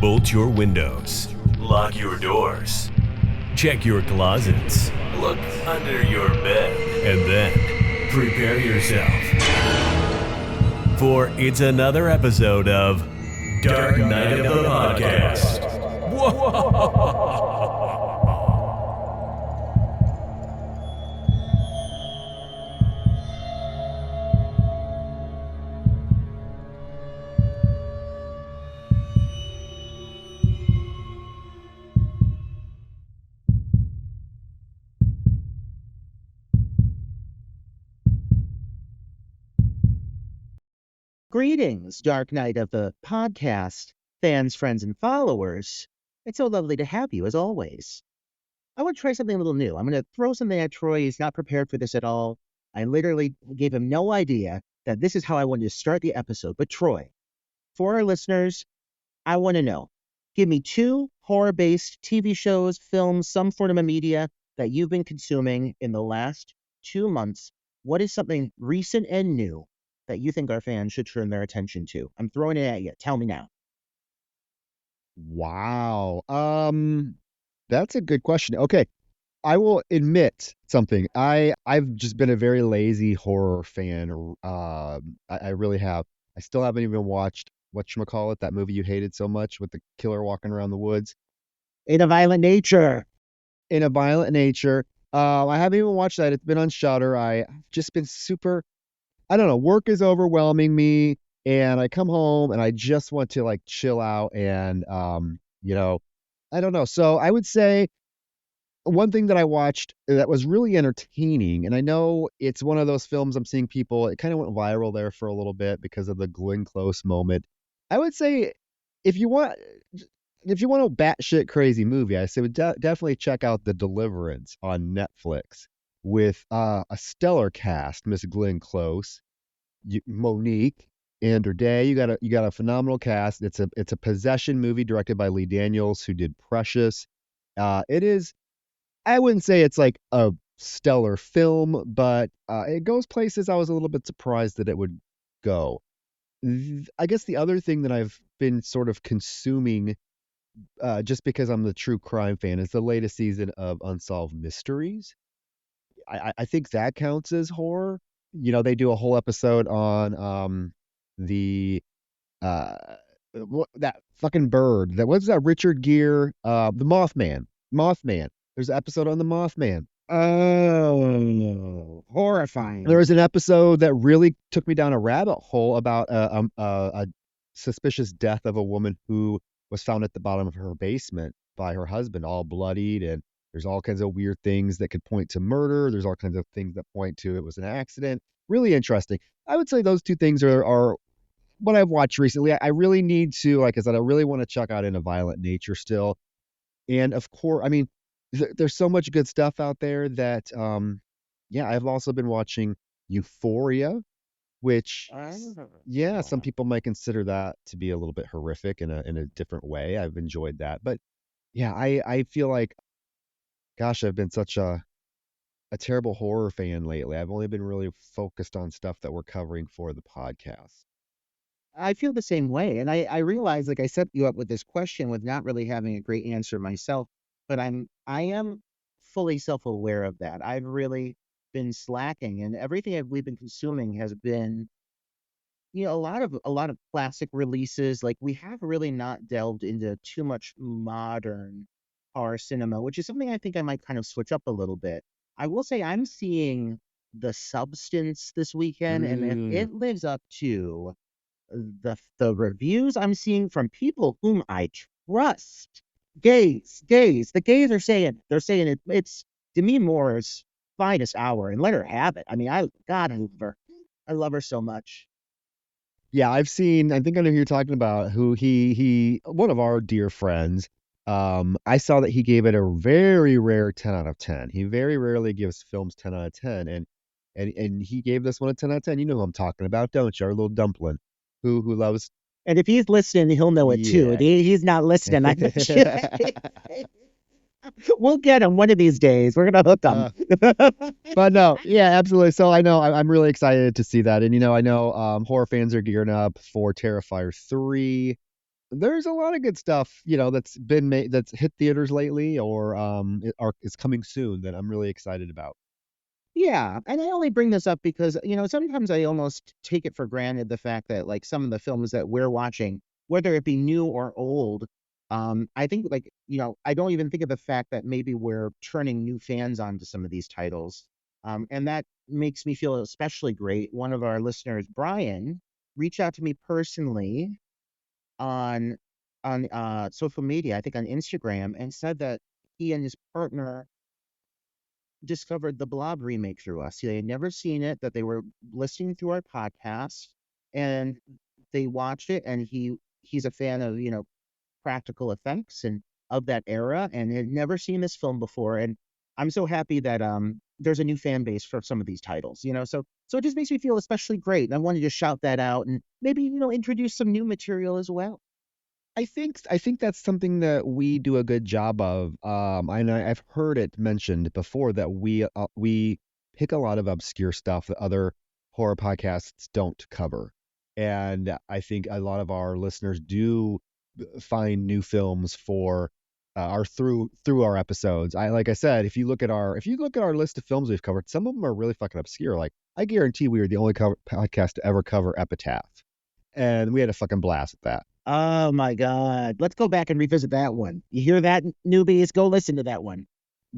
Bolt your windows. Lock your doors. Check your closets. Look under your bed. And then prepare yourself. For it's another episode of Dark Night of the Podcast. Greetings, Dark Night of the Podcast, fans, friends, and followers. It's so lovely to have you, as always. I want to try something a little new. I'm going to throw something at Troy. He's not prepared for this at all. I literally gave him no idea that this is how I wanted to start the episode. But Troy, for our listeners, I want to know, give me 2 horror-based TV shows, films, some form of media that you've been consuming in the last 2 months. What is something recent and new that you think our fans should turn their attention to? I'm throwing it at you. Tell me now. Wow. That's a good question. Okay. I will admit something. I've just been a very lazy horror fan. I really have. I still haven't even watched whatchamacallit, that movie you hated so much with the killer walking around the woods. In a Violent Nature. In a Violent Nature. I haven't even watched that. It's been on Shudder. I've just been I don't know, work is overwhelming me, and I come home and I just want to like chill out and I don't know. So I would say one thing that I watched that was really entertaining, and I know it's one of those films I'm seeing people, it kind of went viral there for a little bit because of the Glenn Close moment. I would say if you want a batshit crazy movie, I say definitely check out The Deliverance on Netflix with a stellar cast: Miss Glenn Close, Monique, Andrew Day. You got a phenomenal cast. It's a possession movie directed by Lee Daniels, who did Precious. It is, I wouldn't say it's like a stellar film, but it goes places I was a little bit surprised that it would go. I guess the other thing that I've been sort of consuming, just because I'm the true crime fan, is the latest season of Unsolved Mysteries. I think that counts as horror. They do a whole episode on the that fucking bird. What's that Richard Gere, the Mothman. There's an episode on the Mothman. Oh, horrifying. There was an episode that really took me down a rabbit hole about a suspicious death of a woman who was found at the bottom of her basement by her husband, all bloodied, and there's all kinds of weird things that could point to murder. There's all kinds of things that point to it was an accident. Really interesting. I would say those 2 things are what I've watched recently. I really need to, like I said, I really want to check out In a Violent Nature still. And of course, I mean, there's so much good stuff out there that, I've also been watching Euphoria, which, some people might consider that to be a little bit horrific in a different way. I've enjoyed that. But yeah, I feel like, gosh, I've been such a terrible horror fan lately. I've only been really focused on stuff that we're covering for the podcast. I feel the same way. And I realize, like, I set you up with this question with not really having a great answer myself, but I am fully self-aware of that. I've really been slacking, and everything that we've been consuming has been, a lot of classic releases. Like, we have really not delved into too much modern horror cinema, which is something I think I might kind of switch up a little bit. I will say I'm seeing The Substance this weekend, and if it lives up to the reviews I'm seeing from people whom I trust, the gays are saying it's Demi Moore's finest hour, and let her have it. I mean, I love her so much. Yeah, I think I know who you're talking about, who he one of our dear friends. I saw that he gave it a very rare 10 out of 10. He very rarely gives films 10 out of 10, and he gave this one a 10 out of 10. You know who I'm talking about, don't you? Our little dumpling who loves. And if he's listening, he'll know it too. And he's not listening. We'll get him one of these days. We're gonna hook him. But no, yeah, absolutely. So I know I'm really excited to see that, and I know horror fans are gearing up for Terrifier 3. There's a lot of good stuff, that's been made, that's hit theaters lately, or is coming soon, that I'm really excited about. Yeah, and I only bring this up because, sometimes I almost take it for granted the fact that like some of the films that we're watching, whether it be new or old, I think like, I don't even think of the fact that maybe we're turning new fans onto some of these titles. And that makes me feel especially great. One of our listeners, Brian, reached out to me personally on social media, I think on Instagram, and said that he and his partner discovered the Blob remake through us. They had never seen it, that they were listening through our podcast and they watched it, and he's a fan of, practical effects and of that era, and had never seen this film before. And I'm so happy that there's a new fan base for some of these titles, so it just makes me feel especially great. And I wanted to shout that out and maybe, introduce some new material as well. I think that's something that we do a good job of. I've heard it mentioned before that we pick a lot of obscure stuff that other horror podcasts don't cover, and I think a lot of our listeners do find new films for our through our episodes. Like I said, if you look at our list of films we've covered, some of them are really fucking obscure. Like I guarantee we were the only podcast to ever cover Epitaph, and we had a fucking blast at that. Oh my God. Let's go back and revisit that one. You hear that, newbies? Go listen to that one.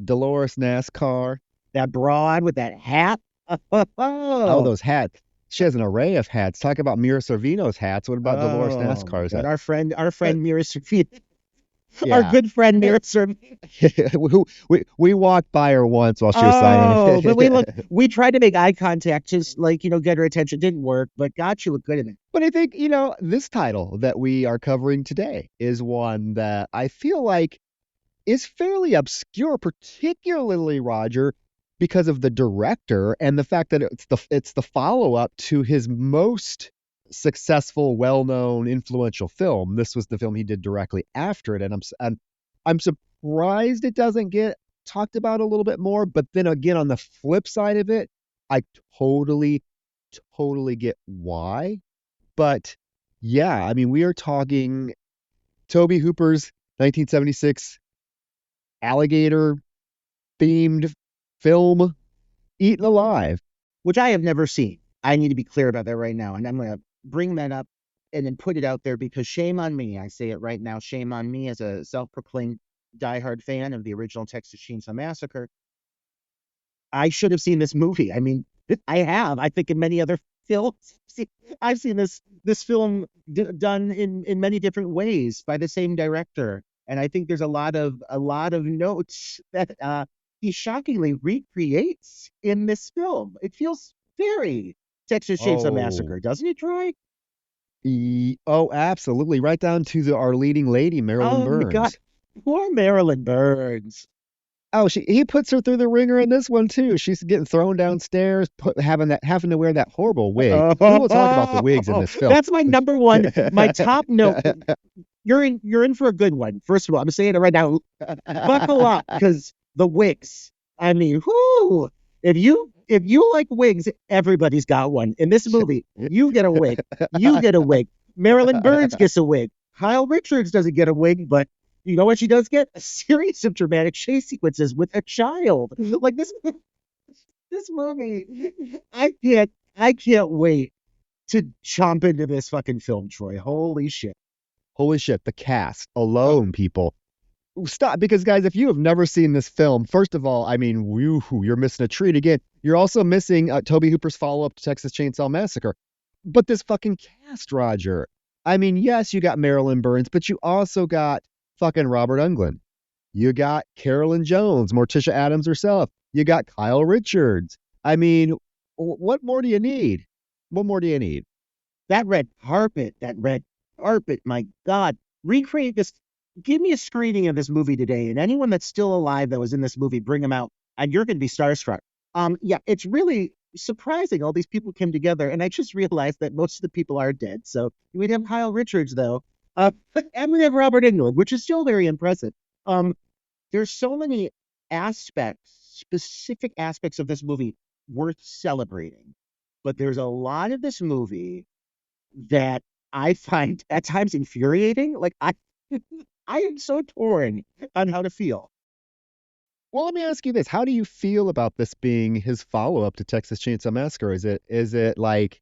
Dolores NASCAR. That broad with that hat. Oh, Oh, those hats. She has an array of hats. Talk about Mira Sorvino's hats. What about Dolores oh my NASCAR's God. hat? Our friend Mira Sorvino, our Yeah. good friend Mira Sorvino. we walked by her once while she was signing. Oh, but we tried to make eye contact, just like, get her attention. Didn't work, but God, she looked good in it. But I think, this title that we are covering today is one that I feel like is fairly obscure, particularly Roger, because of the director and the fact that it's the follow-up to his most successful, well-known, influential film. This was the film he did directly after it, and I'm surprised it doesn't get talked about a little bit more. But then again, on the flip side of it, I totally, totally get why. But yeah, I mean, we are talking Tobe Hooper's 1976 alligator themed film, Eaten Alive. Which I have never seen. I need to be clear about that right now. And I'm going to bring that up and then put it out there because shame on me. I say it right now. Shame on me as a self-proclaimed diehard fan of the original Texas Chainsaw Massacre. I should have seen this movie. I mean, I have. I think in many other films, I've seen this film done in many different ways by the same director, and I think there's a lot of notes that he shockingly recreates in this film. It feels very Texas Chainsaw Oh, Massacre, doesn't it, Troy? oh, absolutely. Right down to our leading lady, Marilyn Oh my God, Burns. poor Marilyn Burns. Oh, he puts her through the ringer in this one too. She's getting thrown downstairs, having to wear that horrible wig. We will talk about the wigs in Oh, this film. that's my number one, my top note. You're in for a good one. First of all, I'm saying it right now. Buckle up, because the wigs. I mean, whoo! If you like wigs, everybody's got one. In this movie, you get a wig. You get a wig. Marilyn Burns gets a wig. Kyle Richards doesn't get a wig, but you know what she does get? A series of dramatic chase sequences with a child. Like this movie. I can't wait to chomp into this fucking film, Troy. Holy shit. Holy shit, the cast alone, people. Stop, because guys, if you have never seen this film, first of all, I mean, you're missing a treat again. You're also missing Tobe Hooper's follow-up to Texas Chainsaw Massacre. But this fucking cast, Roger. I mean, yes, you got Marilyn Burns, but you also got fucking Robert Englund. You got Carolyn Jones, Morticia Adams herself. You got Kyle Richards. I mean, what more do you need? What more do you need? That red carpet, my God. Recreate this. Give me a screening of this movie today, and anyone that's still alive that was in this movie, bring them out, and you're going to be starstruck. Yeah, it's really surprising all these people came together, and I just realized that most of the people are dead. So we'd have Kyle Richards though, and we have Robert Englund, which is still very impressive. Um, there's so many specific aspects of this movie worth celebrating, but there's a lot of this movie that I find at times infuriating. Like I am so torn on how to feel. Well, let me ask you this. How do you feel about this being his follow-up to Texas Chainsaw Massacre? Is it like,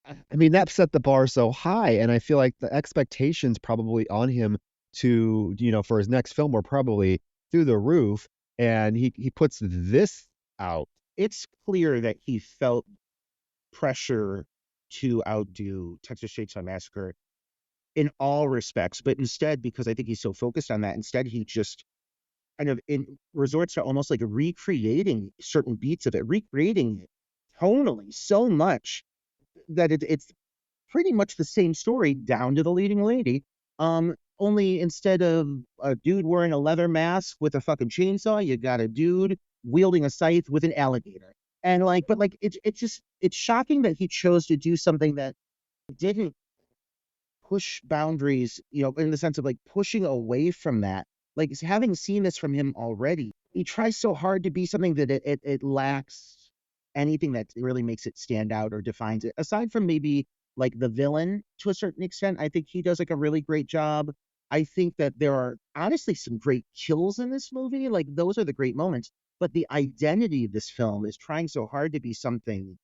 I mean, that set the bar so high, and I feel like the expectations probably on him to, for his next film were probably through the roof, and he puts this out. It's clear that he felt pressure to outdo Texas Chainsaw Massacre in all respects, but instead, because I think he's so focused on that, instead he just kind of resorts to almost like recreating certain beats of it, recreating it tonally so much that it's pretty much the same story down to the leading lady. Only instead of a dude wearing a leather mask with a fucking chainsaw, you got a dude wielding a scythe with an alligator. And like, but like, it's shocking that he chose to do something that didn't push boundaries, in the sense of like pushing away from that. Like having seen this from him already, he tries so hard to be something that it lacks anything that really makes it stand out or defines it. Aside from maybe like the villain to a certain extent, I think he does like a really great job. I think that there are honestly some great kills in this movie. Like those are the great moments. But the identity of this film is trying so hard to be something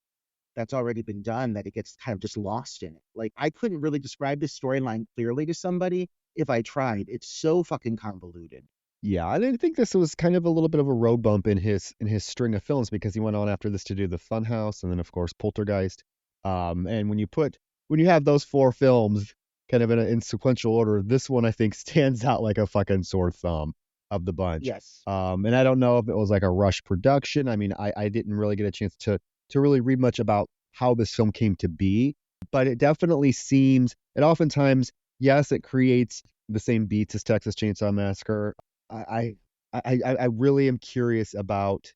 that's already been done that it gets kind of just lost in it. Like I couldn't really describe this storyline clearly to somebody if I tried. It's so fucking convoluted. Yeah, I didn't think this was kind of a little bit of a road bump in his string of films because he went on after this to do The Funhouse and then of course Poltergeist. And when you have those four films kind of in sequential order, this one I think stands out like a fucking sore thumb of the bunch. Yes. And I don't know if it was like a rush production. I mean, I didn't really get a chance to really read much about how this film came to be, but it definitely seems it oftentimes, yes, it creates the same beats as Texas Chainsaw Massacre. I I really am curious about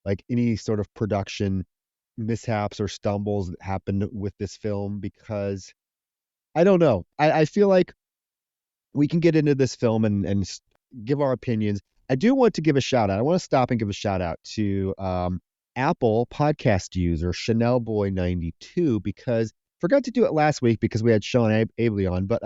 like any sort of production mishaps or stumbles that happened with this film because I don't know. I feel like we can get into this film and give our opinions. I do want to give a shout out. I want to stop and give a shout out to Apple podcast user Chanel Boy 92 because forgot to do it last week because we had Sean Abley on, but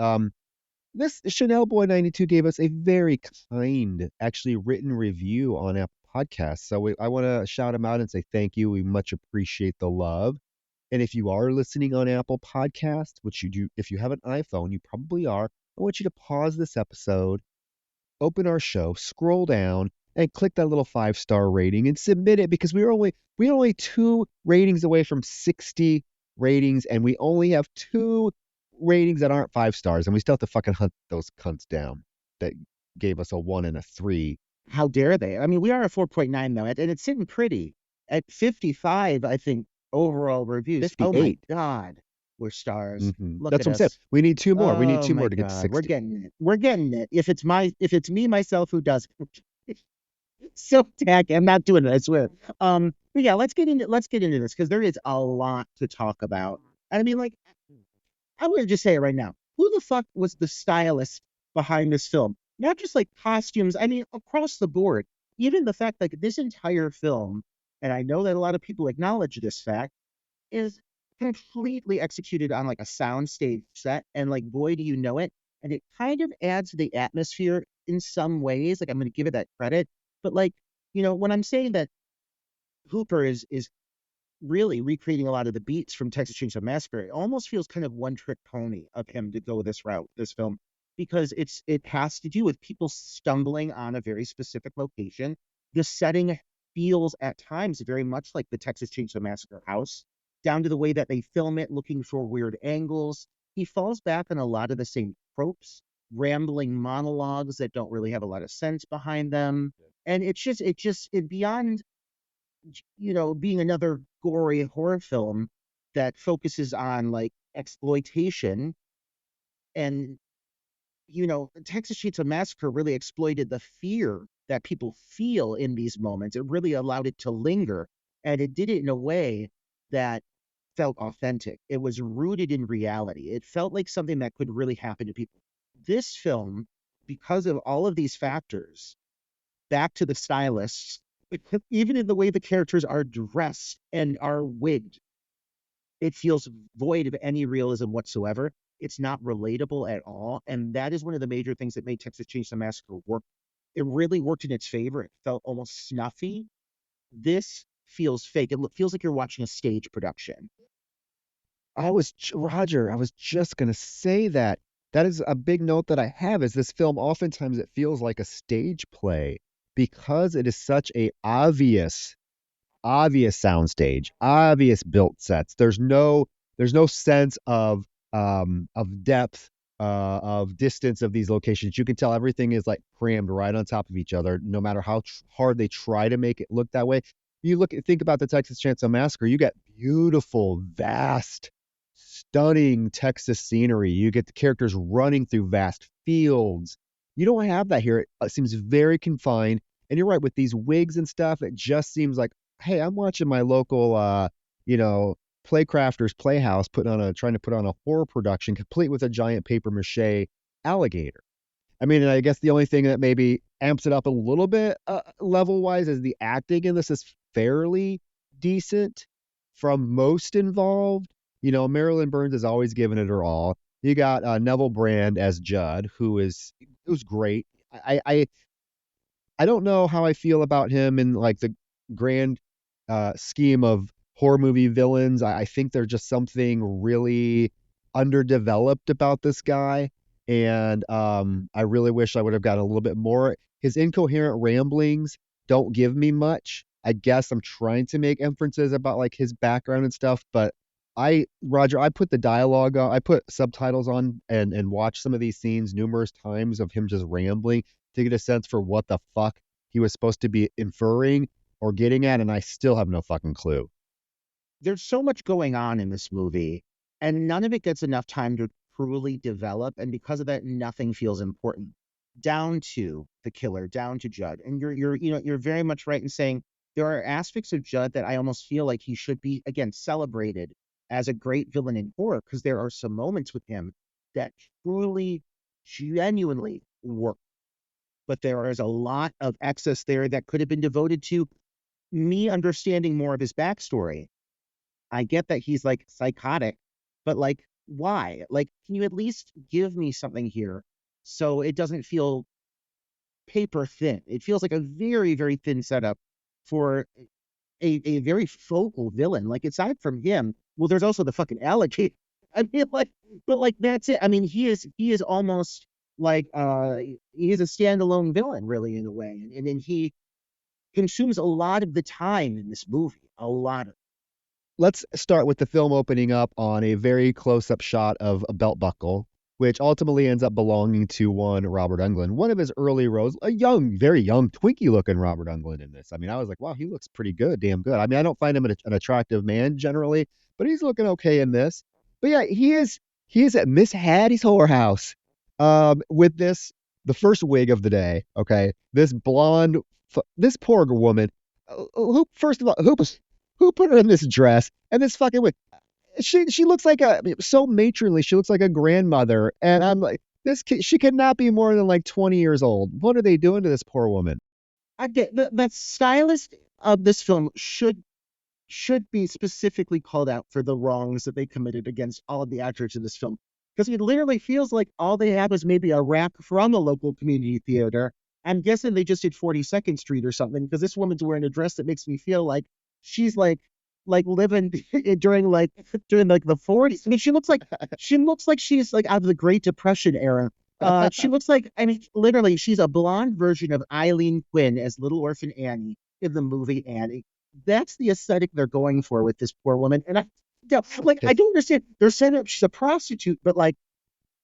this Chanel Boy 92 gave us a very kind, actually written review on Apple Podcasts. So I want to shout him out and say thank you. We much appreciate the love. And if you are listening on Apple Podcasts, which you do, if you have an iPhone, you probably are, I want you to pause this episode, open our show, scroll down, and click that little 5-star rating and submit it because we're only 2 ratings away from 60 ratings, and we only have 2 ratings that aren't 5 stars, and we still have to fucking hunt those cunts down that gave us a 1 and a 3. How dare they? I mean, we are a 4.9 though, and it's sitting pretty at 55, I think, overall reviews. Oh my 58. God, we're stars. Look That's at what I'm saying. us. We need 2 more. We need Oh 2 my more to get to God, we're 60. getting it. We're getting it. If it's me myself who does it. So tacky. I'm not doing it, I swear. But yeah, let's get into this because there is a lot to talk about. And I mean, like, I'm gonna just say it right now. Who the fuck was the stylist behind this film? Not just like costumes, I mean, across the board. Even the fact like this entire film, and I know that a lot of people acknowledge this fact, is completely executed on like a soundstage set, and like boy do you know it. And it kind of adds to the atmosphere in some ways. Like I'm gonna give it that credit. But like, when I'm saying that Hooper is really recreating a lot of the beats from Texas Chainsaw Massacre. It almost feels kind of one trick pony of him to go this route, this film, because it has to do with people stumbling on a very specific location. The setting feels at times very much like the Texas Chainsaw Massacre house, down to the way that they film it, looking for weird angles. He falls back on a lot of the same tropes, rambling monologues that don't really have a lot of sense behind them. And it beyond being another gory horror film that focuses on like exploitation and Texas Chainsaw Massacre really exploited the fear that people feel in these moments. It really allowed it to linger, and it did it in a way that felt authentic. It was rooted in reality. It felt like something that could really happen to people. This film, because of all of these factors, back to the stylists, even in the way the characters are dressed and are wigged, it feels void of any realism whatsoever. It's not relatable at all. And that is one of the major things that made Texas Chainsaw Massacre work. It really worked in its favor. It felt almost snuffy. This feels fake. Feels like you're watching a stage production. Roger, I was just gonna say that. That is a big note that I have is this film oftentimes it feels like a stage play because it is such a obvious soundstage, obvious built sets. There's no sense of depth, of distance of these locations. You can tell everything is like crammed right on top of each other, no matter how hard they try to make it look that way. Think about the Texas Chainsaw Massacre. You get beautiful, vast, stunning Texas scenery. You get the characters running through vast fields. You don't have that here. It seems very confined. And you're right, with these wigs and stuff, it just seems like, hey, I'm watching my local you know, Playcrafters Playhouse trying to put on a horror production complete with a giant paper mache alligator. I mean, and I guess the only thing that maybe amps it up a little bit level wise is the acting in this is fairly decent from most involved. Marilyn Burns has always given it her all. You got Neville Brand as Judd, who's great. I don't know how I feel about him in like the grand scheme of horror movie villains. I think there's just something really underdeveloped about this guy, and I really wish I would have gotten a little bit more. His incoherent ramblings don't give me much. I guess I'm trying to make inferences about like his background and stuff, but Roger, I put the dialogue on, I put subtitles on and watched some of these scenes numerous times of him just rambling to get a sense for what the fuck he was supposed to be inferring or getting at, and I still have no fucking clue. There's so much going on in this movie, and none of it gets enough time to truly develop. And because of that, nothing feels important. Down to the killer, down to Judd. And you're very much right in saying there are aspects of Judd that I almost feel like he should be again celebrated as a great villain in horror, because there are some moments with him that truly, genuinely work. But there is a lot of excess there that could have been devoted to me understanding more of his backstory. I get that he's like psychotic, but like, why? Like, can you at least give me something here so it doesn't feel paper thin? It feels like a very, very thin setup for a very focal villain. Like, aside from him, well, there's also the fucking alligator. I mean, like, but like that's it. I mean, he is almost like he is a standalone villain, really, in a way, and then he consumes a lot of the time in this movie. A lot of Let's start with the film opening up on a very close-up shot of a belt buckle, which ultimately ends up belonging to one Robert Englund, one of his early roles, a young, very young, twinky-looking Robert Englund in this. I mean, I was like, wow, he looks pretty good, damn good. I mean, I don't find him an attractive man generally, but he's looking okay in this. But yeah, he is at Miss Hattie's whorehouse, with the first wig of the day. Okay, this blonde, this poor woman, who first of all, who put her in this dress and this fucking wig? She looks like so matronly. She looks like a grandmother, and I'm like, this kid, she cannot be more than like 20 years old. What are they doing to this poor woman? I get the stylist of this film should be specifically called out for the wrongs that they committed against all of the actors in this film. Because it literally feels like all they had was maybe a rack from a local community theater. I'm guessing they just did 42nd Street or something, because this woman's wearing a dress that makes me feel like she's like living during like the 40s. I mean, she looks like she's like out of the Great Depression era. She looks like, I mean, literally, she's a blonde version of Eileen Quinn as Little Orphan Annie in the movie Annie. That's the aesthetic they're going for with this poor woman. And I don't understand. They're saying that she's a prostitute, but like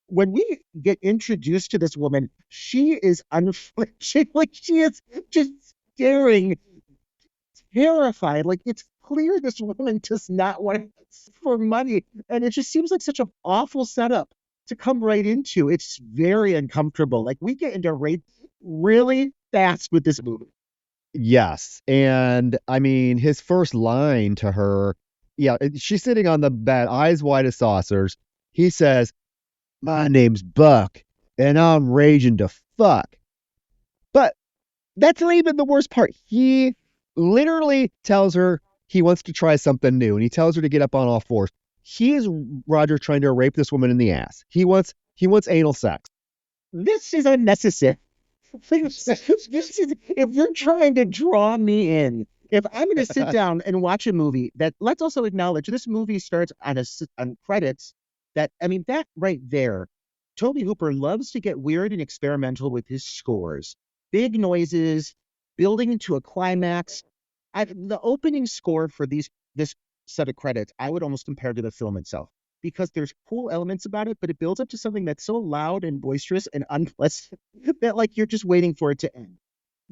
when we get introduced to this woman, she is unflinching. Like she is just staring, terrified. Like it's clear this woman does not want it for money. And it just seems like such an awful setup to come right into. It's very uncomfortable. Like we get into rape really fast with this movie. Yes, and I mean his first line to her, yeah, she's sitting on the bed, eyes wide as saucers. He says, "My name's Buck, and I'm raging to fuck." But that's not even the worst part. He literally tells her he wants to try something new, and he tells her to get up on all fours. he is Roger trying to rape this woman in the ass. He wants anal sex. This is unnecessary. This is, if you're trying to draw me in, if I'm going to sit down and watch a movie that, let's also acknowledge this movie starts on credits. That, I mean, that right there, Tobe Hooper loves to get weird and experimental with his scores. Big noises, building into a climax. The opening score for this set of credits, I would almost compare to the film itself because there's cool elements about it, but it builds up to something that's so loud and boisterous and unpleasant that like you're just waiting for it to end.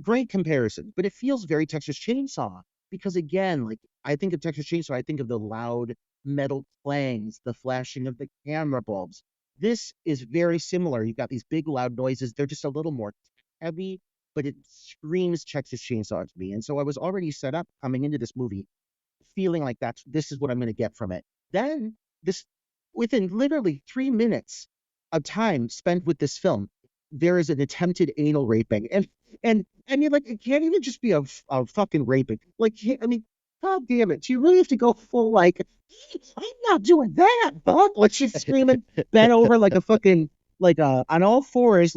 Great comparison, but it feels very Texas Chainsaw because again, like I think of Texas Chainsaw, I think of the loud metal clangs, the flashing of the camera bulbs. This is very similar. You've got these big loud noises. They're just a little more heavy, but it screams Texas Chainsaw to me. And so I was already set up coming into this movie feeling like this is what I'm going to get from it. Then this within literally 3 minutes of time spent with this film, there is an attempted anal raping. And I mean, like, it can't even just be a fucking raping. Like, I mean, god damn it. Do you really have to go full, like, I'm not doing that, fuck? Like, she's screaming, bent over like a fucking, like, on all fours,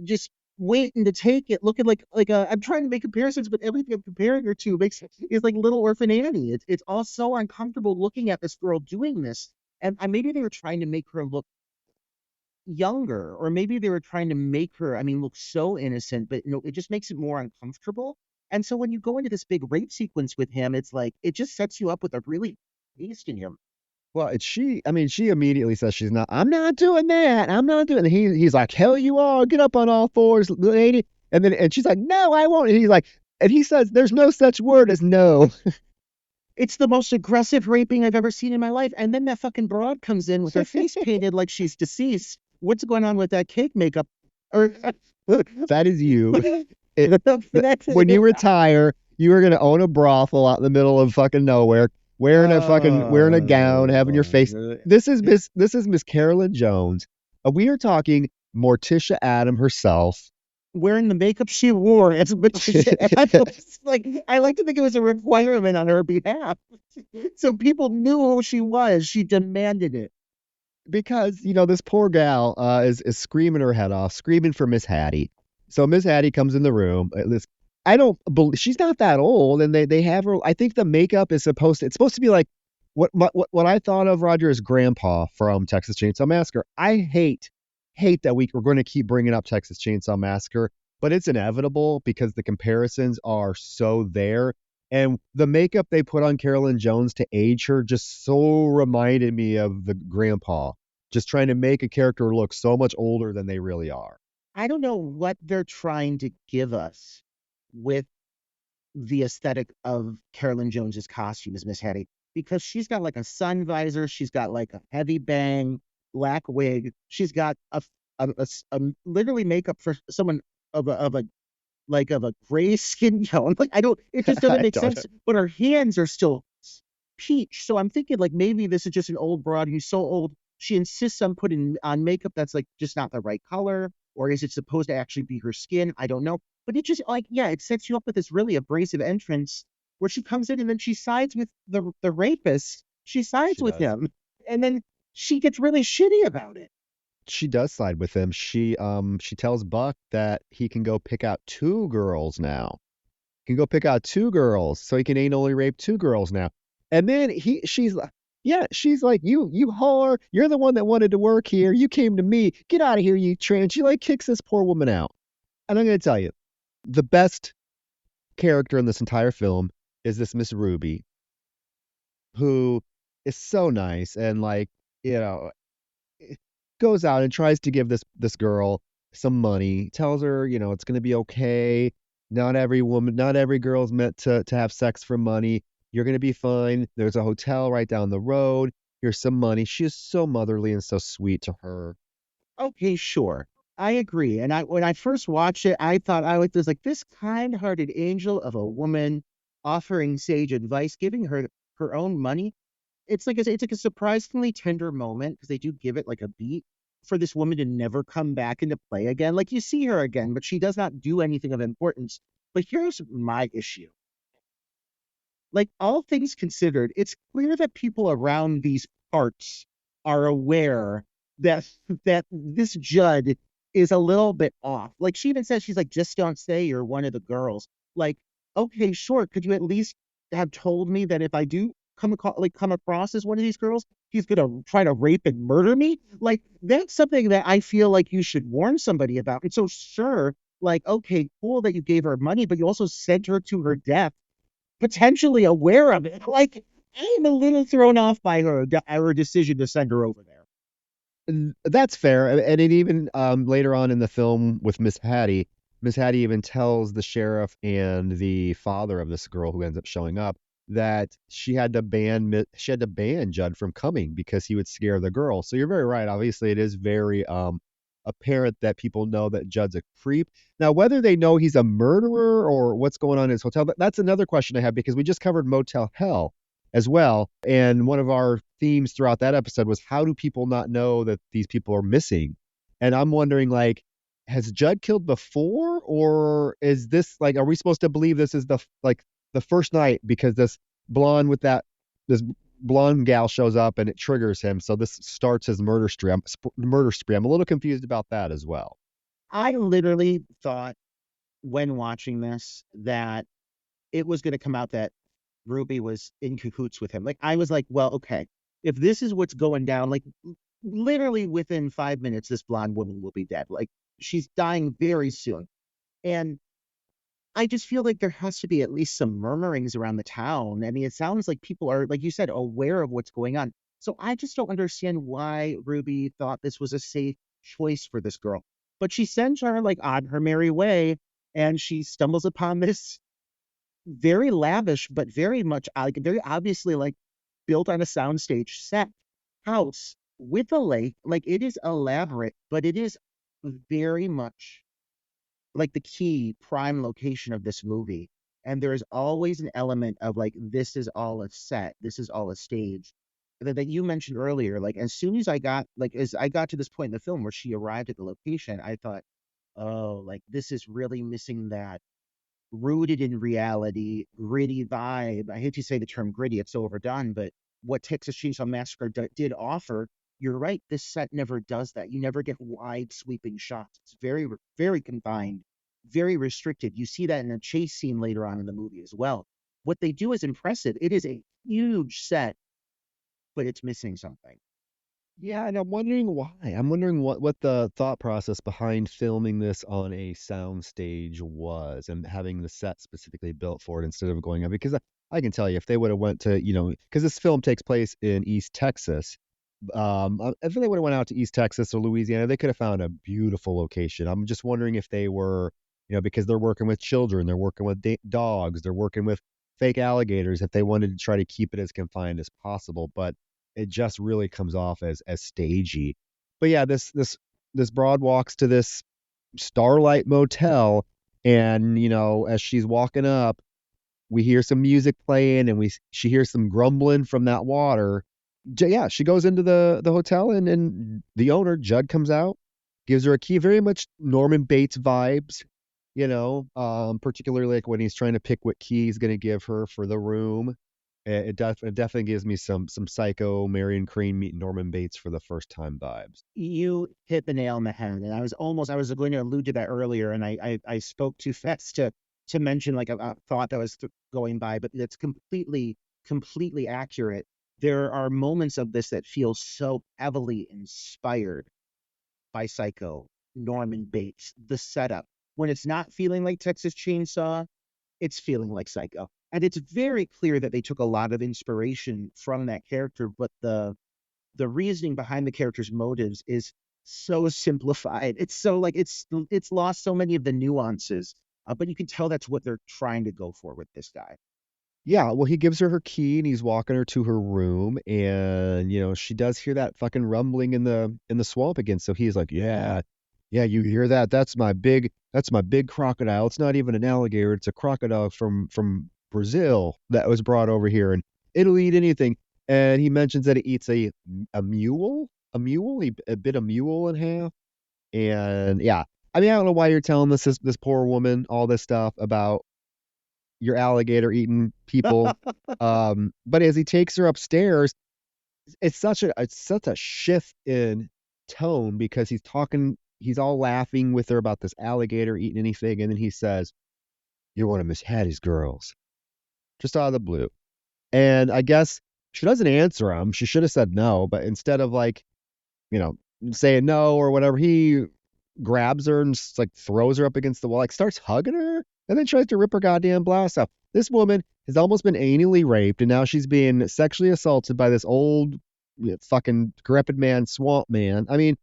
just waiting to take it, looking like I'm trying to make comparisons, but everything I'm comparing her to is like Little Orphan Annie. It's all so uncomfortable looking at this girl doing this. And maybe they were trying to make her look younger, or maybe they were trying to make her, I mean, look so innocent, but it just makes it more uncomfortable. And so when you go into this big rape sequence with him, it's like it just sets you up with a really taste in him. Well, I mean, she immediately says she's not. I'm not doing that. I'm not doing. He's like, hell, you are. Get up on all fours, lady. And she's like, no, I won't. And he's like, and he says, there's no such word as no. It's the most aggressive raping I've ever seen in my life. And then that fucking broad comes in with her face painted like she's deceased. What's going on with that cake makeup? Or That is you. When you retire, you are gonna own a brothel out in the middle of fucking nowhere, wearing a gown, having your face. This is Miss Carolyn Jones. We are talking Morticia Adam herself. Wearing the makeup she wore. Like, I like to think it was a requirement on her behalf. So people knew who she was. She demanded it. Because this poor gal is screaming her head off, screaming for Miss Hattie. So Miss Hattie comes in the room. I don't believe she's not that old, and they have her. I think the makeup is it's supposed to be like what I thought of Roger as Grandpa from Texas Chainsaw Massacre. I hate that we're going to keep bringing up Texas Chainsaw Massacre, but it's inevitable because the comparisons are so there. And the makeup they put on Carolyn Jones to age her just so reminded me of the grandpa, just trying to make a character look so much older than they really are. I don't know what they're trying to give us with the aesthetic of Carolyn Jones's costume as Miss Hattie, because she's got like a sun visor, she's got like a heavy bang black wig, she's got a literally makeup for someone of a gray skin tone. Like it just doesn't make sense. But her hands are still peach. So I'm thinking like maybe this is just an old broad who's so old she insists on putting on makeup that's like just not the right color, or is it supposed to actually be her skin? I don't know. But it just like it sets you up with this really abrasive entrance where she comes in and then she sides with the rapist. She sides with him, and then she gets really shitty about it. She does side with him. She tells Buck that he can go pick out 2 girls now. He can go pick out 2 girls, so he can anally rape 2 girls now. And then she's like, you whore, you're the one that wanted to work here. You came to me. Get out of here, you trans. She like kicks this poor woman out. And I'm gonna tell you, the best character in this entire film is this Miss Ruby, who is so nice and like, goes out and tries to give this girl some money, tells her, it's going to be okay. Not every girl's meant to have sex for money. You're going to be fine. There's a hotel right down the road. Here's some money. She is so motherly and so sweet to her. Okay, sure. I agree. And when I first watched it, I thought I was just like this kind-hearted angel of a woman offering sage advice, giving her her own money. It's like a surprisingly tender moment because they do give it like a beat for this woman to never come back into play again. Like you see her again, but she does not do anything of importance. But here's my issue. Like, all things considered, it's clear that people around these parts are aware that this Judd is a little bit off. Like, she even says, she's like, just don't say you're one of the girls. Like, okay, sure. Could you at least have told me that if I do come across as one of these girls, he's gonna try to rape and murder me? Like, that's something that I feel like you should warn somebody about. And so, sure, like, okay, cool that you gave her money, but you also sent her to her death, potentially aware of it. Like, I'm a little thrown off by her decision to send her over there. That's fair. And it even later on in the film with Miss Hattie even tells the sheriff and the father of this girl who ends up showing up that she had to ban Judd from coming because he would scare the girl. So you're very right. Obviously, it is very apparent that people know that Judd's a creep. Now, whether they know he's a murderer or what's going on in his hotel, that's another question I have because we just covered Motel Hell as well. And one of our themes throughout that episode was how do people not know that these people are missing? And I'm wondering, like, has Judd killed before, or is this like, are we supposed to believe this is the first night because this blonde gal shows up and it triggers him, so this starts his murder spree. I'm a little confused about that as well. I literally thought when watching this that it was going to come out that Ruby was in cahoots with him. Like, I was like, well, okay, if this is what's going down, like, literally within 5 minutes, this blonde woman will be dead. Like, she's dying very soon. And I just feel like there has to be at least some murmurings around the town. I mean, it sounds like people are, like you said, aware of what's going on. So I just don't understand why Ruby thought this was a safe choice for this girl. But she sends her like on her merry way, and she stumbles upon this very lavish, but very much like very obviously like built on a soundstage set house with a lake. Like, it is elaborate, but it is very much like the key prime location of this movie. And there is always an element of like, this is all a set, this is all a stage. That you mentioned earlier, like as I got to this point in the film where she arrived at the location, I thought, oh, like this is really missing that rooted in reality, gritty vibe. I hate to say the term gritty, it's so overdone, but what Texas Chainsaw Massacre did offer, you're right, this set never does that. You never get wide sweeping shots. It's very confined, very restricted. You see that in a chase scene later on in the movie as well. What they do is impressive. It is a huge set, but it's missing something. Yeah, and I'm wondering why. I'm wondering what the thought process behind filming this on a sound stage was and having the set specifically built for it instead of going up. Because I can tell you, if they would have went to, because this film takes place in East Texas, if they would have went out to East Texas or Louisiana, they could have found a beautiful location. I'm just wondering if they were, because they're working with children, they're working with dogs, they're working with fake alligators, if they wanted to try to keep it as confined as possible. But it just really comes off as stagey. But yeah, this broad walks to this Starlight Motel, and as she's walking up, we hear some music playing, and she hears some grumbling from that water. Yeah, she goes into the hotel, and the owner Judd comes out, gives her a key, very much Norman Bates vibes. Particularly like when he's trying to pick what key he's going to give her for the room. It definitely gives me some Psycho, Marion Crane meeting Norman Bates for the first time vibes. You hit the nail on the head, and I was going to allude to that earlier, and I spoke too fast to mention like a thought that was going by, but it's completely accurate. There are moments of this that feel so heavily inspired by Psycho, Norman Bates, the setup. When it's not feeling like Texas Chainsaw, it's feeling like Psycho. And it's very clear that they took a lot of inspiration from that character, but the reasoning behind the character's motives is so simplified. It's so like it's lost so many of the nuances. But you can tell that's what they're trying to go for with this guy. Yeah, well, he gives her her key and he's walking her to her room, and she does hear that fucking rumbling in the swamp again. So he's like, "Yeah, yeah, you hear that? That's my big crocodile. It's not even an alligator. It's a crocodile from Brazil that was brought over here, and it'll eat anything." And he mentions that it eats a mule, He bit a mule in half, and yeah, I mean, I don't know why you're telling this poor woman all this stuff about your alligator eating people. But as he takes her upstairs, it's such a shift in tone because he's all laughing with her about this alligator eating anything, and then he says, "You're one of Miss Hattie's girls," just out of the blue. And I guess she doesn't answer him. She should have said no, but instead of like, you know, saying no or whatever, he grabs her and just like throws her up against the wall, like starts hugging her, and then tries to rip her goddamn blouse off. This woman has almost been anally raped, and now she's being sexually assaulted by this old fucking decrepit man, swamp man. I mean,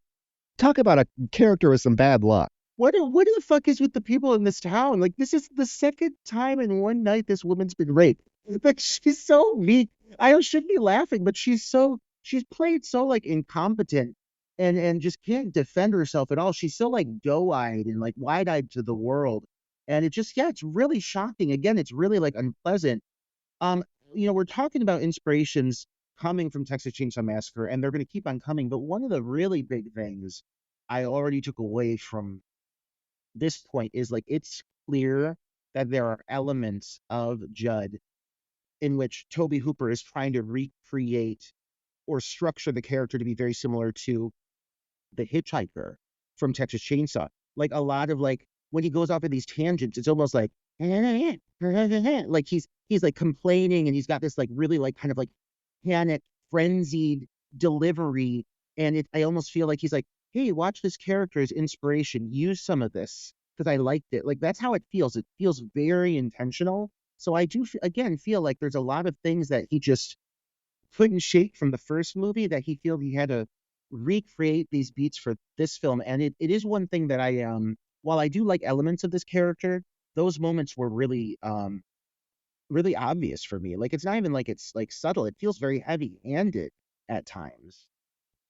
talk about a character with some bad luck. What the fuck is with the people in this town? Like, this is the second time in one night this woman's been raped. Like, she's so weak. I shouldn't be laughing, but she's played so like incompetent and just can't defend herself at all. She's so like doe-eyed and like wide-eyed to the world. And it just, yeah, it's really shocking. Again, it's really like unpleasant. Um, we're talking about inspirations coming from Texas Chainsaw Massacre, and they're going to keep on coming. But one of the really big things I already took away from this point is like it's clear that there are elements of Judd in which Tobe Hooper is trying to recreate or structure the character to be very similar to the hitchhiker from Texas Chainsaw. Like a lot of like when he goes off in these tangents, it's almost like like he's like complaining and he's got this like really like kind of like panic, frenzied delivery. And I almost feel like he's like, hey, watch this character as inspiration. Use some of this because I liked it. Like that's how it feels. It feels very intentional. So I do again feel like there's a lot of things that he just couldn't shake from the first movie that he felt he had to recreate these beats for this film. And it is one thing that I while I do like elements of this character, those moments were really obvious for me. Like it's not even like it's like subtle. It feels very heavy handed at times.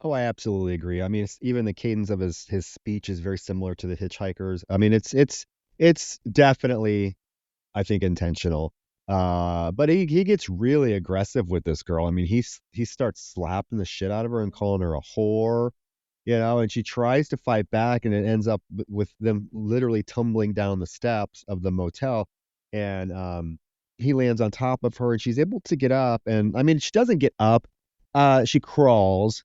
Oh, I absolutely agree. I mean, even the cadence of his speech is very similar to the hitchhikers. I mean, it's definitely, I think, intentional. But he gets really aggressive with this girl. I mean, he starts slapping the shit out of her and calling her a whore, and she tries to fight back, and it ends up with them literally tumbling down the steps of the motel, and he lands on top of her, and she's able to get up, and I mean, she doesn't get up, she crawls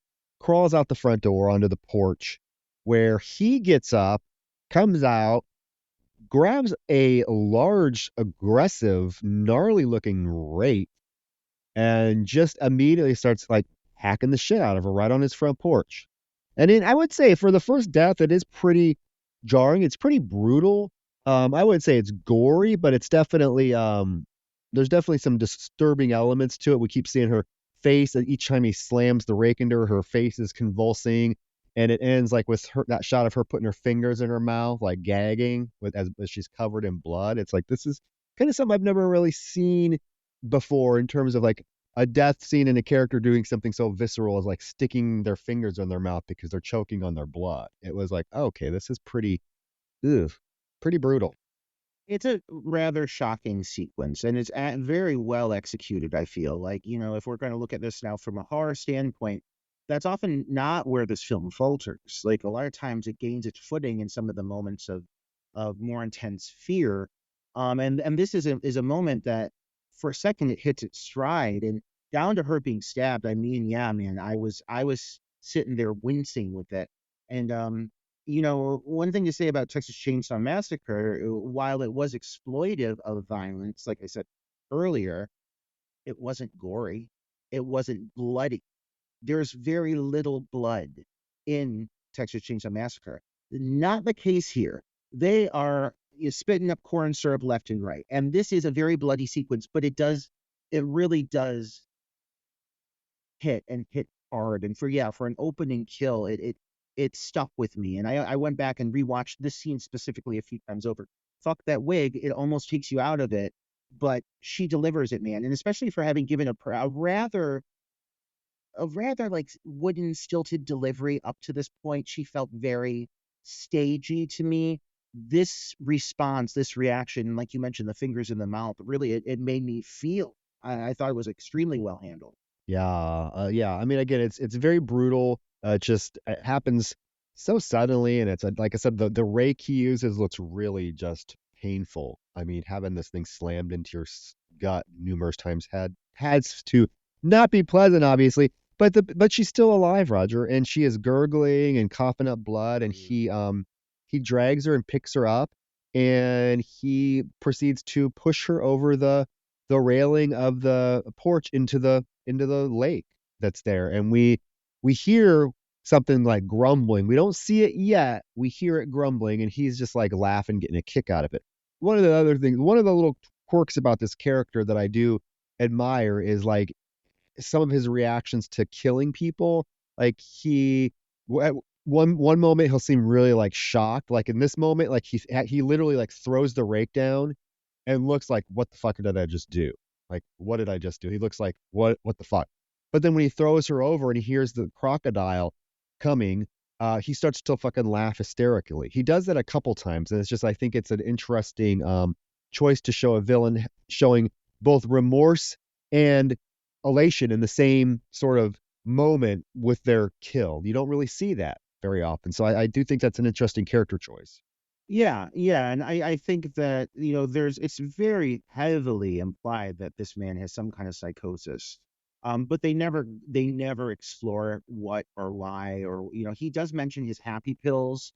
out the front door onto the porch, where he gets up, comes out, grabs a large, aggressive, gnarly looking rake and just immediately starts like hacking the shit out of her right on his front porch. And then I would say for the first death, it is pretty jarring. It's pretty brutal. I would say it's gory, but it's definitely there's definitely some disturbing elements to it. We keep seeing her face, and each time he slams the rake into her face is convulsing, and it ends like with that shot of her putting her fingers in her mouth, like gagging as she's covered in blood. It's like this is kind of something I've never really seen before in terms of like a death scene and a character doing something so visceral as like sticking their fingers in their mouth because they're choking on their blood. It was like, okay, this is ugh, pretty brutal. It's a rather shocking sequence, and it's very well executed, I feel. Like, if we're going to look at this now from a horror standpoint, that's often not where this film falters. Like, a lot of times it gains its footing in some of the moments of more intense fear. And this is a moment that, for a second, it hits its stride. And down to her being stabbed, I mean, yeah, man, I was sitting there wincing with it. And one thing to say about Texas Chainsaw Massacre, while it was exploitive of violence, like I said earlier, it wasn't gory. It wasn't bloody. There's very little blood in Texas Chainsaw Massacre. Not the case here. They are spitting up corn syrup left and right. And this is a very bloody sequence, but it really does hit and hit hard. And for an opening kill, it stuck with me. And I went back and rewatched this scene specifically a few times over. Fuck that wig. It almost takes you out of it, but she delivers it, man. And especially for having given a rather like wooden stilted delivery up to this point, she felt very stagey to me. This response, this reaction, like you mentioned, the fingers in the mouth, really, it made me feel. I thought it was extremely well handled. Yeah. I mean, again, it's very brutal. It happens so suddenly, and it's like I said, the rake he uses looks really just painful. I mean, having this thing slammed into your gut numerous times has to not be pleasant, obviously. But she's still alive, Roger, and she is gurgling and coughing up blood, and he drags her and picks her up, and he proceeds to push her over the railing of the porch into the lake that's there, and we hear something like grumbling. We don't see it yet. We hear it grumbling, and he's just like laughing, getting a kick out of it. One of the little quirks about this character that I do admire is like some of his reactions to killing people. Like at one moment he'll seem really like shocked. Like in this moment, like he literally like throws the rake down and looks like, what the fuck did I just do? Like, what did I just do? He looks like, what the fuck? But then when he throws her over and he hears the crocodile coming, he starts to fucking laugh hysterically. He does that a couple times, and it's just, I think it's an interesting choice to show a villain showing both remorse and elation in the same sort of moment with their kill. You don't really see that very often. So I do think that's an interesting character choice. Yeah, yeah, and I think that, it's very heavily implied that this man has some kind of psychosis. But they never explore what or why, or he does mention his happy pills,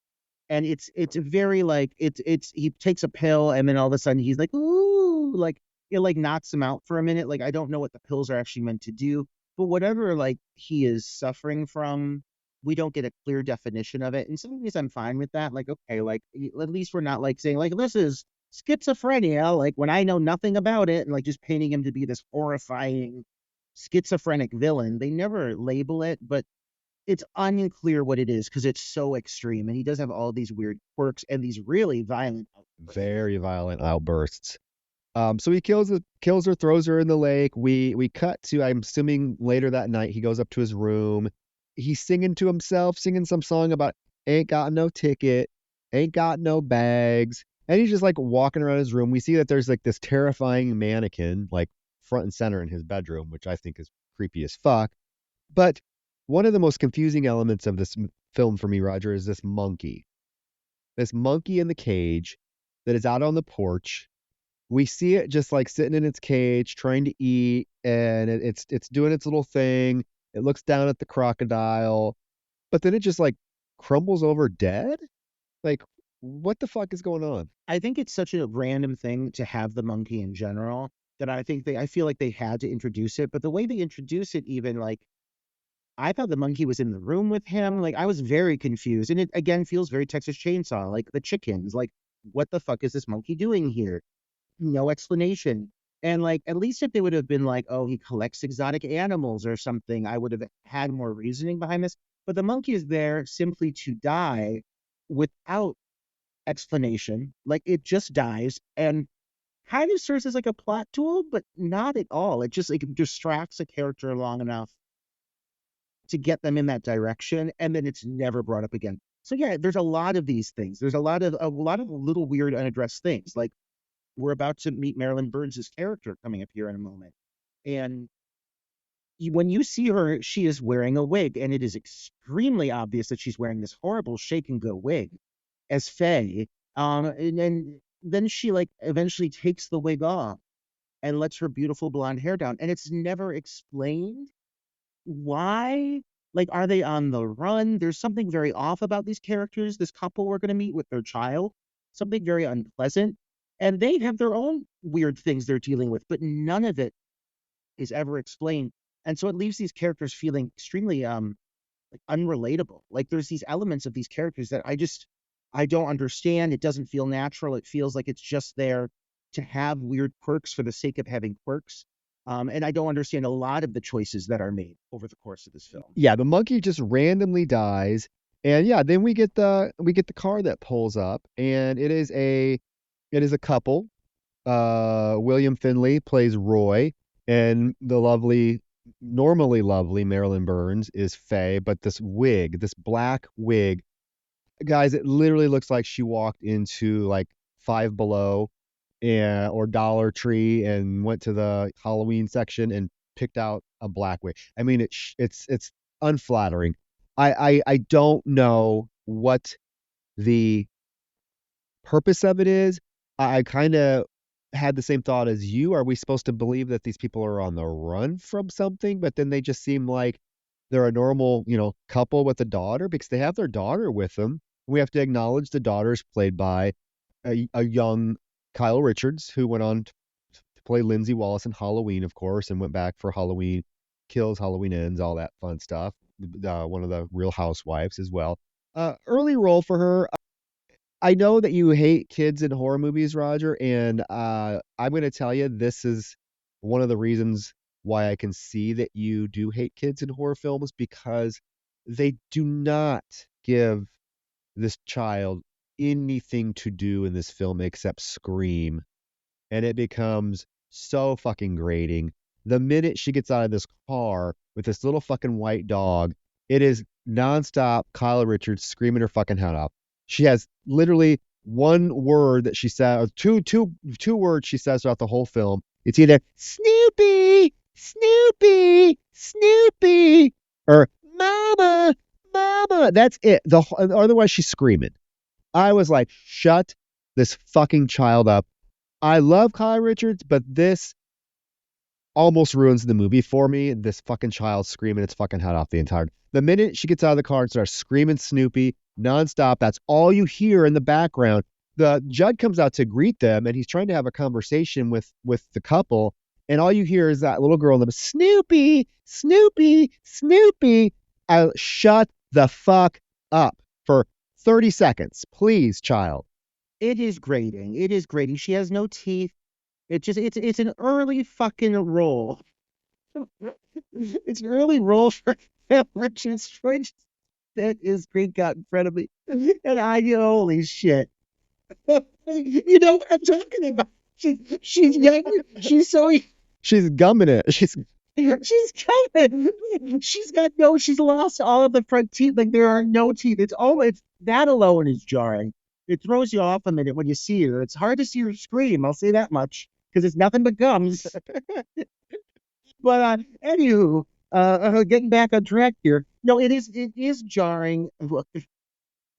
and it's very like it's he takes a pill, and then all of a sudden he's like, ooh, like it like knocks him out for a minute. Like, I don't know what the pills are actually meant to do, but whatever like he is suffering from, we don't get a clear definition of it. And some ways I'm fine with that. Like, okay, like at least we're not like saying like this is schizophrenia, like when I know nothing about it, and like just painting him to be this horrifying schizophrenic villain. They never label it, but it's unclear what it is because it's so extreme, and he does have all these weird quirks and these really violent outbursts. Very violent outbursts. So he kills her, throws her in the lake. We cut to, I'm assuming later that night, he goes up to his room. He's singing to himself, singing some song about ain't got no ticket, ain't got no bags. And he's just like walking around his room. We see that there's like this terrifying mannequin, like front and center in his bedroom, which I think is creepy as fuck. But one of the most confusing elements of this film for me, Roger, is this monkey. This monkey in the cage that is out on the porch. We see it just like sitting in its cage trying to eat, and it's doing its little thing. It looks down at the crocodile, but then it just like crumbles over dead. Like, what the fuck is going on? I think it's such a random thing to have the monkey in general that I feel like they had to introduce it. But the way they introduce it, even like I thought the monkey was in the room with him. Like I was very confused. And it again feels very Texas Chainsaw, like the chickens. Like, what the fuck is this monkey doing here? No explanation. And like at least if they would have been like, oh, he collects exotic animals or something, I would have had more reasoning behind this. But the monkey is there simply to die without explanation. Like it just dies and kind of serves as like a plot tool, but not at all. It just like distracts a character long enough to get them in that direction, and then it's never brought up again. So yeah, there's a lot of these things. There's a lot of little weird unaddressed things. Like we're about to meet Marilyn Burns' character coming up here in a moment. And when you see her, she is wearing a wig, and it is extremely obvious that she's wearing this horrible shake and go wig as Faye. And then she like eventually takes the wig off and lets her beautiful blonde hair down, and it's never explained why. Like, are they on the run? There's something very off about these characters. This couple we're going to meet with their child, something very unpleasant, and they have their own weird things they're dealing with, but none of it is ever explained. And so it leaves these characters feeling extremely like unrelatable. Like there's these elements of these characters that I don't understand. It doesn't feel natural. It feels like it's just there to have weird quirks for the sake of having quirks. And I don't understand a lot of the choices that are made over the course of this film. Yeah, the monkey just randomly dies, and yeah, then we get the car that pulls up, and it is a couple. William Finley plays Roy, and the normally lovely Marilyn Burns is Faye, but this wig, this black wig, guys, it literally looks like she walked into like Five Below or Dollar Tree and went to the Halloween section and picked out a black wig. I mean, it's unflattering. I don't know what the purpose of it is. I kind of had the same thought as you. Are we supposed to believe that these people are on the run from something? But then they just seem like they're a normal, couple with a daughter because they have their daughter with them. We have to acknowledge the daughter is played by a young Kyle Richards, who went on to play Lindsay Wallace in Halloween, of course, and went back for Halloween Kills, Halloween Ends, all that fun stuff. One of the Real Housewives as well. Early role for her. I know that you hate kids in horror movies, Roger, and I'm going to tell you this is one of the reasons why I can see that you do hate kids in horror films, because they do not give this child anything to do in this film except scream, and it becomes so fucking grating. The minute she gets out of this car with this little fucking white dog, it is nonstop Kyle Richards screaming her fucking head off. She has literally one word that she says, two words she says throughout the whole film. It's either Snoopy, Snoopy, Snoopy, or Mama, Mama. That's it. Otherwise, she's screaming. I was like, shut this fucking child up. I love Kyle Richards, but this almost ruins the movie for me. This fucking child screaming its fucking head off the entire. The minute she gets out of the car and starts screaming Snoopy nonstop, that's all you hear in the background. The Judd comes out to greet them, and he's trying to have a conversation with the couple, and all you hear is that little girl in the Snoopy, Snoopy, Snoopy. Shut the fuck up for 30 seconds, please, child. It is grating. It is grating. She has no teeth. It's an early fucking role. It's an early role for Richard Strange. That is great got in front of me. And holy shit. You know what I'm talking about. She's young. She's so She's gumming it. She's coming. She's lost all of the front teeth. Like there are no teeth. It's that alone is jarring. It throws you off a minute when you see her. It's hard to see her scream. I'll say that much because it's nothing but gums. But anywho, getting back on track here. No, it is jarring. Look,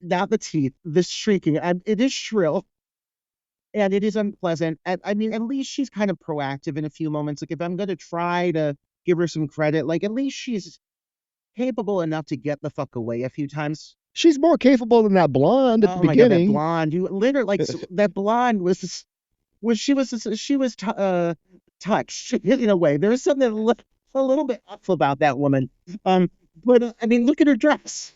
not the teeth, the shrieking. It is shrill, and it is unpleasant. I mean, at least she's kind of proactive in a few moments. Like if I'm going to try to give her some credit, like at least she's capable enough to get the fuck away a few times. She's more capable than that blonde at the Oh my god, that beginning. blonde! You literally like that blonde was touched in a way. There's something a little bit off about that woman. But I mean, look at her dress.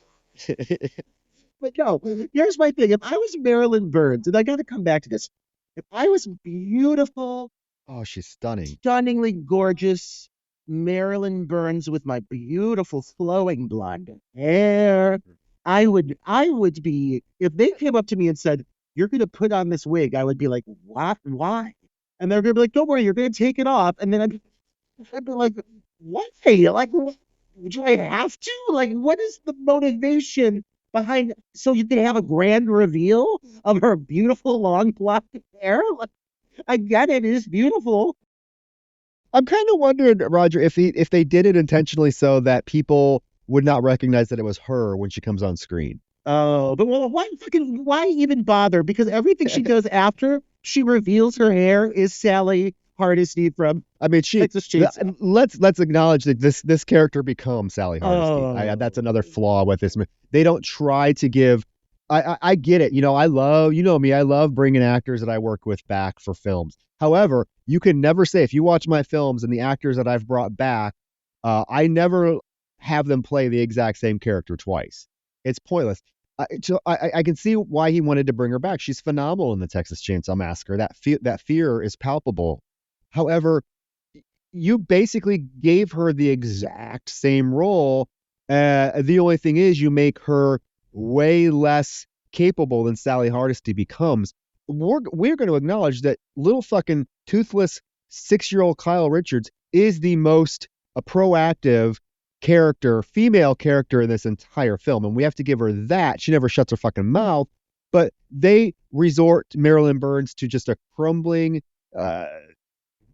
But no, here's my thing. If I was Marilyn Burns, and I got to come back to this, if I was beautiful, Oh, she's stunning. stunningly gorgeous Marilyn Burns with my beautiful flowing blonde hair, I would be, if they came up to me and said, "You're going to put on this wig," I would be like, "What? Why?" And they're going to be like, "Don't worry, you're going to take it off." And then I'd be like, "Why? Like, do I have to? Like, what is the motivation behind so you can have a grand reveal of her beautiful long blonde hair?" Like, I get it is beautiful. I'm kind of wondering, Roger, if they did it intentionally so that people would not recognize that it was her when she comes on screen. Oh, but well, why even bother? Because everything she does after she reveals her hair is Sally Hardesty from I mean, Texas Chainsaw. let's acknowledge that this character becomes Sally Hardesty. Oh. That's another flaw with this. They don't try to give. I get it. I love, me. I love bringing actors that I work with back for films. However, you can never say, if you watch my films and the actors that I've brought back, I never have them play the exact same character twice. It's pointless. I can see why he wanted to bring her back. She's phenomenal in the Texas Chainsaw Massacre. That fear is palpable. However, you basically gave her the exact same role. The only thing is you make her way less capable than Sally Hardesty becomes. We're going to acknowledge that little fucking toothless 6-year-old Kyle Richards is the most proactive female character in this entire film, and we have to give her that. She never shuts her fucking mouth, but they resort Marilyn Burns to just a crumbling,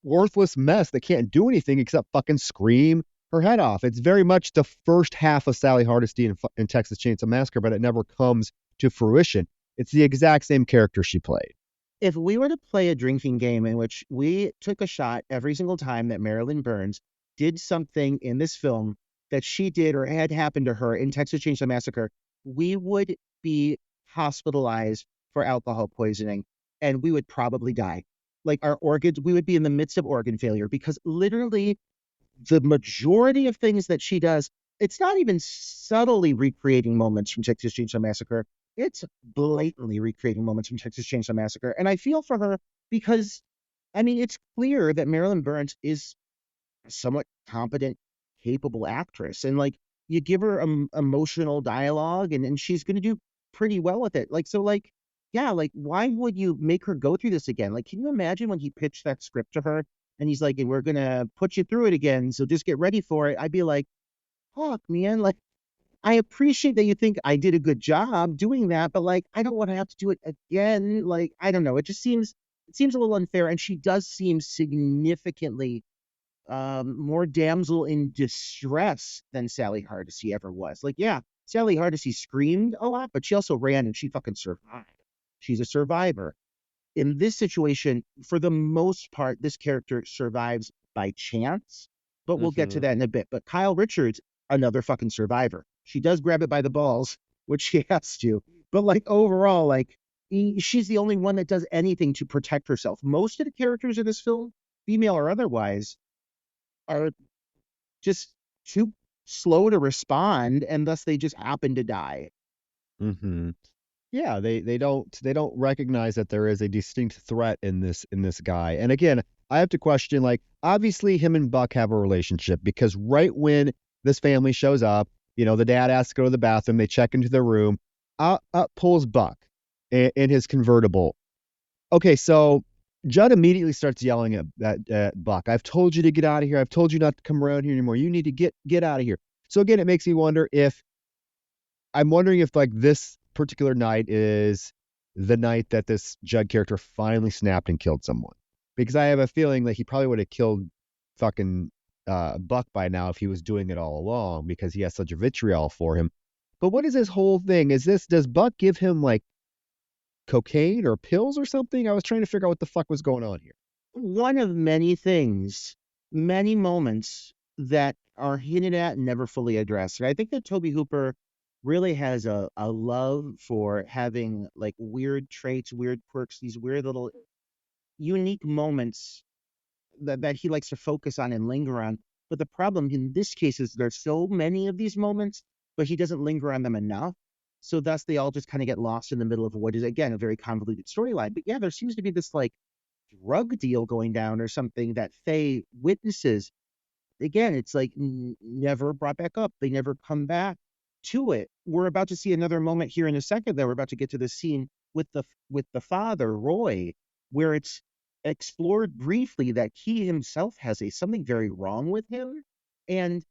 worthless mess that can't do anything except fucking scream her head off. It's very much the first half of Sally Hardesty in Texas Chainsaw Massacre, but it never comes to fruition. It's the exact same character she played. if we were to play a drinking game in which we took a shot every single time that Marilyn Burns did something in this film that she did or had happened to her in Texas Chainsaw Massacre, we would be hospitalized for alcohol poisoning and we would probably die. Like our organs, we would be in the midst of organ failure because literally the majority of things that she does, it's not even subtly recreating moments from Texas Chainsaw Massacre. It's blatantly recreating moments from Texas Chainsaw Massacre. And I feel for her because, I mean, it's clear that Marilyn Burns is a somewhat competent, capable actress. And like, you give her emotional dialogue and she's going to do pretty well with it. Like, so, like, yeah, like, why would you make her go through this again? Like, can you imagine when he pitched that script to her and he's like, and we're going to put you through it again. So just get ready for it. I'd be like, fuck, man. Like, I appreciate that you think I did a good job doing that, but like, I don't want to have to do it again. Like, I don't know. It seems a little unfair. And she does seem significantly more damsel in distress than Sally Hardesty ever was. Like, yeah, Sally Hardesty screamed a lot, but she also ran and she fucking survived. She's a survivor. In this situation, for the most part, this character survives by chance, but we'll get to Mm-hmm. that in a bit. But Kyle Richards, another fucking survivor. She does grab it by the balls, which she has to. But like overall, like she's the only one that does anything to protect herself. Most of the characters in this film, female or otherwise, are just too slow to respond, and thus they just happen to die. Mm-hmm. Yeah, they don't recognize that there is a distinct threat in this guy. And again, I have to question, like, obviously him and Buck have a relationship because right when this family shows up, the dad asks to go to the bathroom, they check into their room, up pulls Buck in his convertible. Okay, so Judd immediately starts yelling at Buck. I've told you to get out of here. I've told you not to come around here anymore. You need to get out of here. So again, it makes me wonder if I'm wondering if like this particular night is the night that this Judd character finally snapped and killed someone. Because I have a feeling that he probably would have killed fucking Buck by now if he was doing it all along because he has such a vitriol for him. But what is this whole thing? Does Buck give him like cocaine or pills or something? I was trying to figure out what the fuck was going on here. One of many things, many moments that are hinted at and never fully addressed. And I think that Tobe Hooper really has a love for having like weird traits, weird quirks, these weird little unique moments that he likes to focus on and linger on. But the problem in this case is there's so many of these moments, but he doesn't linger on them enough. So thus they all just kind of get lost in the middle of what is again a very convoluted storyline. But yeah, there seems to be this like drug deal going down or something that Faye witnesses. Again, it's like never brought back up. They never come back to it. We're about to see another moment here in a second that we're about to get to the scene with the father, Roy, where it's explored briefly that he himself has a something very wrong with him. And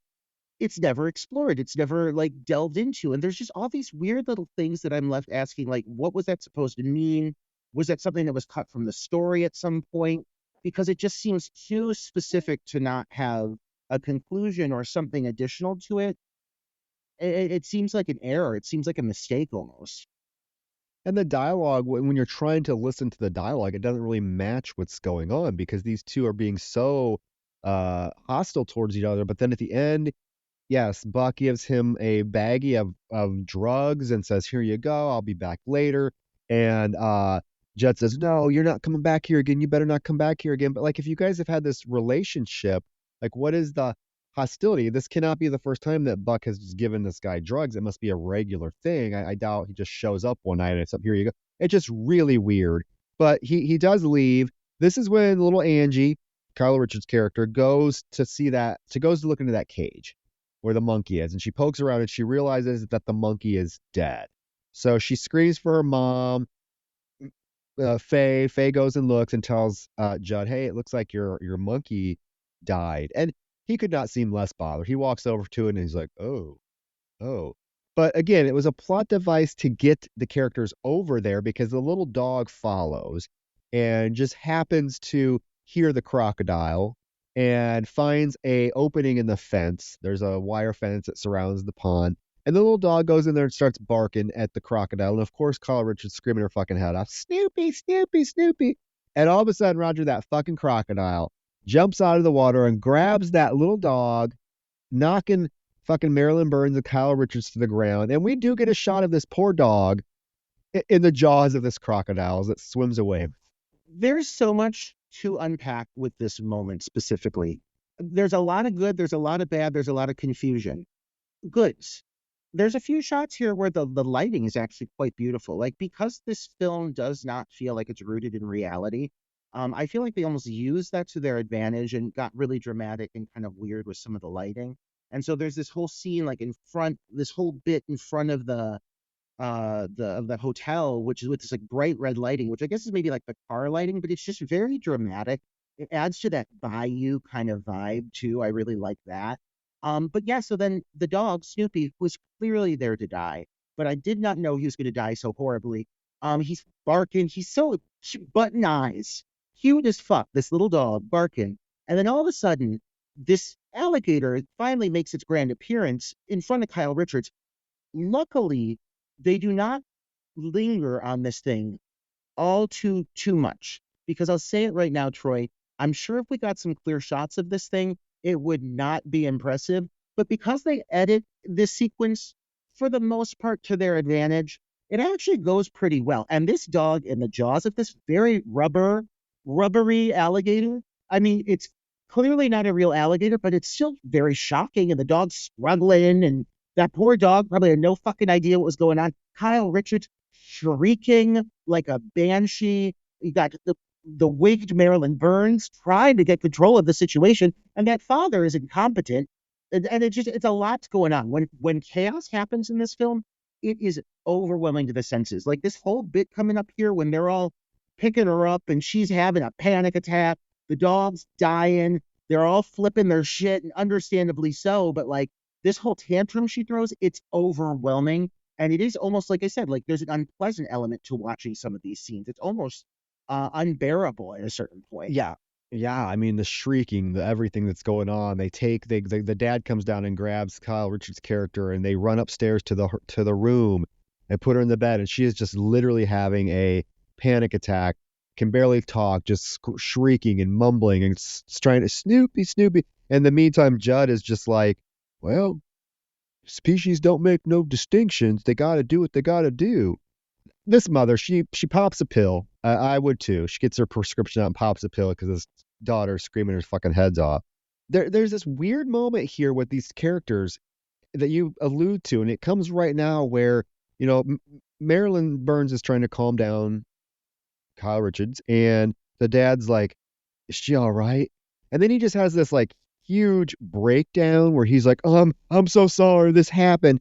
it's never explored. It's never like delved into. And there's just all these weird little things that I'm left asking, like, what was that supposed to mean? Was that something that was cut from the story at some point? Because it just seems too specific to not have a conclusion or something additional to it. It seems like an error. It seems like a mistake almost. And the dialogue, when you're trying to listen to the dialogue, it doesn't really match what's going on because these two are being so hostile towards each other. But then at the end, yes, Buck gives him a baggie of drugs and says, "Here you go. I'll be back later." And Judd says, "No, you're not coming back here again. You better not come back here again." But like, if you guys have had this relationship, like, what is the hostility? This cannot be the first time that Buck has just given this guy drugs. It must be a regular thing. I doubt he just shows up one night and it's up, here you go. It's just really weird. But he does leave. This is when little Angie, Carla Richards' character, goes to look into that cage where the monkey is, and she pokes around and she realizes that the monkey is dead. So she screams for her mom. Faye goes and looks and tells Judd, "Hey, it looks like your monkey died." And he could not seem less bothered. He walks over to it and he's like, "Oh, oh." But again, it was a plot device to get the characters over there because the little dog follows and just happens to hear the crocodile and finds a opening in the fence. There's a wire fence that surrounds the pond. And the little dog goes in there and starts barking at the crocodile. And of course, Kyle Richards screaming her fucking head off, Snoopy, Snoopy, Snoopy. And all of a sudden, Roger, that fucking crocodile jumps out of the water and grabs that little dog, knocking fucking Marilyn Burns and Kyle Richards to the ground. And we do get a shot of this poor dog in the jaws of this crocodile as it swims away. There's so much to unpack with this moment specifically. There's a lot of good, there's a lot of bad, there's a lot of confusion. Goods. There's a few shots here where the lighting is actually quite beautiful. Like, because this film does not feel like it's rooted in reality, I feel like they almost used that to their advantage and got really dramatic and kind of weird with some of the lighting. And so there's this whole scene like in front, this whole bit in front of the hotel, which is with this like bright red lighting, which I guess is maybe like the car lighting, but it's just very dramatic. It adds to that bayou kind of vibe too. I really like that. But yeah, so then the dog, Snoopy, was clearly there to die, but I did not know he was going to die so horribly. He's barking. He's so button eyes, cute as fuck. This little dog barking, and then all of a sudden, this alligator finally makes its grand appearance in front of Kyle Richards. Luckily, they do not linger on this thing all too much, because I'll say it right now, Troy. I'm sure if we got some clear shots of this thing, it would not be impressive. But because they edit this sequence for the most part to their advantage, it actually goes pretty well. And this dog in the jaws of this very rubbery alligator. I mean, it's clearly not a real alligator, but it's still very shocking. And the dog's struggling, and that poor dog probably had no fucking idea what was going on. Kyle Richards shrieking like a banshee. You got the wigged Marilyn Burns trying to get control of the situation, and that father is incompetent. And it's a lot going on. When chaos happens in this film, it is overwhelming to the senses. Like this whole bit coming up here when they're all picking her up and she's having a panic attack, the dog's dying, they're all flipping their shit, and understandably so, but like this whole tantrum she throws, it's overwhelming. And it is almost, like I said, like there's an unpleasant element to watching some of these scenes. It's almost unbearable at a certain point. Yeah. Yeah, I mean the shrieking, the everything that's going on. The dad comes down and grabs Kyle Richards' character, and they run upstairs to the room and put her in the bed, and she is just literally having a panic attack, can barely talk, just shrieking and mumbling and trying to Snoopy, Snoopy. In the meantime, Judd is just like, well, species don't make no distinctions. They got to do what they got to do. This mother, she pops a pill. I would too. She gets her prescription out and pops a pill because his daughter's screaming her fucking heads off. There's this weird moment here with these characters that you allude to, and it comes right now where, Marilyn Burns is trying to calm down Kyle Richards, and the dad's like, is she all right? And then he just has this like huge breakdown where he's like, I'm so sorry this happened.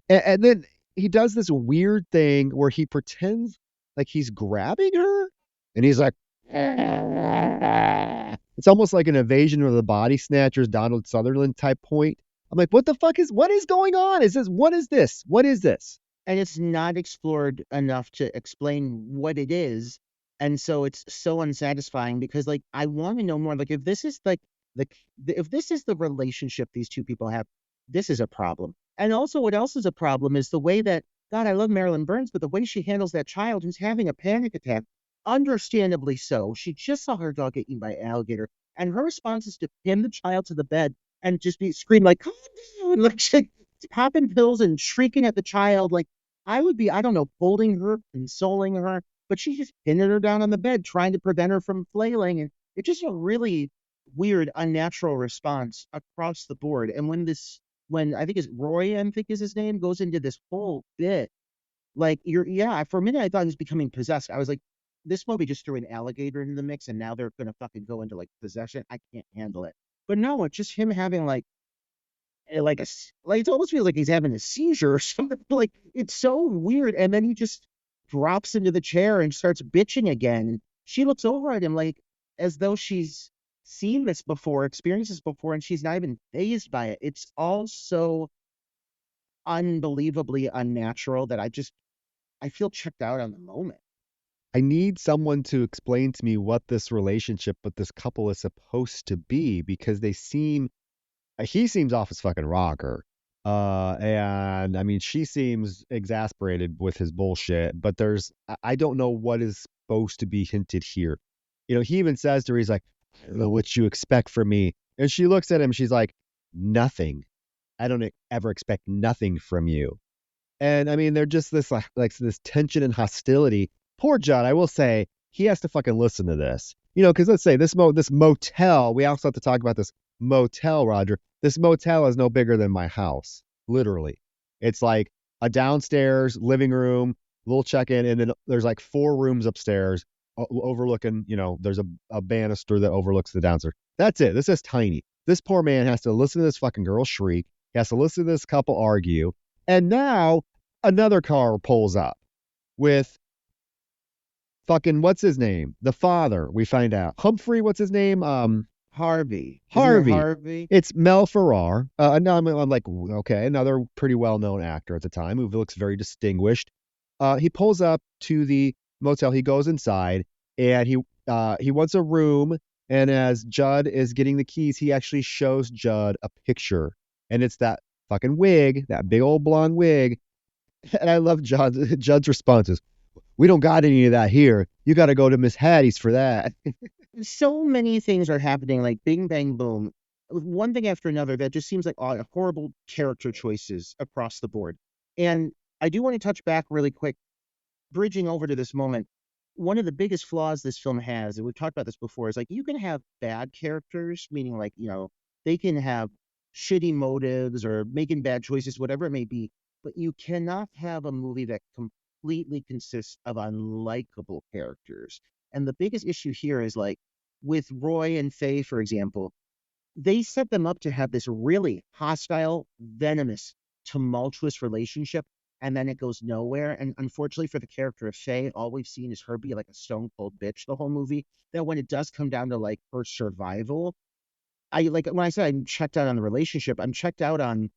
And then he does this weird thing where he pretends like he's grabbing her, and he's like, it's almost like an Invasion of the Body Snatchers, Donald Sutherland type point. I'm like, what is going on? What is this? And it's not explored enough to explain what it is. And so it's so unsatisfying because like I want to know more. Like if this is like if this is the relationship these two people have, this is a problem. And also what else is a problem is the way that, God, I love Marilyn Burns, but the way she handles that child who's having a panic attack, understandably so. She just saw her dog get eaten by an alligator, and her response is to pin the child to the bed and just scream like, calm down, like she's popping pills and shrieking at the child. Like I would be, I don't know, holding her, consoling her, but she's just pinning her down on the bed, trying to prevent her from flailing. And it's just a really weird, unnatural response across the board. And when I think it's Roy, I think is his name, goes into this whole bit, like for a minute I thought he was becoming possessed. I was like, this movie just threw an alligator into the mix, and now they're gonna fucking go into like possession. I can't handle it. But no, it's just him having like it almost feels like he's having a seizure or something. Like it's so weird. And then he just drops into the chair and starts bitching again. She looks over at him like as though she's seen this before, experienced this before, and she's not even fazed by it. It's all so unbelievably unnatural that I feel checked out on the moment. I need someone to explain to me what this relationship with this couple is supposed to be, because he seems off his fucking rocker. And I mean, she seems exasperated with his bullshit, but I don't know what is supposed to be hinted here. He even says to her, he's like, I don't know what you expect from me. And she looks at him, she's like, nothing. I don't ever expect nothing from you. And I mean, they're just like this tension and hostility. Poor Judd, I will say, he has to fucking listen to this. Because let's say this motel, we also have to talk about this motel, Roger. This motel is no bigger than my house, literally. It's like a downstairs living room, little check-in, and then there's like 4 rooms upstairs overlooking, there's a banister that overlooks the downstairs. That's it. This is tiny. This poor man has to listen to this fucking girl shriek. He has to listen to this couple argue. And now another car pulls up with fucking, what's his name? The father, we find out. Humphrey, what's his name? Harvey. Isn't it Harvey. Harvey? It's Mel Ferrar. No, I'm like, okay, another pretty well-known actor at the time who looks very distinguished. He pulls up to the motel. He goes inside, and he wants a room. And as Judd is getting the keys, he actually shows Judd a picture, and it's that fucking wig, that big old blonde wig. And I love Judd's responses. We don't got any of that here. You got to go to Miss Hattie's for that. So many things are happening, like bing, bang, boom. One thing after another that just seems like horrible character choices across the board. And I do want to touch back really quick, bridging over to this moment. One of the biggest flaws this film has, and we've talked about this before, is like you can have bad characters, meaning like, they can have shitty motives or making bad choices, whatever it may be, but you cannot have a movie that completely consists of unlikable characters. And the biggest issue here is like with Roy and Faye, for example, they set them up to have this really hostile, venomous, tumultuous relationship, and then it goes nowhere. And unfortunately for the character of Faye, all we've seen is her be like a stone cold bitch the whole movie. That when it does come down to like her survival, I like when I said I'm checked out on the relationship, I'm checked out on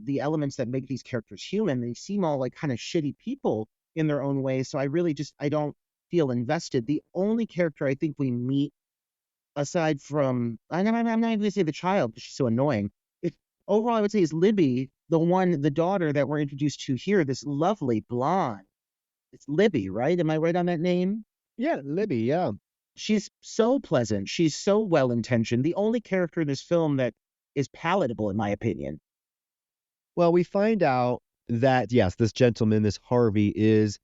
the elements that make these characters human. They seem all like kind of shitty people in their own way. So I don't feel invested. The only character I think we meet aside from I'm not even gonna say the child because she's so annoying. It overall I would say is Libby, the daughter that we're introduced to here, this lovely blonde. It's Libby, right? Am I right on that name? Yeah, Libby, yeah. She's so pleasant. She's so well intentioned. The only character in this film that is palatable, in my opinion. Well, we find out that, yes, this gentleman, this Harvey, is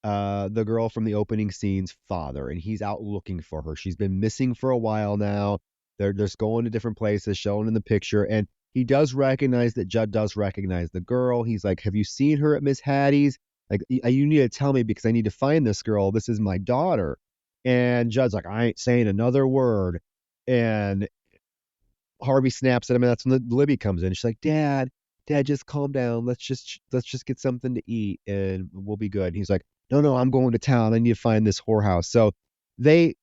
the girl from the opening scene's father, and he's out looking for her. She's been missing for a while now. They're just going to different places, shown in the picture, and he does recognize that Judd does recognize the girl. He's like, have you seen her at Miss Hattie's? Like, you need to tell me because I need to find this girl. This is my daughter. And Judd's like, I ain't saying another word. And Harvey snaps at him, and that's when Libby comes in. She's like, Dad, just calm down. Let's just get something to eat, and we'll be good. And he's like, No, I'm going to town. I need to find this whorehouse. So the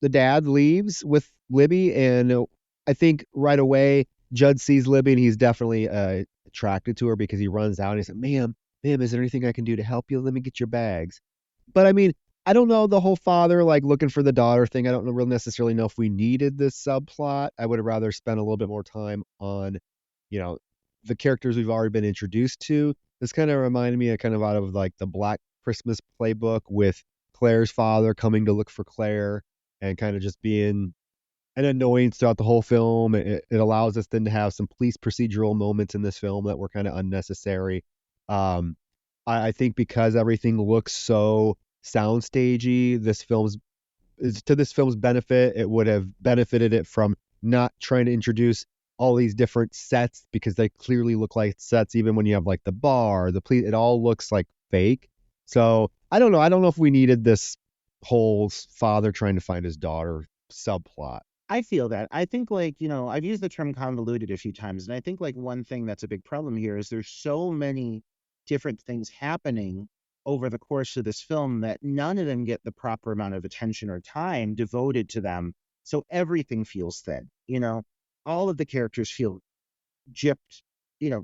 dad leaves with Libby, and I think right away Judd sees Libby, and he's definitely attracted to her because he runs out and he's like, Ma'am, is there anything I can do to help you? Let me get your bags. But I mean, I don't know the whole father like looking for the daughter thing. I don't really necessarily know if we needed this subplot. I would have rather spent a little bit more time on, you know, the characters we've already been introduced to. This kind of reminded me of kind of out of like the Black Christmas playbook with Claire's father coming to look for Claire and kind of just being an annoyance throughout the whole film. It allows us then to have some police procedural moments in this film that were kind of unnecessary. I think because everything looks so soundstagey, to this film's benefit, it would have benefited it from not trying to introduce all these different sets because they clearly look like sets. Even when you have like the bar, the police, it all looks like fake. So I don't know if we needed this whole father trying to find his daughter subplot. I feel that. I think like, I've used the term convoluted a few times, and I think like one thing that's a big problem here is there's so many different things happening over the course of this film that none of them get the proper amount of attention or time devoted to them. So everything feels thin, all of the characters feel gypped,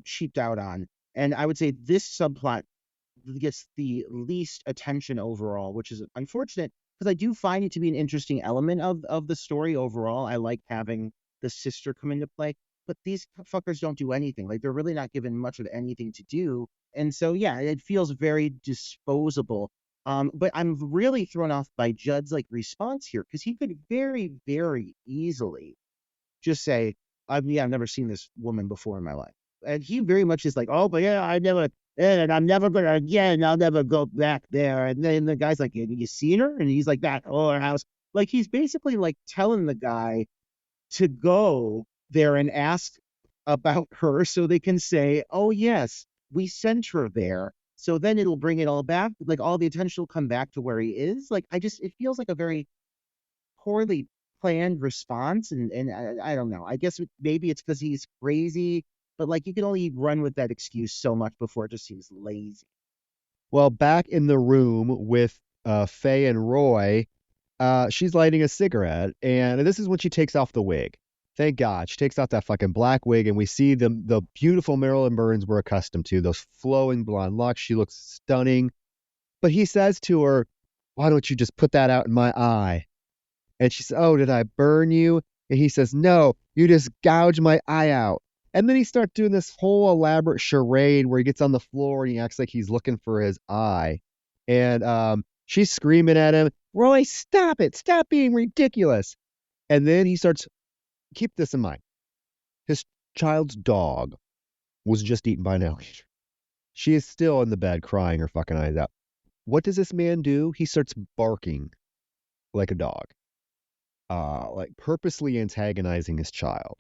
cheaped out on. And I would say this subplot gets the least attention overall, which is unfortunate because I do find it to be an interesting element of the story overall. I like having the sister come into play. but these fuckers don't do anything. Like they're really not given much of anything to do. And so yeah, it feels very disposable. But I'm really thrown off by Judd's like response here because he could very, very easily just say, I've never seen this woman before in my life. And he very much is like, oh, but yeah, and I'm never gonna again, I'll never go back there. And then the guy's like, you seen her? And he's like, that whore house. Like he's basically like telling the guy to go there and ask about her so they can say, oh yes, we sent her there. So then it'll bring it all back, like all the attention will come back to where he is. Like it feels like a very poorly planned response, and I don't know. I guess maybe it's because he's crazy, but like you can only run with that excuse so much before it just seems lazy. Well, back in the room with Faye and Roy, she's lighting a cigarette, and this is when she takes off the wig. Thank God. She takes off that fucking black wig, and we see the beautiful Marilyn Burns we're accustomed to, those flowing blonde locks. She looks stunning. But he says to her, why don't you just put that out in my eye? And she says, oh, did I burn you? And he says, no, you just gouge my eye out. And then he starts doing this whole elaborate charade where he gets on the floor and he acts like he's looking for his eye. And she's screaming at him, Roy, stop it. Stop being ridiculous. And then he starts, keep this in mind. His child's dog was just eaten by an alligator. She is still in the bed crying her fucking eyes out. What does this man do? He starts barking like a dog, like purposely antagonizing his child.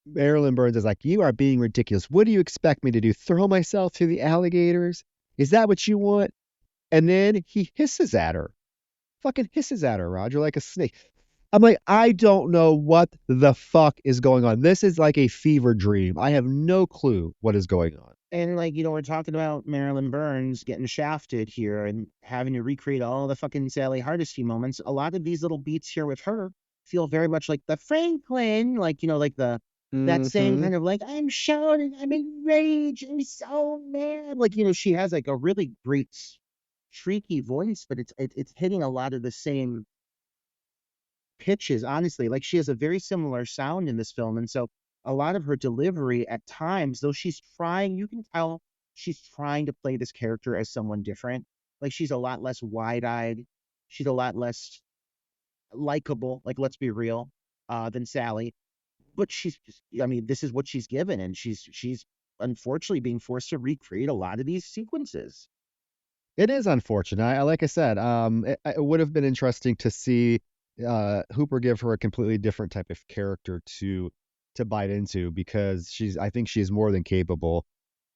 Marilyn Burns is like, you are being ridiculous. What do you expect me to do? Throw myself to the alligators? Is that what you want? And then he hisses at her. Fucking hisses at her, Roger, like a snake. I'm like, I don't know what the fuck is going on. This is like a fever dream. I have no clue what is going on. And like, we're talking about Marilyn Burns getting shafted here and having to recreate all the fucking Sally Hardesty moments. A lot of these little beats here with her feel very much like the Franklin, like, like that same kind of like, I'm shouting, I'm enraged, I'm so mad. Like, she has like a really great shrieky voice, but it's hitting a lot of the same pitches, honestly. Like she has a very similar sound in this film. And so a lot of her delivery at times, though she's trying, you can tell she's trying to play this character as someone different. Like she's a lot less wide-eyed. She's a lot less likable, like let's be real, than Sally. But she's just, this is what she's given, and she's unfortunately being forced to recreate a lot of these sequences. It is unfortunate. Like I said, it would have been interesting to see Hooper give her a completely different type of character to bite into, because I think she's more than capable.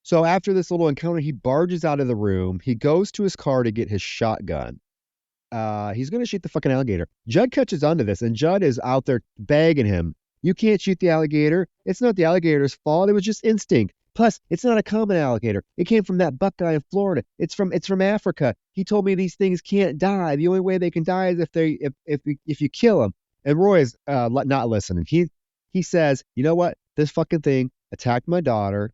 So after this little encounter, he barges out of the room. He goes to his car to get his shotgun. He's going to shoot the fucking alligator. Judd catches onto this, and Judd is out there begging him, you can't shoot the alligator. It's not the alligator's fault. It was just instinct. Plus, it's not a common alligator. It came from that buck guy in Florida. It's from Africa. He told me these things can't die. The only way they can die is if you kill them. And Roy is not listening. He says, you know what? This fucking thing attacked my daughter,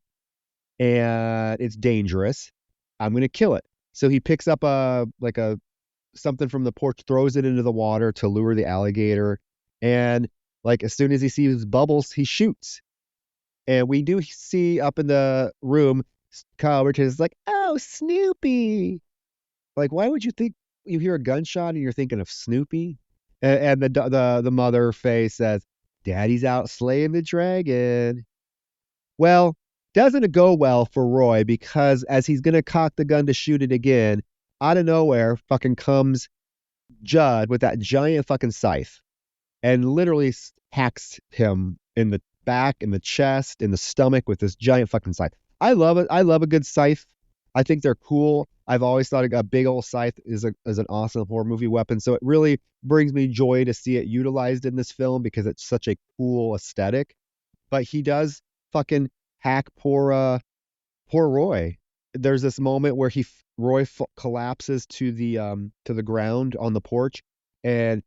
and it's dangerous. I'm gonna kill it. So he picks up something from the porch, throws it into the water to lure the alligator, and like as soon as he sees bubbles, he shoots. And we do see up in the room, Kyle Richards is like, oh, Snoopy. Like, why would you think you hear a gunshot and you're thinking of Snoopy? And the mother face says, Daddy's out slaying the dragon. Well, doesn't it go well for Roy, because as he's going to cock the gun to shoot it again, out of nowhere fucking comes Judd with that giant fucking scythe and literally hacks him in the back, in the chest, in the stomach with this giant fucking scythe. I love it. I love a good scythe. I think they're cool. I've always thought a big old scythe is an awesome horror movie weapon. So it really brings me joy to see it utilized in this film because it's such a cool aesthetic. But he does fucking hack poor Roy. There's this moment where Roy collapses to the ground on the porch, and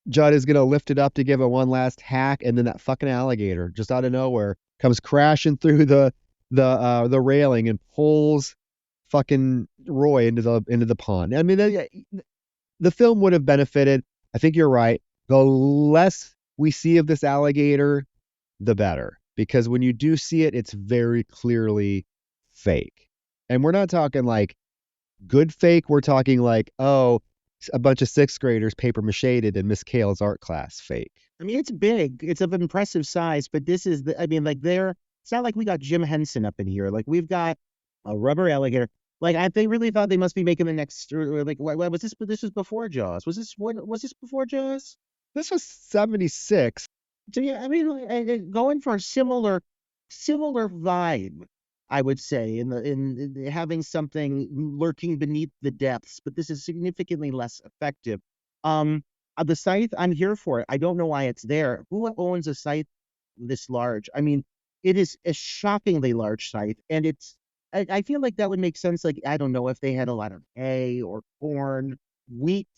Judd is gonna lift it up to give it one last hack, and then that fucking alligator just out of nowhere comes crashing through the railing and pulls fucking Roy into the pond. I mean, the film would have benefited. I think you're right. The less we see of this alligator, the better. because when you do see it, it's very clearly fake. And we're not talking like good fake. We're talking like, oh, a bunch of sixth graders paper macheted in Miss Kale's art class fake. I mean, it's big. It's of impressive size, but this is I mean, like it's not like we got Jim Henson up in here. Like we've got a rubber alligator. Like they really thought they must be making the next, or like, what was this? This was before Jaws. Was this before Jaws? This was 76. So yeah, I mean, like, going for a similar vibe, I would say, in having something lurking beneath the depths, but this is significantly less effective. The scythe, I'm here for it. I don't know why it's there. Who owns a scythe this large? I mean, it is a shockingly large scythe, and I feel like that would make sense. Like, I don't know if they had a lot of hay or corn, wheat.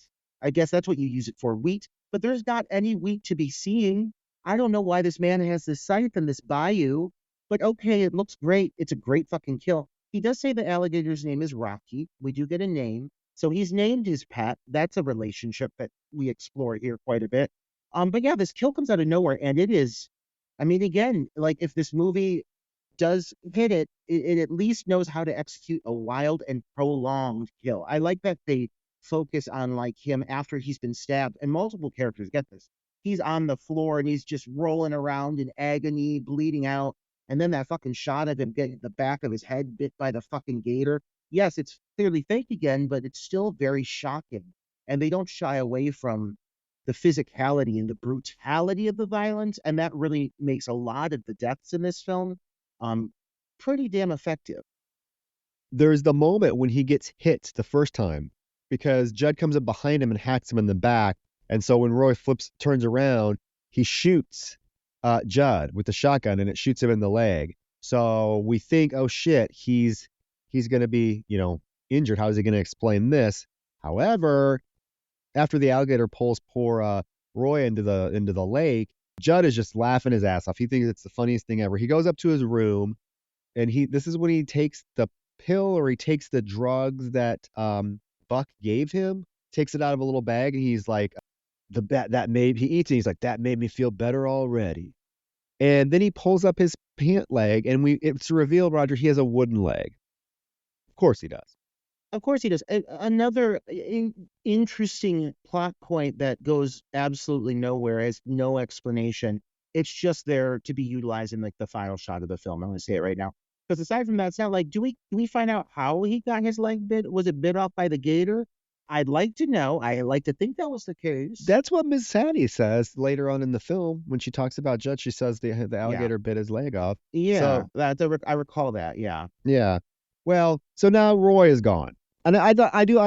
I guess that's what you use it for, wheat. But there's not any wheat to be seen. I don't know why this man has this scythe in this bayou, but okay, it looks great. It's a great fucking kill. He does say the alligator's name is Rocky. We do get a name. So he's named his pet. That's a relationship that we explore here quite a bit. But yeah, this kill comes out of nowhere, and it is, I mean, again, like if this movie does hit it, it at least knows how to execute a wild and prolonged kill. I like that they focus on like him after he's been stabbed, and multiple characters get this. He's on the floor and he's just rolling around in agony, bleeding out. And then that fucking shot of him getting the back of his head bit by the fucking gator. Yes, it's clearly fake again, but it's still very shocking. And they don't shy away from the physicality and the brutality of the violence. And that really makes a lot of the deaths in this film pretty damn effective. There's the moment when he gets hit the first time because Judd comes up behind him and hacks him in the back. And so when Roy turns around, he shoots Judd with the shotgun and it shoots him in the leg. So we think, oh shit, he's going to be, injured. How is he going to explain this? However, after the alligator pulls poor Roy into the lake, Judd is just laughing his ass off. He thinks it's the funniest thing ever. He goes up to his room, and this is when he takes the pill, or he takes the drugs that Buck gave him. Takes it out of a little bag, and he's like, he eats it. He's like, that made me feel better already. And then he pulls up his pant leg, and it's revealed, Roger, he has a wooden leg. Of course he does. Of course he does. Another interesting plot point that goes absolutely nowhere, has no explanation. It's just there to be utilized in like the final shot of the film. I'm going to say it right now. Because aside from that, it's not like, do we find out how he got his leg bit? Was it bit off by the gator? I'd like to know. I like to think that was the case. That's what Miss Sadie says later on in the film when she talks about Judd. She says the alligator bit his leg off. Yeah, so, I recall that. Yeah. Yeah. Well, so now Roy is gone. And I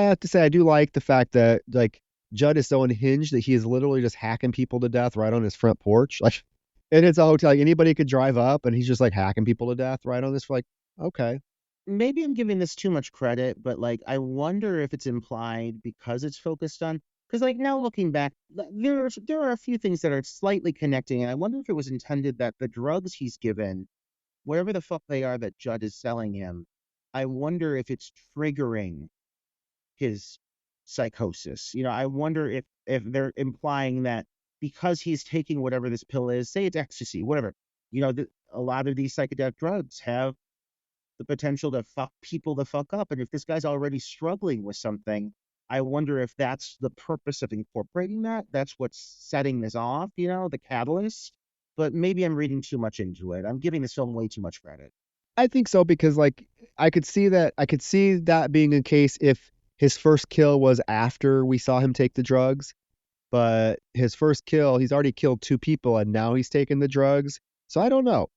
have to say, I do like the fact that like Judd is so unhinged that he is literally just hacking people to death right on his front porch. Like, and it's a hotel, like anybody could drive up and he's just like hacking people to death right on this. Like, okay. Maybe I'm giving this too much credit, but like, I wonder if it's implied because it's focused on, because like now looking back, there are a few things that are slightly connecting. And I wonder if it was intended that the drugs he's given, wherever the fuck they are that Judd is selling him, I wonder if it's triggering his psychosis. I wonder if they're implying that because he's taking whatever this pill is, say it's ecstasy, whatever, a lot of these psychedelic drugs have the potential to fuck people the fuck up. And if this guy's already struggling with something, I wonder if that's the purpose of incorporating that. That's what's setting this off, the catalyst. But maybe I'm reading too much into it. I'm giving this film way too much credit. I think so, because like I could see that being a case if his first kill was after we saw him take the drugs, but his first kill, he's already killed 2 people and now he's taken the drugs. So I don't know.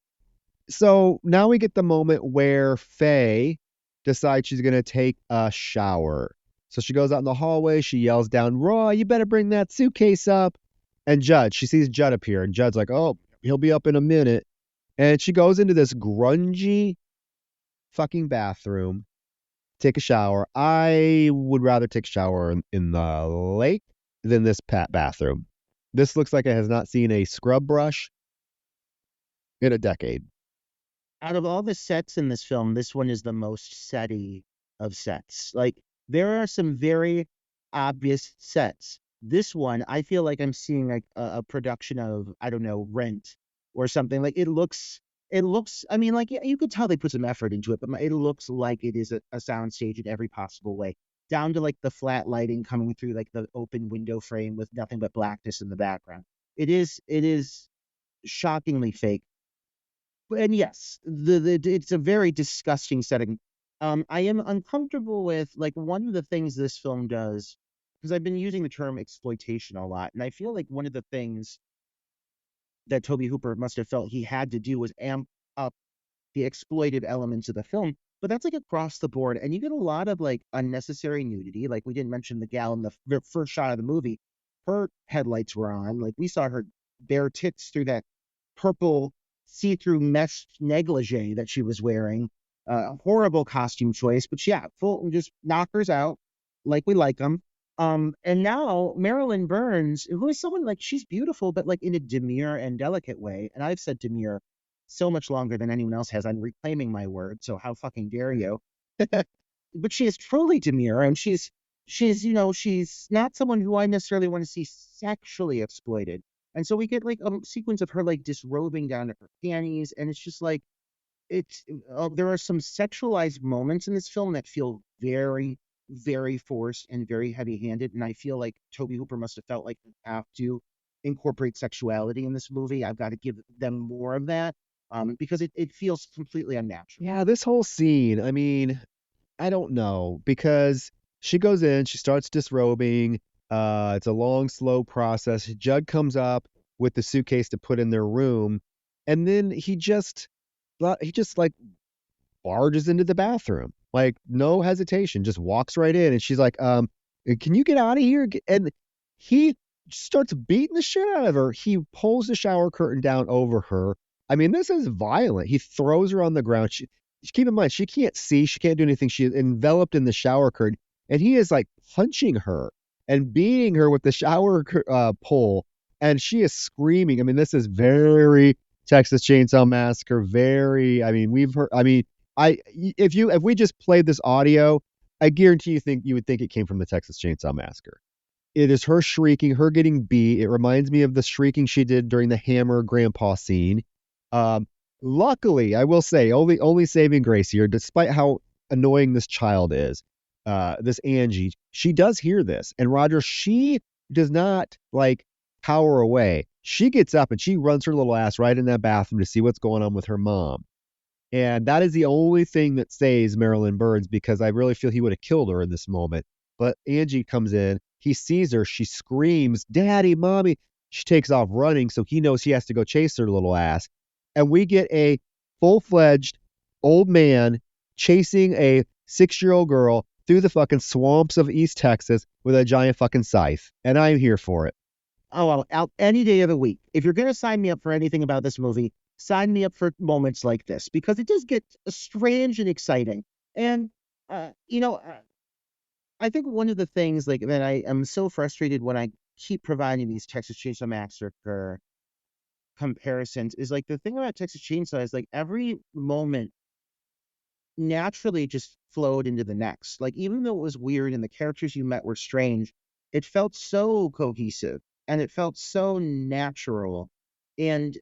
So now we get the moment where Faye decides she's going to take a shower. So she goes out in the hallway. She yells down, Roy, you better bring that suitcase up. And she sees Judd appear, and Judd's like, oh, he'll be up in a minute. And she goes into this grungy fucking bathroom, take a shower. I would rather take a shower in the lake than this bathroom. This looks like it has not seen a scrub brush in a decade. Out of all the sets in this film, this one is the most setty of sets. Like, there are some very obvious sets. This one, I feel like I'm seeing like a production of, I don't know, Rent or something. Like, it looks it looks, I mean, like, yeah, you could tell they put some effort into it, but it looks like it is a sound stage in every possible way, down to like the flat lighting coming through like the open window frame with nothing but blackness in the background. It is shockingly fake. And yes, it's a very disgusting setting. I am uncomfortable with like one of the things this film does, because I've been using the term exploitation a lot, and I feel like one of the things that Tobe Hooper must have felt he had to do was amp up the exploitive elements of the film. But that's like across the board, and you get a lot of like unnecessary nudity. Like we didn't mention the gal in the first shot of the movie, her headlights were on. Like we saw her bare tits through that purple see-through mesh negligee that she was wearing. Horrible costume choice, but yeah, full just knockers out like we like them. And now Marilyn Burns, who is someone like she's beautiful, but like in a demure and delicate way. And I've said demure so much longer than anyone else has. I'm reclaiming my word, so how fucking dare you? But she is truly demure, and she's not someone who I necessarily want to see sexually exploited. And so we get like a sequence of her like disrobing down to her panties, and it's just like it's there are some sexualized moments in this film that feel very, very forced and very heavy-handed, and I feel like Tobe Hooper must have felt like I have to incorporate sexuality in this movie. I've got to give them more of that, because it feels completely unnatural. Yeah, this whole scene, I mean, I don't know because she goes in, she starts disrobing. It's a long, slow process. Judd comes up with the suitcase to put in their room, and then he just like barges into the bathroom, like no hesitation, just walks right in, and she's like, can you get out of here? And he starts beating the shit out of her. He pulls the shower curtain down over her. I mean, this is violent. He throws her on the ground. Keep in mind, she can't see, she can't do anything. She is enveloped in the shower curtain, and he is like punching her and beating her with the pole, and she is screaming. I mean, this is very Texas Chainsaw Massacre. Very. I mean, we've heard. I mean, if we just played this audio, I guarantee you would think it came from the Texas Chainsaw Massacre. It is her shrieking, her getting beat. It reminds me of the shrieking she did during the Hammer Grandpa scene. Um, Luckily, I will say, only saving grace here, despite how annoying this child is, this Angie, she does hear this, and Roger, she does not like cower away. She gets up and she runs her little ass right in that bathroom to see what's going on with her mom. And that is the only thing that saves Marilyn Burns, because I really feel he would have killed her in this moment. But Angie comes in, he sees her, she screams, "Daddy, Mommy." She takes off running, so he knows he has to go chase her little ass. And we get a full-fledged old man chasing a 6-year-old girl through the fucking swamps of East Texas with a giant fucking scythe. And I'm here for it. Oh, well, out any day of the week. If you're gonna sign me up for anything about this movie, sign me up for moments like this because it does get strange and exciting. And I think one of the things like that I am so frustrated when I keep providing these Texas Chainsaw Massacre comparisons is like the thing about Texas Chainsaw is like every moment naturally just flowed into the next. Like even though it was weird and the characters you met were strange, it felt so cohesive and it felt so natural. And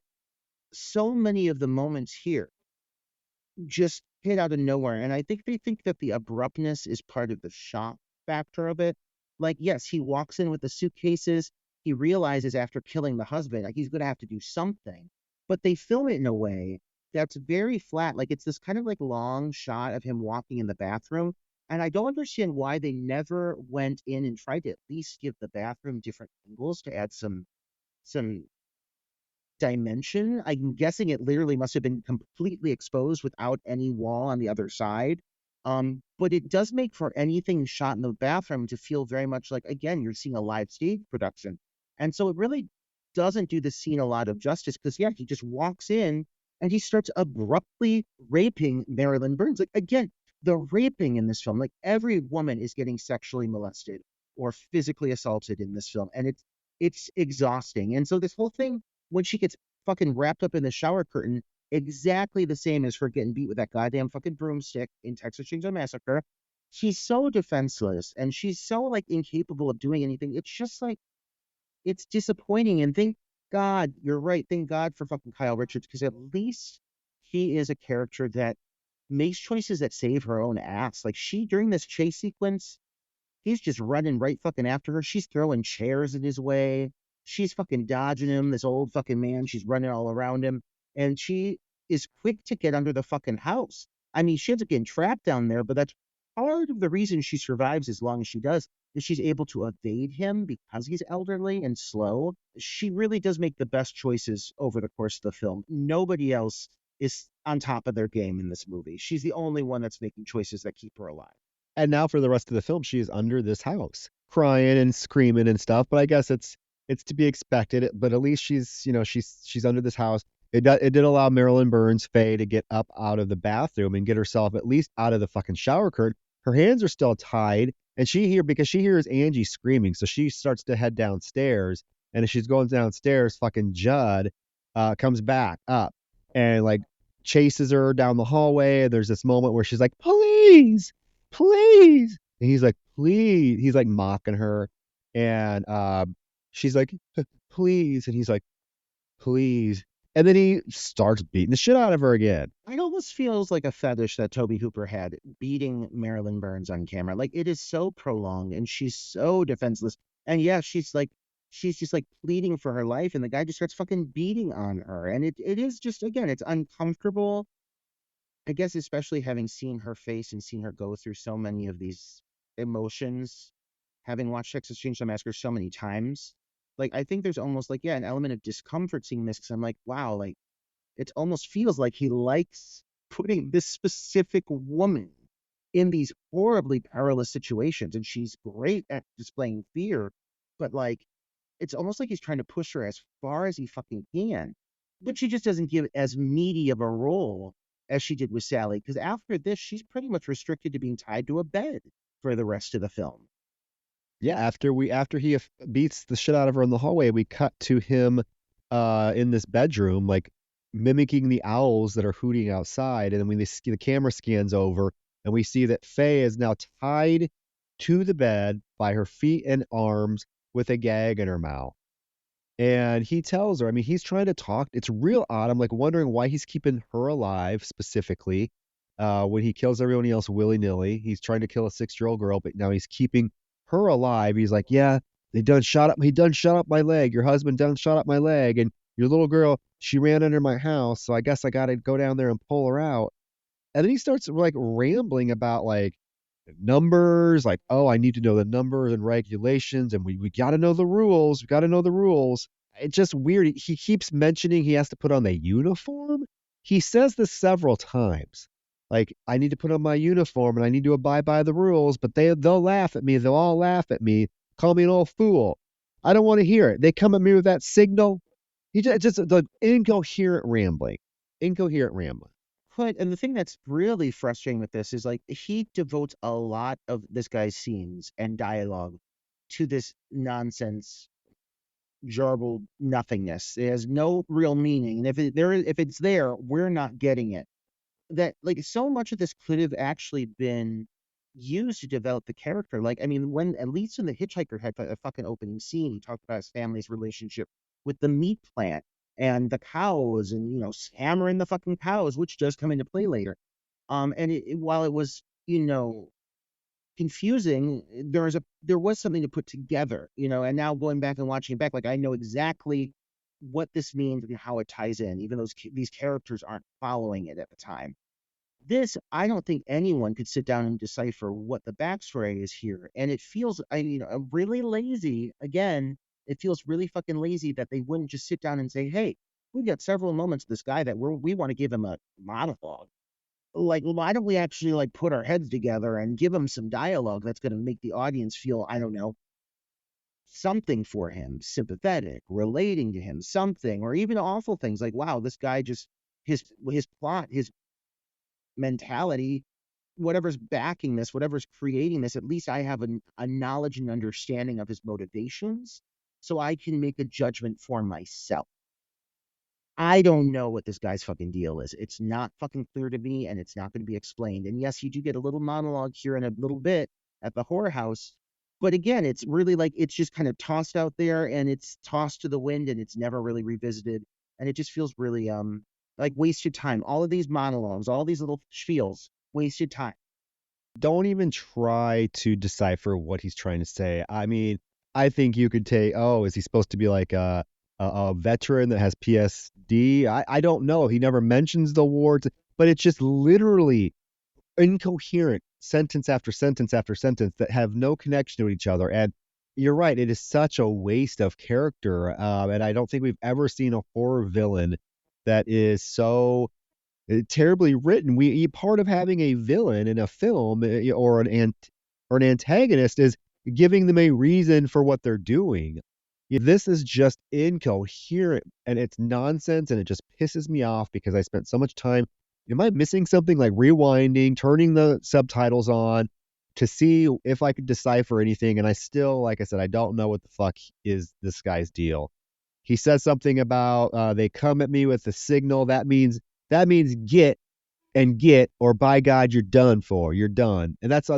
so many of the moments here just hit out of nowhere. And I think they think that the abruptness is part of the shock factor of it. Like, yes, he walks in with the suitcases. He realizes after killing the husband, like he's going to have to do something. But they film it in a way that's very flat. Like it's this kind of like long shot of him walking in the bathroom. And I don't understand why they never went in and tried to at least give the bathroom different angles to add some dimension. I'm guessing it literally must have been completely exposed without any wall on the other side. But it does make for anything shot in the bathroom to feel very much like, again, you're seeing a live stage production. And so it really doesn't do the scene a lot of justice because, yeah, he just walks in and he starts abruptly raping Marilyn Burns. Like, again, the raping in this film, like every woman is getting sexually molested or physically assaulted in this film. And it's exhausting. And so this whole thing when she gets fucking wrapped up in the shower curtain, exactly the same as her getting beat with that goddamn fucking broomstick in Texas Chainsaw Massacre. She's so defenseless and she's so like incapable of doing anything. It's just like it's disappointing. And thank God, you're right. Thank God for fucking Kyle Richards because at least she is a character that makes choices that save her own ass. Like she during this chase sequence, he's just running right fucking after her. She's throwing chairs in his way. She's fucking dodging him, this old fucking man. She's running all around him. And she is quick to get under the fucking house. I mean, she ends up getting trapped down there, but that's part of the reason she survives as long as she does, is she's able to evade him because he's elderly and slow. She really does make the best choices over the course of the film. Nobody else is on top of their game in this movie. She's the only one that's making choices that keep her alive. And now for the rest of the film, she is under this house, crying and screaming and stuff. But I guess it's to be expected. But at least she's under this house. It did allow Marilyn Burns, Faye, to get up out of the bathroom and get herself at least out of the fucking shower curtain. Her hands are still tied, and because she hears Angie screaming, so she starts to head downstairs. And as she's going downstairs, fucking Judd comes back up and like chases her down the hallway. And there's this moment where she's like, "Please, please," and he's like, "Please," he's like mocking her, and she's like, "Please," and he's like, "Please," and then he starts beating the shit out of her again. It almost feels like a fetish that Tobe Hooper had beating Marilyn Burns on camera. Like it is so prolonged and she's so defenseless. And yeah, she's just like pleading for her life and the guy just starts fucking beating on her. And it is just again, it's uncomfortable. I guess especially having seen her face and seen her go through so many of these emotions, having watched Texas Chainsaw Massacre so many times, like I think there's almost like yeah, an element of discomfort seeing this because I'm like, wow, like it almost feels like he likes putting this specific woman in these horribly perilous situations, and she's great at displaying fear, but like it's almost like he's trying to push her as far as he fucking can, but she just doesn't give as meaty of a role as she did with Sally. Because after this, she's pretty much restricted to being tied to a bed for the rest of the film. Yeah, after he beats the shit out of her in the hallway, we cut to him in this bedroom, like mimicking the owls that are hooting outside. And then when the camera scans over, and we see that Faye is now tied to the bed by her feet and arms with a gag in her mouth. And he tells her, I mean, he's trying to talk. It's real odd. I'm like wondering why he's keeping her alive specifically. When he kills everyone else willy-nilly. He's trying to kill a 6-year-old girl, but now he's keeping her alive. He's like, yeah, he done shot up my leg. Your husband done shot up my leg. And your little girl, she ran under my house. So I guess I got to go down there and pull her out. And then he starts like rambling about like numbers, like, oh, I need to know the numbers and regulations. And we got to know the rules. We got to know the rules. It's just weird. He keeps mentioning he has to put on the uniform. He says this several times. Like, I need to put on my uniform and I need to abide by the rules, but they'll laugh at me. They'll all laugh at me, call me an old fool. I don't want to hear it. They come at me with that signal. He just the incoherent rambling. Incoherent rambling. But and the thing that's really frustrating with this is like he devotes a lot of this guy's scenes and dialogue to this nonsense, jarbled nothingness. It has no real meaning. And if it's there, we're not getting it. That like so much of this could have actually been used to develop the character. Like, I mean, when at least in the Hitchhiker had a fucking opening scene, he talked about his family's relationship with the meat plant and the cows and hammering the fucking cows, which does come into play later. And while it was, confusing, there was something to put together, and now going back and watching it back, like I know exactly what this means and how it ties in, even though these characters aren't following it at the time. This, I don't think anyone could sit down and decipher what the backstory is here. And it feels, really lazy. Again, it feels really fucking lazy that they wouldn't just sit down and say, hey, we've got several moments of this guy that we want to give him a monologue. Like, why don't we actually like put our heads together and give him some dialogue that's going to make the audience feel, I don't know, something for him, sympathetic, relating to him, something, or even awful things like, wow, this guy just his plot, his mentality, whatever's backing this, whatever's creating this, at least I have a knowledge and understanding of his motivations so I can make a judgment for myself. I don't know what this guy's fucking deal is. It's not fucking clear to me and it's not going to be explained. And yes, you do get a little monologue here in a little bit at the horror house. But again, it's really like it's just kind of tossed out there and it's tossed to the wind and it's never really revisited. And it just feels really Like wasted time. All of these monologues, all these little spiels, wasted time. Don't even try to decipher what he's trying to say. I mean, I think you could take, oh, is he supposed to be like a veteran that has PSD? I don't know. He never mentions the wards, but it's just literally incoherent sentence after sentence after sentence that have no connection to each other. And you're right, it is such a waste of character. And I don't think we've ever seen a horror villain that is so terribly written. Part of having a villain in a film or an antagonist is giving them a reason for what they're doing. This is just incoherent and it's nonsense and it just pisses me off because I spent so much time. Am I missing something, like rewinding, turning the subtitles on to see if I could decipher anything? And I still, like I said, I don't know what the fuck is this guy's deal. He says something about they come at me with a signal. That means get and get, or by God, you're done for. You're done. And that's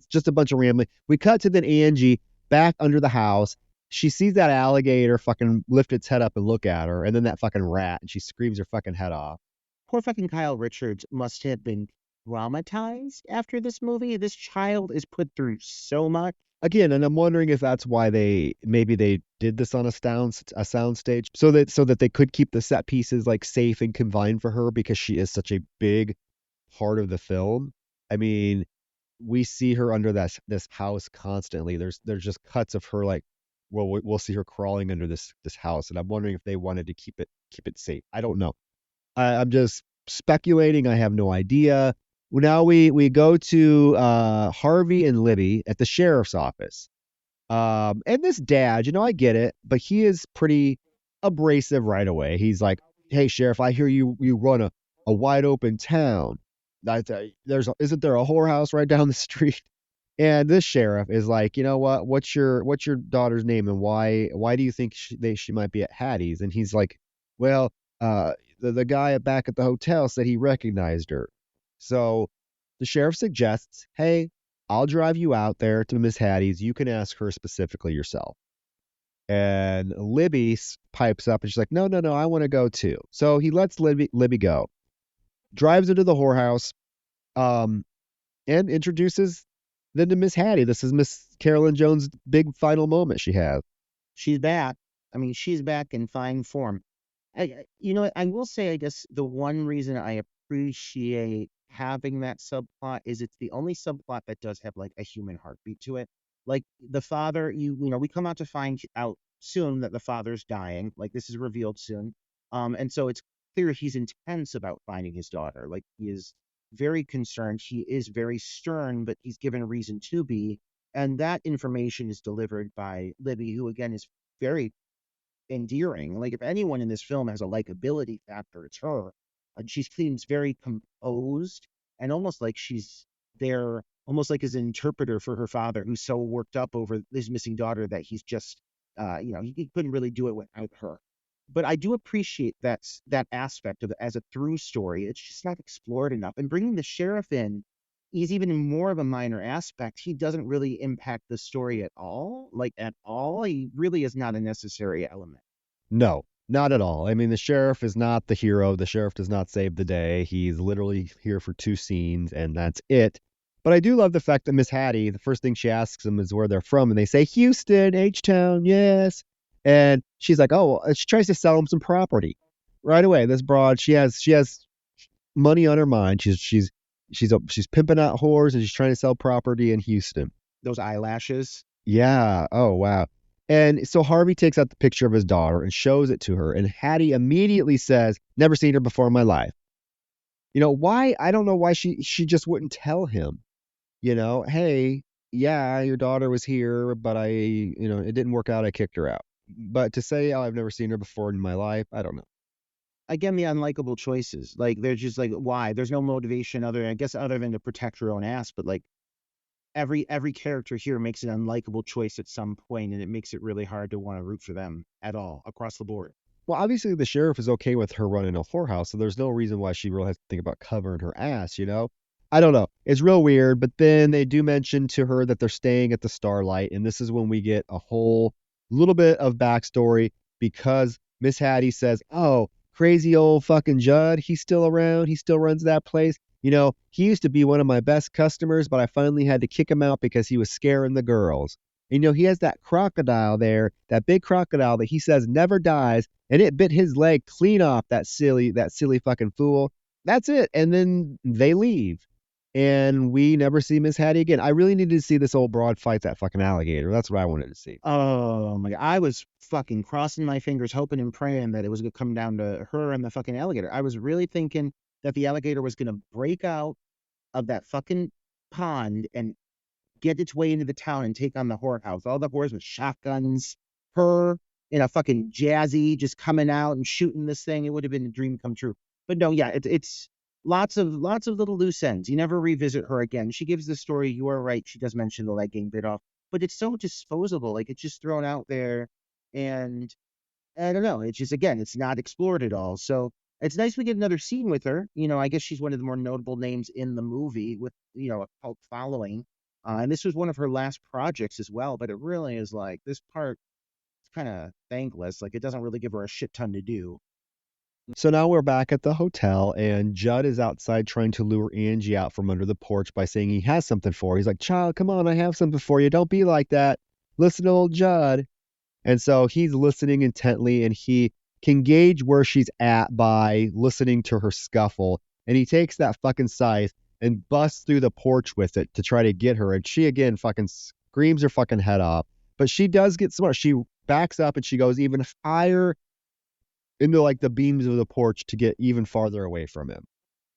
just a bunch of rambling. We cut to then Angie back under the house. She sees that alligator fucking lift its head up and look at her, and then that fucking rat, and she screams her fucking head off. Poor fucking Kyle Richards must have been traumatized after this movie. This child is put through so much. Again, and I'm wondering if that's why they did this on a sound stage so that they could keep the set pieces like safe and confined for her because she is such a big part of the film. I mean, we see her under this house constantly. There's just cuts of her like, well, we'll see her crawling under this house, and I'm wondering if they wanted to keep it safe. I don't know. I'm just speculating. I have no idea. Now we go to Harvey and Libby at the sheriff's office. And this dad, I get it, but he is pretty abrasive right away. He's like, "Hey, sheriff, I hear you run a wide open town. Isn't there a whorehouse right down the street?" And this sheriff is like, "You know what? What's your daughter's name, and why do you think she might be at Hattie's?" And he's like, "Well, the guy back at the hotel said he recognized her." So the sheriff suggests, "Hey, I'll drive you out there to Miss Hattie's. You can ask her specifically yourself." And Libby pipes up and she's like, "No, I want to go too." So he lets Libby go, drives her to the whorehouse, and introduces them to Miss Hattie. This is Miss Carolyn Jones' big final moment she has. She's back. I mean, she's back in fine form. I will say, I guess the one reason I appreciate having that subplot is it's the only subplot that does have like a human heartbeat to it. Like the father, we come out to find out soon that the father's dying. Like this is revealed soon. And so it's clear he's intense about finding his daughter. Like he is very concerned. He is very stern, but he's given a reason to be. And that information is delivered by Libby, who again is very endearing. Like if anyone in this film has a likability factor, it's her. And she seems very composed and almost like she's there, almost like as an interpreter for her father, who's so worked up over his missing daughter that he's just, he couldn't really do it without her. But I do appreciate that aspect of it as a through story. It's just not explored enough. And bringing the sheriff in is even more of a minor aspect. He doesn't really impact the story at all. Like at all. He really is not a necessary element. No, not at all. I mean, the sheriff is not the hero. The sheriff does not save the day. He's literally here for 2 scenes, and that's it. But I do love the fact that Miss Hattie, the first thing she asks them is where they're from, and they say, "Houston, H-Town, yes." And she's like, "Oh," she tries to sell him some property. Right away, this broad, she has money on her mind. She's pimping out whores, and she's trying to sell property in Houston. Those eyelashes. Yeah. Oh, wow. And so Harvey takes out the picture of his daughter and shows it to her. And Hattie immediately says, "Never seen her before in my life." Why? I don't know why she just wouldn't tell him, "Hey, yeah, your daughter was here, but it didn't work out. I kicked her out." But to say, "Oh, I've never seen her before in my life," I don't know. Again, the unlikable choices. Like they're just like, why? There's no motivation other than to protect her own ass. But like every character here makes an unlikable choice at some point, and it makes it really hard to want to root for them at all across the board. Well, obviously the sheriff is okay with her running a whorehouse, so there's no reason why she really has to think about covering her ass, I don't know. It's real weird, but then they do mention to her that they're staying at the Starlight, and this is when we get a whole little bit of backstory because Miss Hattie says, "Oh, crazy old fucking Judd, he's still around. He still runs that place. He used to be one of my best customers, but I finally had to kick him out because he was scaring the girls. He has that crocodile there, that big crocodile that he says never dies, and it bit his leg clean off, that silly fucking fool. That's it. And then they leave. And we never see Miss Hattie again. I really needed to see this old broad fight that fucking alligator. That's what I wanted to see. Oh my God. I was fucking crossing my fingers, hoping and praying that it was going to come down to her and the fucking alligator. I was really thinking that the alligator was going to break out of that fucking pond and get its way into the town and take on the whorehouse. All the whores with shotguns, her in a fucking jazzy just coming out and shooting this thing. It would have been a dream come true. But no, yeah, it's lots of little loose ends. You never revisit her again. She gives the story. You are right. She does mention the leg getting bit off, but it's so disposable. Like it's just thrown out there, and I don't know. It's just again, it's not explored at all. So it's nice we get another scene with her. I guess she's one of the more notable names in the movie with a cult following. And this was one of her last projects as well. But it really is like this part is kind of thankless. Like it doesn't really give her a shit ton to do. So now we're back at the hotel, and Judd is outside trying to lure Angie out from under the porch by saying he has something for her. He's like, "Child, come on, I have something for you. Don't be like that. Listen to old Judd." And so he's listening intently, and he can gauge where she's at by listening to her scuffle. And he takes that fucking scythe and busts through the porch with it to try to get her. And she again fucking screams her fucking head off. But she does get smart. She backs up and she goes even higher into like the beams of the porch to get even farther away from him.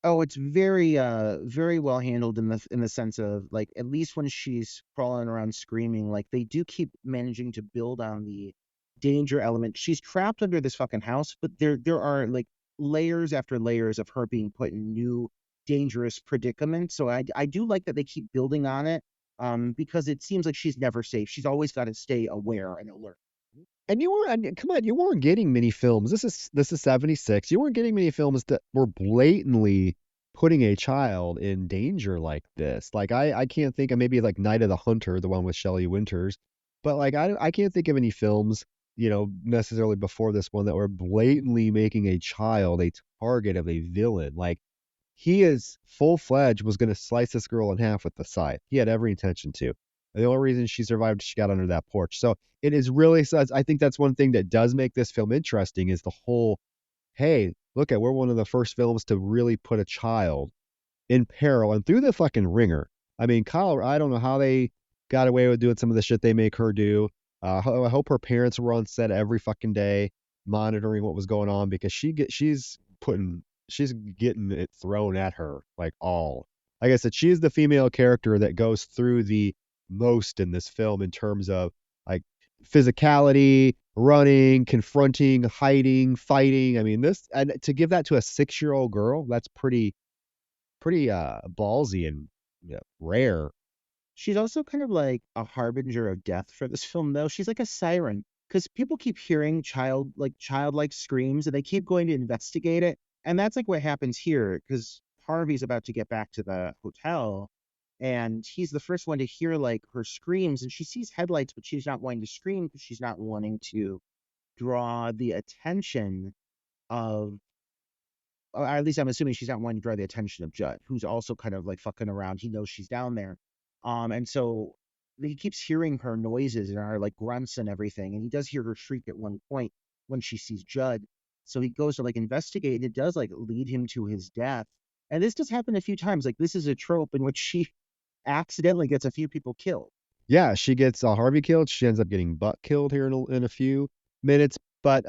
Oh, it's very well handled in the sense of like at least when she's crawling around screaming, like they do keep managing to build on the danger element. She's trapped under this fucking house, but there are like layers after layers of her being put in new dangerous predicaments. So I do like that they keep building on it, because it seems like she's never safe. She's always got to stay aware and alert. And come on, you weren't getting many films. This is 76. You weren't getting many films that were blatantly putting a child in danger like this. Like I can't think of maybe like Night of the Hunter, the one with Shelley Winters, but like I can't think of any films, necessarily before this one that were blatantly making a child a target of a villain. Like he is full-fledged was going to slice this girl in half with the scythe. He had every intention to. The only reason she survived, she got under that porch. So it is really, I think that's one thing that does make this film interesting is the whole, hey, look at, we're one of the first films to really put a child in peril and through the fucking ringer. I mean, Kyle, I don't know how they got away with doing some of the shit they make her do. I hope her parents were on set every fucking day monitoring what was going on because she's getting it thrown at her like I said, she is the female character that goes through the most in this film in terms of like physicality, running, confronting, hiding, fighting. I mean, this, and to give that to a 6-year-old girl, that's pretty ballsy and rare. She's also kind of like a harbinger of death for this film, though. She's like a siren because people keep hearing childlike screams, and they keep going to investigate it. And that's like what happens here because Harvey's about to get back to the hotel, and he's the first one to hear like her screams, and she sees headlights, but she's not wanting to scream because she's not wanting to draw the attention of, or at least I'm assuming she's not wanting to draw the attention of Judd, who's also kind of like fucking around. He knows she's down there. And so he keeps hearing her noises and her like grunts and everything. And he does hear her shriek at one point when she sees Judd. So he goes to like investigate, and it does like lead him to his death. And this does happen a few times. Like this is a trope in which she accidentally gets a few people killed. Yeah, she gets Harvey killed. She ends up getting Buck killed here in a few minutes. But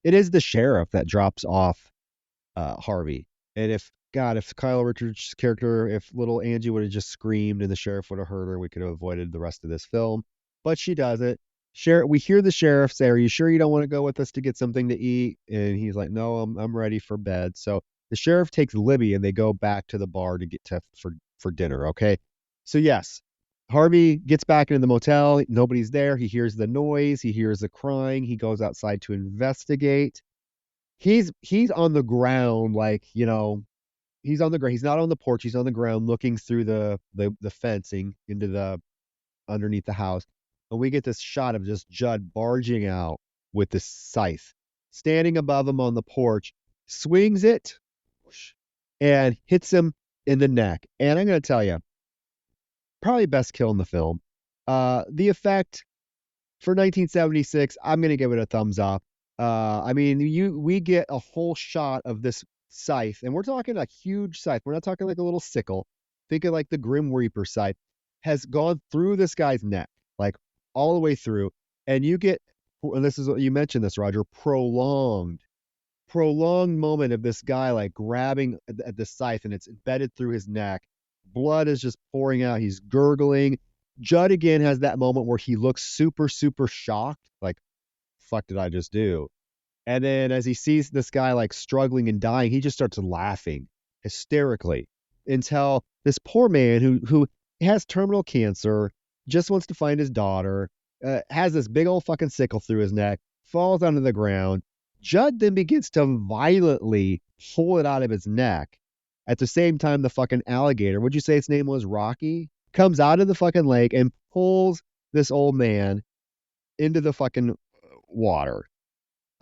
it is the sheriff that drops off Harvey. And if Kyle Richards' character, if little Angie would have just screamed and the sheriff would have heard her, we could have avoided the rest of this film. But she doesn't. We hear the sheriff say, "Are you sure you don't want to go with us to get something to eat?" And he's like, "No, I'm ready for bed." So the sheriff takes Libby and they go back to the bar to get for dinner. Okay. So yes, Harvey gets back into the motel. Nobody's there. He hears the noise. He hears the crying. He goes outside to investigate. He's on the ground, like, he's on the ground. He's not on the porch. He's on the ground looking through the fencing into the underneath the house. And we get this shot of just Judd barging out with this scythe. standing above him on the porch, swings it and hits him in the neck. And I'm going to tell you, probably best kill in the film. The effect for 1976, I'm going to give it a thumbs up. I mean, we get a whole shot of this scythe, and we're talking a huge scythe. We're not talking like a little sickle. Think of like the Grim Reaper scythe has gone through this guy's neck, like all the way through, and you get, and this is what you mentioned this, Roger, prolonged moment of this guy like grabbing at the scythe and it's embedded through his neck. Blood is just pouring out. He's gurgling. Judd again has that moment where he looks super, super shocked, like, fuck did I just do? And then as he sees this guy like struggling and dying, he just starts laughing hysterically until this poor man who has terminal cancer, just wants to find his daughter, has this big old fucking sickle through his neck, falls onto the ground. Judd then begins to violently pull it out of his neck. At the same time, the fucking alligator, would you say its name was Rocky, comes out of the fucking lake and pulls this old man into the fucking water.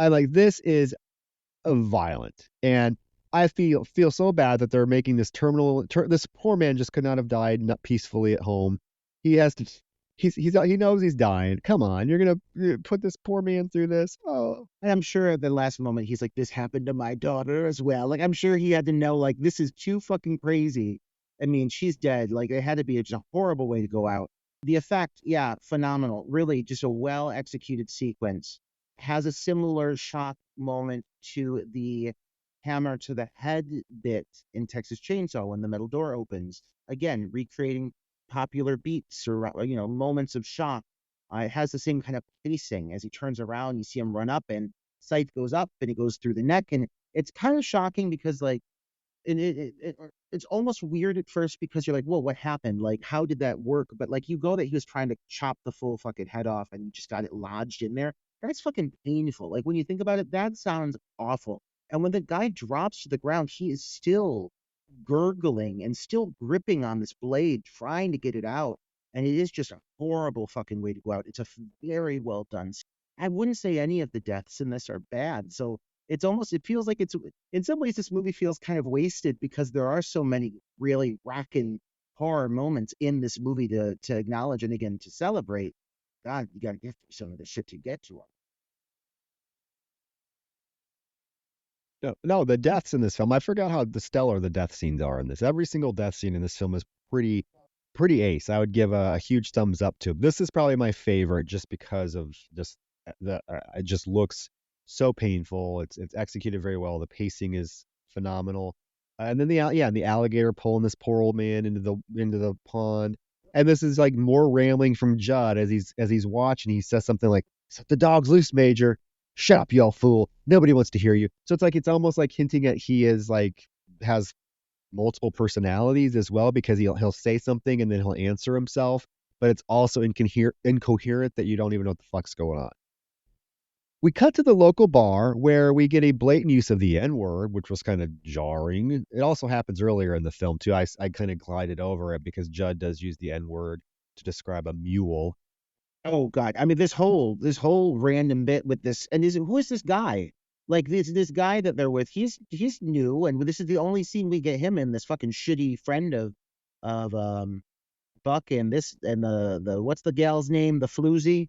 I'm like, this is violent. And I feel so bad that they're making this this poor man just could not have died not peacefully at home. He has to, he knows he's dying. Come on, you're gonna put this poor man through this. Oh, And I'm sure at the last moment he's like, this happened to my daughter as well. Like, I'm sure he had to know, like, this is too fucking crazy. I mean, she's dead. Like, it had to be just a horrible way to go out. The effect, yeah, phenomenal. Really, just a well executed sequence. Has a similar shock moment to the hammer to the head bit in Texas Chainsaw when the metal door opens. Again, recreating popular beats or moments of shock. It has the same kind of pacing. As he turns around, you see him run up, and sight goes up, and he goes through the neck, and it's kind of shocking because like it's almost weird at first because you're like, whoa, what happened? Like, how did that work? But like, you go that he was trying to chop the full fucking head off, and he just got it lodged in there. That's fucking painful. Like when you think about it, that sounds awful. And when the guy drops to the ground, he is still gurgling and still gripping on this blade, trying to get it out. And it is just a horrible fucking way to go out. It's a very well done. I wouldn't say any of the deaths in this are bad. So it feels like it's, in some ways, this movie feels kind of wasted because there are so many really rocking horror moments in this movie to acknowledge and again to celebrate. God, you got to get through some of the shit to get to them. no, the deaths in this film. I forgot how stellar the death scenes are in this. Every single death scene in this film is pretty ace. I would give a huge thumbs up to. This is probably my favorite just because of just it just looks so painful. It's executed very well. The pacing is phenomenal. And then the alligator pulling this poor old man into the pond. And this is like more rambling from Judd as he's watching. He says something like, "Set the dogs loose, Major. Shut up, you all fool. Nobody wants to hear you." So it's almost like hinting at he is like has multiple personalities as well because he'll say something and then he'll answer himself, but it's also incoherent that you don't even know what the fuck's going on. We cut to the local bar where we get a blatant use of the N-word, which was kind of jarring. It also happens earlier in the film too. I kind of glided over it because Judd does use the N-word to describe a mule. Oh God. I mean, this whole random bit with this, and who is this guy? Like this guy that they're with, he's new, and this is the only scene we get him in, this fucking shitty friend of Buck and the what's the gal's name? The floozy?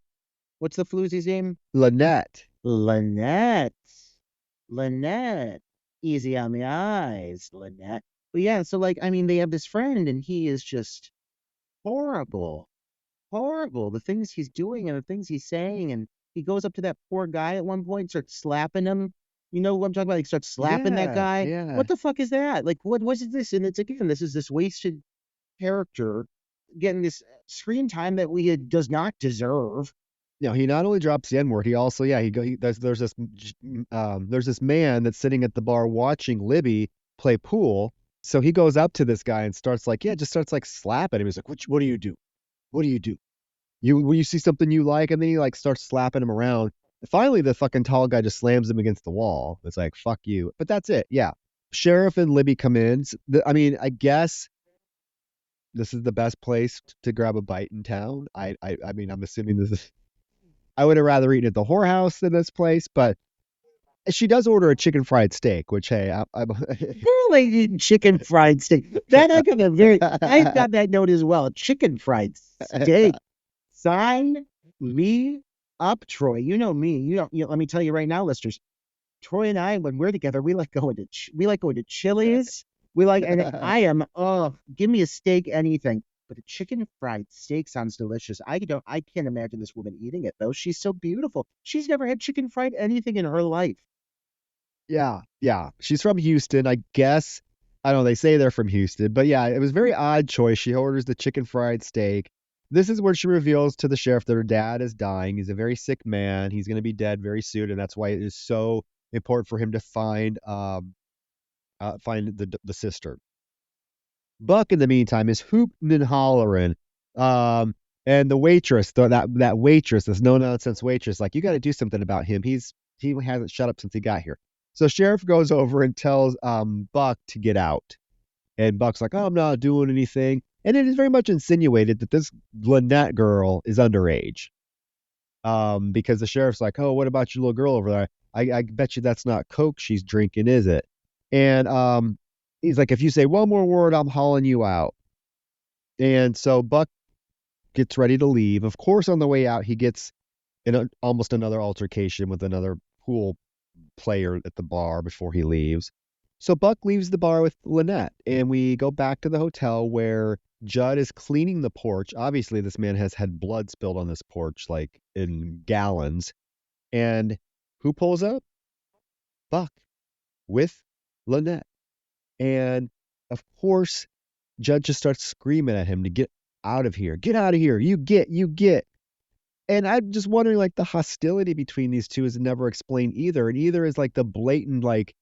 What's the floozy's name? Lynette. Lynette. Lynette. Easy on the eyes, Lynette. But yeah, so like, I mean, they have this friend, and he is just horrible. Horrible. The things he's doing and the things he's saying, and he goes up to that poor guy at one point, starts slapping him. You know what I'm talking about? Like starts slapping that Yeah, guy. yeah. What the fuck is that? Like what is this? And it's again, this is this wasted character getting this screen time that does not deserve. He not only drops the N-word, he also, there's this man that's sitting at the bar watching Libby play pool. So he goes up to this guy and starts like, just starts like slapping him. He's like, what do you do? What do you do? When you see something you like, and then he like starts slapping him around. Finally, the fucking tall guy just slams him against the wall. It's like, fuck you. But that's it. Yeah. Sheriff and Libby come in. I mean, I guess this is the best place to grab a bite in town. I mean, I'm assuming this is. I would have rather eaten at the whorehouse than this place, but She does order a chicken fried steak, which hey, Really eating chicken fried steak. That I got a very. I've got that note as well. Chicken fried steak. Sign me up, Troy. You know me. You don't. Let me tell you right now, listeners. Troy and I, when we're together, we like going to Chili's. We like, and I am. Oh, give me a steak, anything. But a chicken fried steak sounds delicious. I can't imagine this woman eating it though. She's so beautiful. She's never had chicken fried anything in her life. yeah. She's from Houston, I guess. I don't know. They say they're from Houston, but yeah, it was a very odd choice. She orders the chicken fried steak. This is where she reveals to the sheriff that her dad is dying. He's a very sick man. He's going to be dead very soon, and that's why it is so important for him to find the sister. Buck, in the meantime, is hooting and hollering. And the waitress, that waitress, this no nonsense waitress, like, you got to do something about him. He hasn't shut up since he got here. So sheriff goes over and tells Buck to get out, and Buck's like, "Oh, I'm not doing anything." And it is very much insinuated that this Lynette girl is underage, because the sheriff's like, "Oh, what about your little girl over there? I bet you that's not Coke she's drinking, is it?" And he's like, "If you say one more word, I'm hauling you out." And so Buck gets ready to leave. Of course, on the way out, he gets in almost another altercation with another pool player at the bar before he leaves. So Buck leaves the bar with Lynette, and we go back to the hotel where Judd is cleaning the porch. Obviously, this man has had blood spilled on this porch, like in gallons. And who pulls up? Buck with Lynette. And of course, Judd just starts screaming at him to get out of here. Get out of here. You get. And I'm just wondering, like, the hostility between these two is never explained either. And either is like the blatant, like,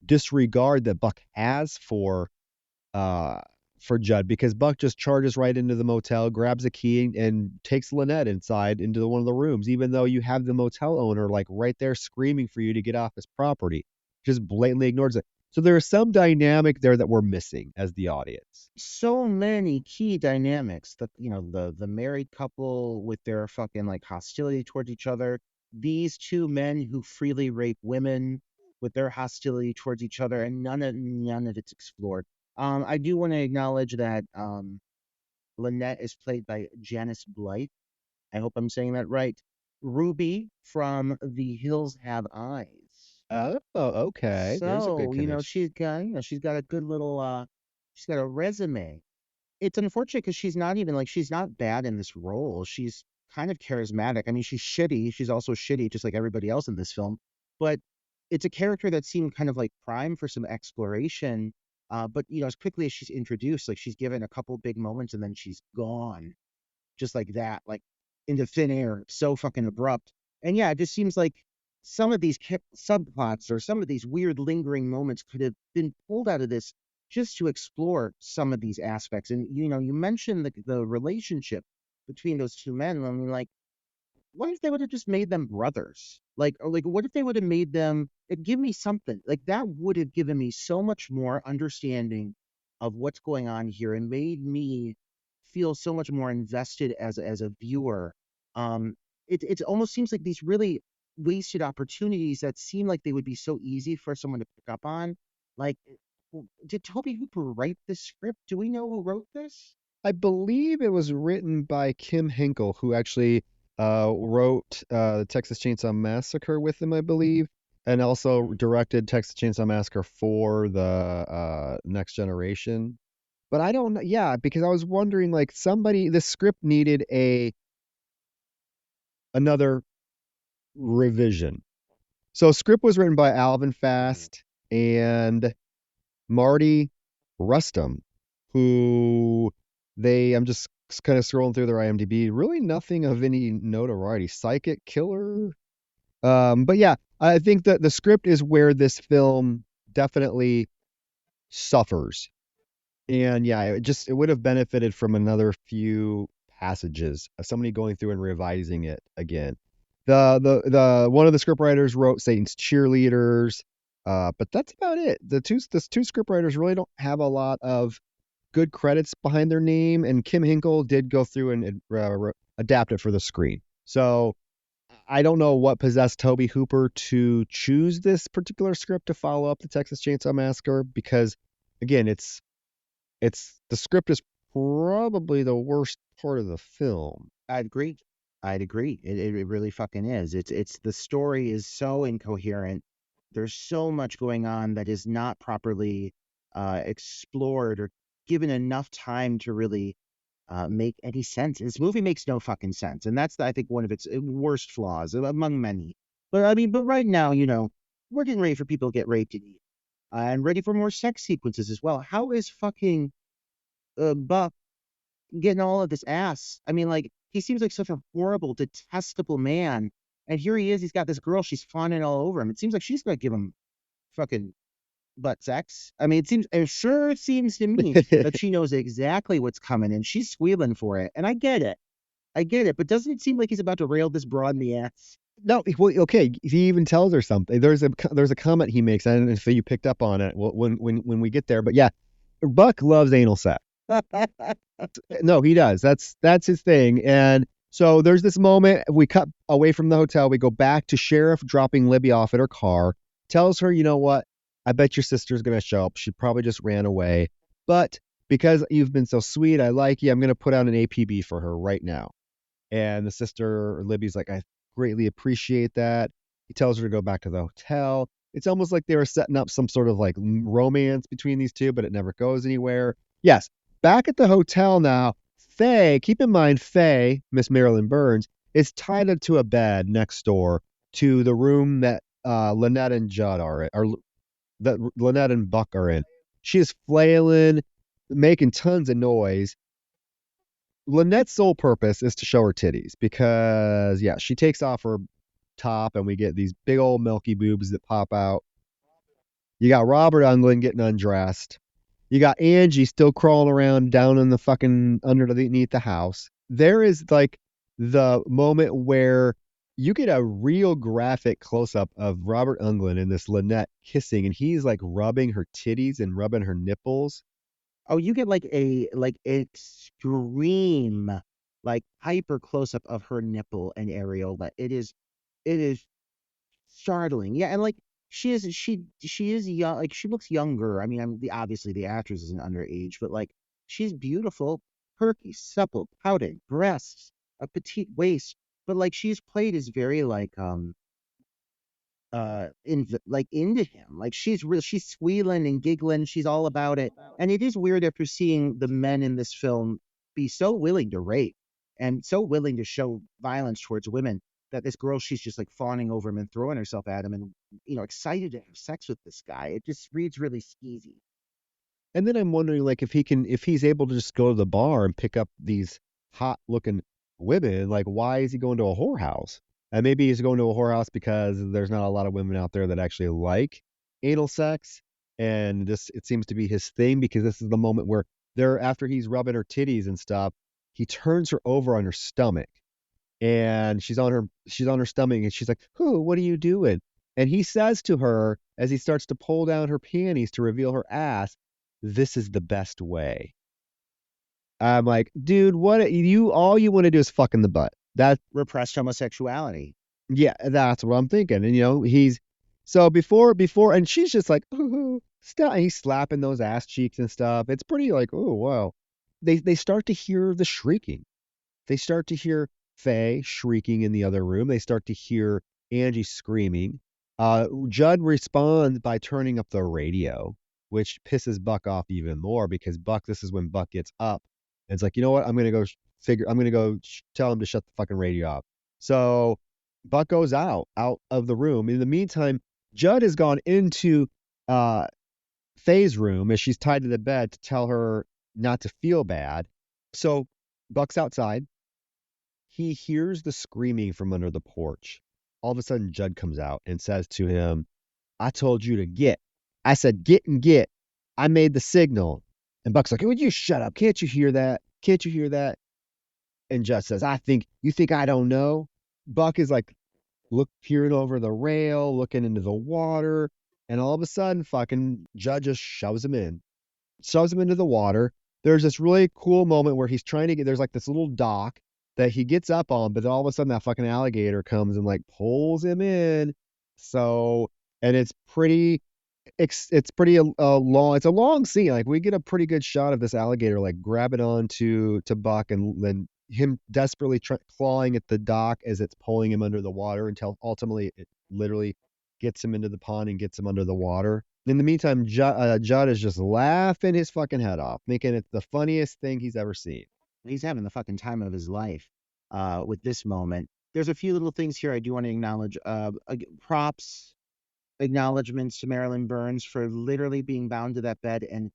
disregard that Buck has for Judd, because Buck just charges right into the motel, grabs a key, and takes Lynette inside into one of the rooms, even though you have the motel owner like right there screaming for you to get off his property. Just blatantly ignores it. So there is some dynamic there that we're missing as the audience. So many key dynamics that the married couple with their fucking like hostility towards each other, these two men who freely rape women with their hostility towards each other, and none of it's explored. I do want to acknowledge that Lynette is played by Janice Blythe. I hope I'm saying that right. Ruby from The Hills Have Eyes. Oh, okay. There's a good So, connection. she's got a good little she's got a resume. It's unfortunate because she's not bad in this role. She's kind of charismatic. I mean, she's shitty. She's also shitty, just like everybody else in this film. But it's a character that seemed kind of like prime for some exploration. But as quickly as she's introduced, like she's given a couple big moments and then she's gone just like that, like into thin air. So fucking abrupt. And yeah, it just seems like some of these subplots or some of these weird lingering moments could have been pulled out of this just to explore some of these aspects. And you mentioned the relationship between those two men. I mean, like, what if they would have just made them brothers? Like, or like, what if they would have made them? Give me something like that would have given me so much more understanding of what's going on here and made me feel so much more invested as a viewer. It almost seems like these really wasted opportunities that seem like they would be so easy for someone to pick up on. Like, did Tobe Hooper write this script? Do we know who wrote this? I believe it was written by Kim Henkel, who actually wrote the Texas Chainsaw Massacre with him, I believe, and also directed Texas Chainsaw Massacre for the Next Generation. But I don't know. Yeah, because I was wondering, like, the script needed another revision. So script was written by Alvin Fast and Marty Rustum, who I'm just kind of scrolling through their IMDb, really nothing of any notoriety. Psychic Killer. But yeah, I think that the script is where this film definitely suffers. And yeah, it would have benefited from another few passages, somebody going through and revising it again. The one of the scriptwriters wrote Satan's Cheerleaders, but that's about it. The two scriptwriters really don't have a lot of good credits behind their name, and Kim Hinkle did go through and adapt it for the screen. So I don't know what possessed Tobe Hooper to choose this particular script to follow up the Texas Chainsaw Massacre because, again, it's the script is probably the worst part of the film. I'd agree. I'd agree. It really fucking is. It's the story is so incoherent. There's so much going on that is not properly explored or given enough time to really make any sense. This movie makes no fucking sense, and that's I think one of its worst flaws among many. But I mean, but right now, we're getting ready for people to get raped and eat, and ready for more sex sequences as well. How is fucking Buck getting all of this ass? I mean, like, he seems like such a horrible, detestable man. And here he is, he's got this girl, she's fawning all over him. It seems like she's gonna give him fucking butt sex. I mean, it sure seems to me that she knows exactly what's coming and she's squealing for it. And I get it. I get it. But doesn't it seem like he's about to rail this broad in the ass? No, well, okay. He even tells her something. There's a comment he makes. I don't know if you picked up on it when we get there, but yeah, Buck loves anal sex. No, he does. That's his thing. And so there's this moment. We cut away from the hotel. We go back to Sheriff dropping Libby off at her car. Tells her, you know what? I bet your sister's gonna show up. She probably just ran away. But because you've been so sweet, I like you. I'm gonna put out an APB for her right now. And the sister, Libby's like, I greatly appreciate that. He tells her to go back to the hotel. It's almost like they were setting up some sort of like romance between these two, but it never goes anywhere. Yes, back at the hotel now, Faye, keep in mind, Faye, Miss Marilyn Burns, is tied up to a bed next door to the room that Lynette and Judd are in, or that Lynette and Buck are in. She is flailing, making tons of noise. Lynette's sole purpose is to show her titties because, yeah, she takes off her top and we get these big old milky boobs that pop out. You got Robert Englund getting undressed. You got Angie still crawling around down in the fucking underneath the house. There is like the moment where you get a real graphic close up of Robert Englund and this Lynette kissing, and he's like rubbing her titties and rubbing her nipples. Oh, you get like a extreme, like hyper close up of her nipple and areola. It is startling. Yeah, and like she is young. Like she looks younger. I mean, obviously the actress isn't underage, but like she's beautiful, perky, supple, pouting, breasts, a petite waist. But like she's played as very into him, like she's squealing and giggling, she's all about it. And it is weird after seeing the men in this film be so willing to rape and so willing to show violence towards women, that this girl, she's just like fawning over him and throwing herself at him and excited to have sex with this guy. It just reads really skeezy. And then I'm wondering, like, if he's able to just go to the bar and pick up these hot looking women, like, why is he going to a whorehouse? And maybe he's going to a whorehouse because there's not a lot of women out there that actually like anal sex. And it seems to be his thing because this is the moment where after he's rubbing her titties and stuff, he turns her over on her stomach and she's on her stomach and she's like, "Who, what are you doing?" And he says to her as he starts to pull down her panties to reveal her ass, "This is the best way." I'm like, dude, all you want to do is fuck in the butt. That Repressed homosexuality. Yeah, that's what I'm thinking. And he's so before and she's just like, "Ooh, stop." And he's slapping those ass cheeks and stuff. It's pretty like, oh wow. They start to hear the shrieking. They start to hear Faye shrieking in the other room. They start to hear Angie screaming. Judd responds by turning up the radio, which pisses Buck off even more because this is when Buck gets up. And it's like, you know what? I'm going to go tell him to shut the fucking radio off. So Buck goes out of the room. In the meantime, Judd has gone into Faye's room as she's tied to the bed to tell her not to feel bad. So Buck's outside. He hears the screaming from under the porch. All of a sudden, Judd comes out and says to him, "I told you to get." I said, "Get and get." I made the signal. And Buck's like, "Would you shut up? Can't you hear that? Can't you hear that?" And Judd says, "You think I don't know?" Buck is like, peering over the rail, looking into the water. And all of a sudden, fucking Judd just shoves him into the water. There's this really cool moment where he's trying to there's like this little dock that he gets up on, but then all of a sudden that fucking alligator comes and like pulls him in. So, and it's pretty long. It's a long scene. Like we get a pretty good shot of this alligator like grabbing onto to Buck and then him desperately clawing at the dock as it's pulling him under the water until ultimately it literally gets him into the pond and gets him under the water. In the meantime, Judd is just laughing his fucking head off, making it the funniest thing he's ever seen. He's having the fucking time of his life with this moment. There's a few little things here I do want to acknowledge. Props, acknowledgments to Marilyn Burns for literally being bound to that bed and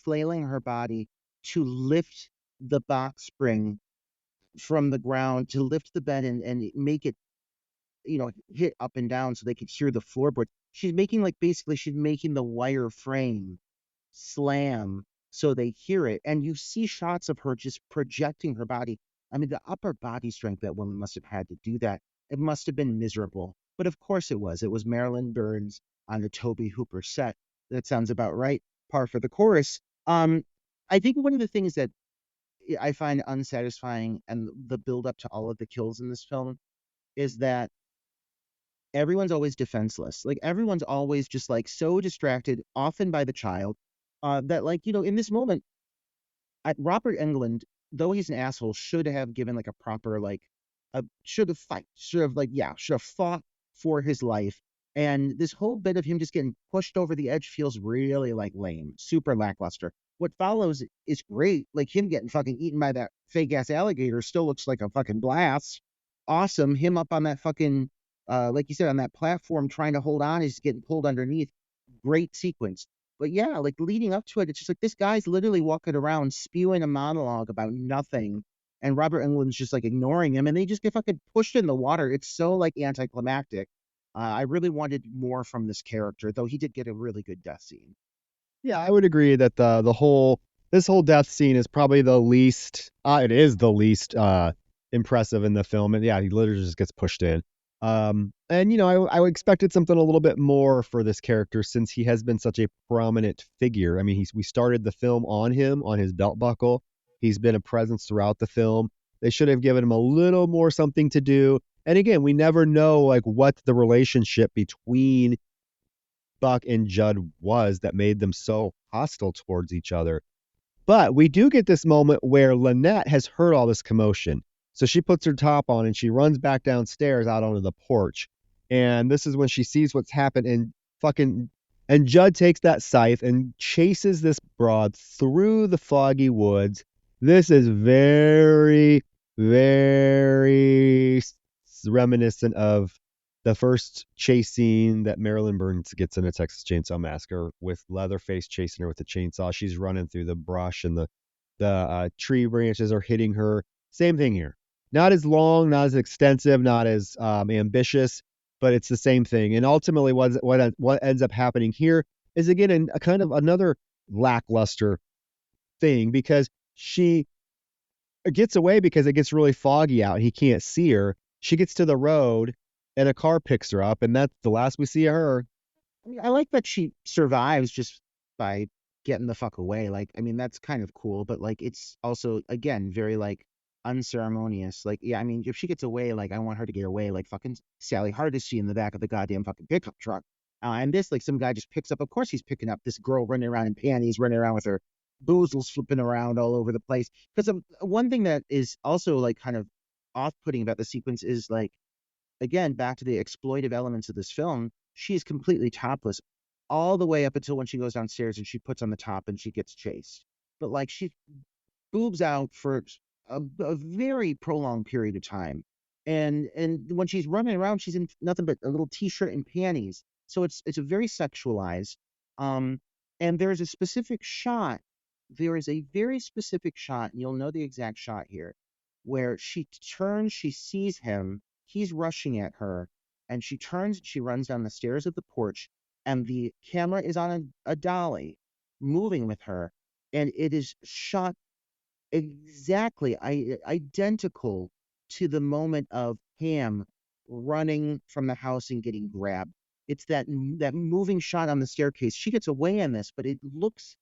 flailing her body to lift the box spring from the ground, to lift the bed and make it, hit up and down so they could hear the floorboard. She's making the wire frame slam so they hear it. And you see shots of her just projecting her body. I mean, the upper body strength that woman must have had to do that. It must have been miserable. But of course it was. It was Marilyn Burns on the Tobe Hooper set. That sounds about right. Par for the course. I think one of the things that I find unsatisfying and the build up to all of the kills in this film is that everyone's always defenseless. Like everyone's always just like so distracted, often by the child, that in this moment, Robert Englund, though he's an asshole, should have given like a proper should have fought for his life. And this whole bit of him just getting pushed over the edge feels really like lame, super lackluster. What follows is great. Like him getting fucking eaten by that fake ass alligator still looks like a fucking blast. Awesome. Him up on that fucking like you said, on that platform trying to hold on, he's getting pulled underneath. Great sequence. But yeah, like leading up to it, it's just like this guy's literally walking around spewing a monologue about nothing. And Robert Englund's just like ignoring him, and they just get fucking pushed in the water. It's so like anticlimactic. I really wanted more from this character, though he did get a really good death scene. Yeah, I would agree that this whole death scene is probably the least it is the least impressive in the film. And yeah, he literally just gets pushed in. And I expected something a little bit more for this character since he has been such a prominent figure. I mean, we started the film on him, on his belt buckle. He's been a presence throughout the film. They should have given him a little more something to do. And again, we never know like what the relationship between Buck and Judd was that made them so hostile towards each other. But we do get this moment where Lynette has heard all this commotion. So she puts her top on and she runs back downstairs out onto the porch. And this is when she sees what's happened and Judd takes that scythe and chases this broad through the foggy woods. This is very, very reminiscent of the first chase scene that Marilyn Burns gets in a Texas Chainsaw Massacre with Leatherface chasing her with a chainsaw. She's running through the brush and the tree branches are hitting her. Same thing here. Not as long, not as extensive, not as ambitious, but it's the same thing. And ultimately, what ends up happening here is again a kind of another lackluster thing because she gets away because it gets really foggy out and he can't see her. She gets to the road and a car picks her up, and that's the last we see of her. I mean, I like that she survives just by getting the fuck away. Like, I mean, that's kind of cool, but like, it's also again very like unceremonious. Like, yeah, I mean, if she gets away, like, I want her to get away. Like, fucking Sally Hardesty in the back of the goddamn fucking pickup truck. And this, like, some guy just picks up. Of course, he's picking up this girl running around in panties, running around with her boozles flipping around all over the place. Because one thing that is also like kind of off-putting about the sequence is like, again, back to the exploitive elements of this film, she is completely topless all the way up until when she goes downstairs and she puts on the top and she gets chased. But like she boobs out for a very prolonged period of time. And when she's running around, she's in nothing but a little t-shirt and panties. So it's a very sexualized. And there's a specific shot. There is a very specific shot, and you'll know the exact shot here, where she turns, she sees him, he's rushing at her, and she turns, she runs down the stairs of the porch, and the camera is on a dolly, moving with her, and it is shot exactly identical to the moment of Pam running from the house and getting grabbed. It's that moving shot on the staircase. She gets away in this, but it looks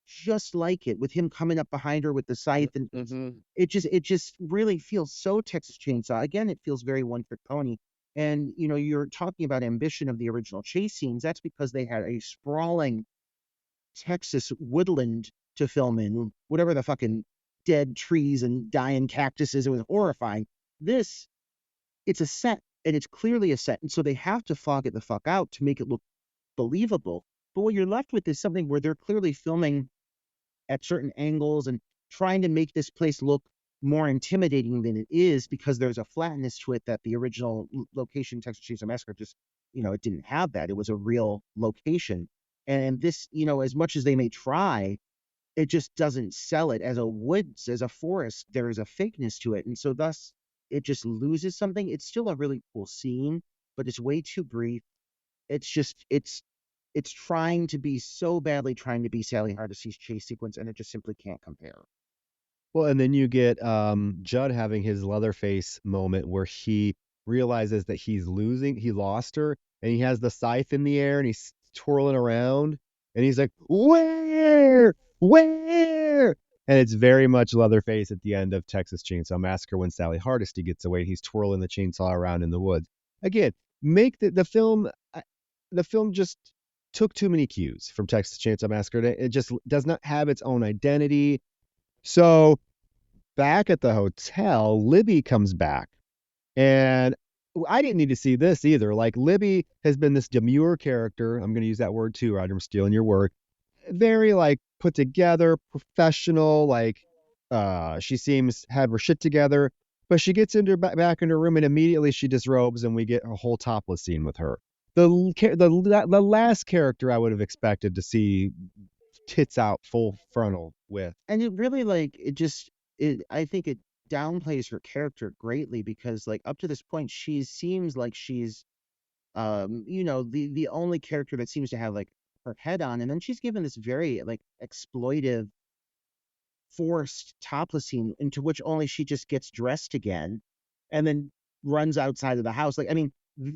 just like it, with him coming up behind her with the scythe, and it just really feels so Texas Chainsaw. Again, it feels very One Trick Pony. And you're talking about ambition of the original chase scenes. That's because they had a sprawling Texas woodland to film in, whatever the fucking dead trees and dying cactuses. It was horrifying. This, it's a set, and it's clearly a set, and so they have to fog it the fuck out to make it look believable. But what you're left with is something where they're clearly filming at certain angles and trying to make this place look more intimidating than it is, because there's a flatness to it that the original location, Texas Chainsaw Massacre, just, it didn't have that. It was a real location. And this, as much as they may try, it just doesn't sell it as a woods, as a forest. There is a fakeness to it. And so thus it just loses something. It's still a really cool scene, but it's way too brief. It's just, it's trying to be so badly trying to be Sally Hardesty's chase sequence, and it just simply can't compare. Well, and then you get Judd having his Leatherface moment where he realizes that he lost her, and he has the scythe in the air and he's twirling around, and he's like, "Where? Where?" And it's very much Leatherface at the end of Texas Chainsaw Massacre when Sally Hardesty gets away and he's twirling the chainsaw around in the woods. Again, make the film just took too many cues from Texas Chainsaw Massacre. It just does not have its own identity. So back at the hotel, Libby comes back, and I didn't need to see this either. Like, Libby has been this demure character. I'm going to use that word too, Roger. I'm stealing your word. Very like put together, professional. Like, she seems have her shit together, but she gets back in her room and immediately she disrobes, and we get a whole topless scene with her. The last character I would have expected to see tits out full frontal with. And it really, I think it downplays her character greatly, because up to this point she seems like she's the only character that seems to have her head on, and then she's given this very exploitive, forced topless scene into which only she just gets dressed again and then runs outside of the house.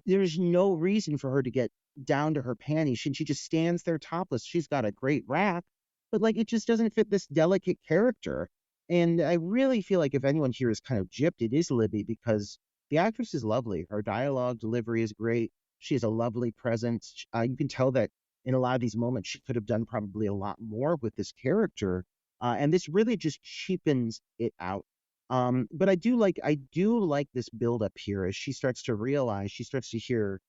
There's no reason for her to get down to her panties. She just stands there topless. She's got a great rack, but it just doesn't fit this delicate character. And I really feel like if anyone here is kind of gypped, it is Libby, because the actress is lovely. Her dialogue delivery is great. She has a lovely presence. You can tell that in a lot of these moments she could have done probably a lot more with this character. And this really just cheapens it out. But I do like this build up here as she starts to hear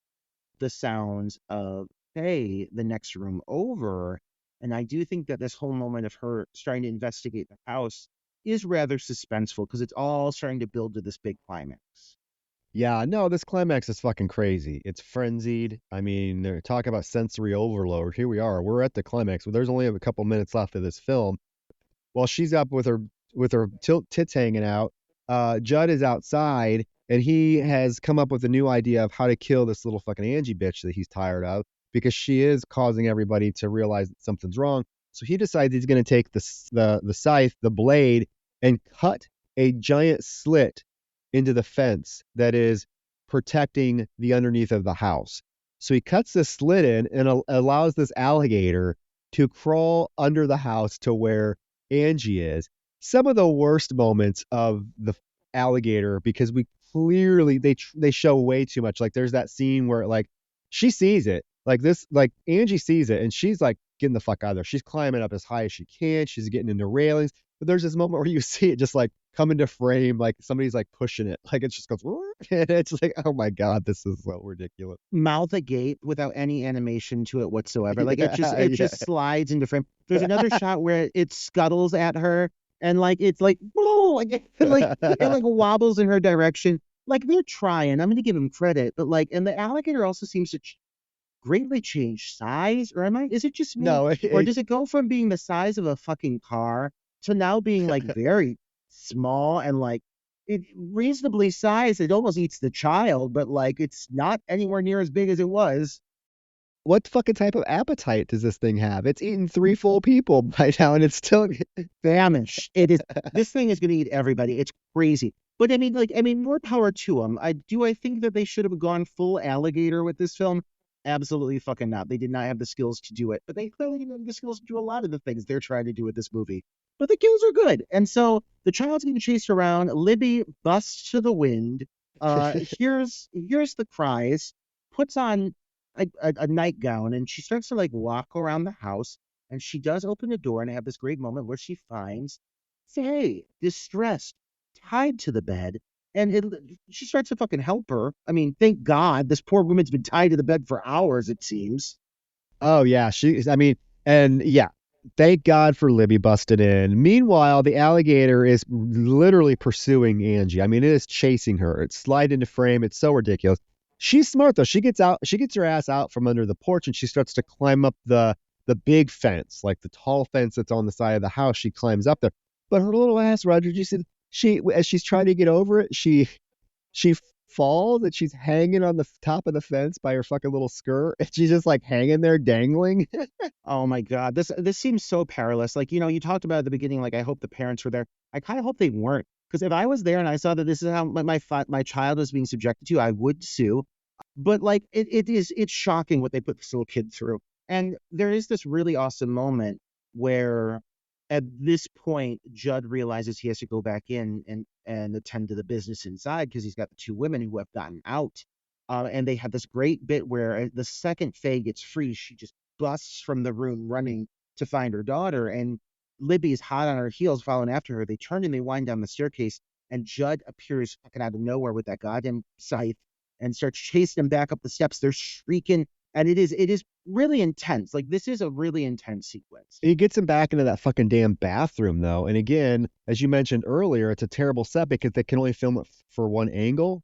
the sounds of, hey, the next room over. And I do think that this whole moment of her starting to investigate the house is rather suspenseful, because it's all starting to build to this big climax. Yeah, no, this climax is fucking crazy. It's frenzied. I mean, they're talking about sensory overload. Here we are. We're at the climax. Well, there's only a couple minutes left of this film. While she's up with her tits hanging out, Judd is outside, and he has come up with a new idea of how to kill this little fucking Angie bitch that he's tired of, because she is causing everybody to realize that something's wrong. So he decides he's going to take the scythe, the blade, and cut a giant slit into the fence that is protecting the underneath of the house. So he cuts this slit in and allows this alligator to crawl under the house to where Angie is. Some of the worst moments of the alligator, because we clearly they show way too much. Like, there's that scene where she sees it, Angie sees it, and she's getting the fuck out of there. She's climbing up as high as she can. She's getting into railings. But there's this moment where you see it just come into frame, somebody's pushing it, it just goes, and it's oh my god, this is so ridiculous. Mouth agape without any animation to it whatsoever. It just slides into frame. There's another shot where it scuttles at her, and it wobbles in her direction. They're trying. I'm gonna give them credit, but and the alligator also seems to greatly change size, or is it just me? No, or does it go from being the size of a fucking car to now being very small and it reasonably sized? It almost eats the child, but it's not anywhere near as big as it was. What fucking type of appetite does this thing have? It's eaten 3 full people by now, and it's still famished. It is. This thing is going to eat everybody. It's crazy. But more power to them. I think that they should have gone full alligator with this film. Absolutely fucking not. They did not have the skills to do it, but they clearly didn't have the skills to do a lot of the things they're trying to do with this movie. But the kills are good. And so the child's getting chased around. Libby busts to the wind, hears the cries, puts on a nightgown, and she starts to like walk around the house. And she does open the door and have this great moment where she finds Faye, distressed, tied to the bed. And she starts to fucking help her. I mean, thank God this poor woman's been tied to the bed for hours, it seems. Oh yeah, I mean, and yeah, thank God for Libby busted in. Meanwhile, the alligator is literally pursuing Angie. I mean, it is chasing her. It's sliding into frame. It's so ridiculous. She's smart though. She gets out. She gets her ass out from under the porch and she starts to climb up the big fence, like the tall fence that's on the side of the house. She climbs up there, but her little ass, Roger, you see, she as she's trying to get over it, she falls and she's hanging on the top of the fence by her fucking little skirt and she's just like hanging there dangling. Oh my God, this seems so perilous. Like, you talked about at the beginning, like I hope the parents were there. I kind of hope they weren't, because if I was there and I saw that this is how my child was being subjected to, I would sue. But like it's shocking what they put this little kid through. And there is this really awesome moment where at this point Judd realizes he has to go back in and attend to the business inside because he's got the two women who have gotten out. And they have this great bit where the second Faye gets free, she just busts from the room running to find her daughter. And Libby is hot on her heels following after her. They turn and they wind down the staircase, and Judd appears fucking out of nowhere with that goddamn scythe and starts chasing them back up the steps. They're shrieking, and it is really intense. Like, this is a really intense sequence. He gets him back into that fucking damn bathroom though. And again, as you mentioned earlier, it's a terrible set because they can only film it for one angle.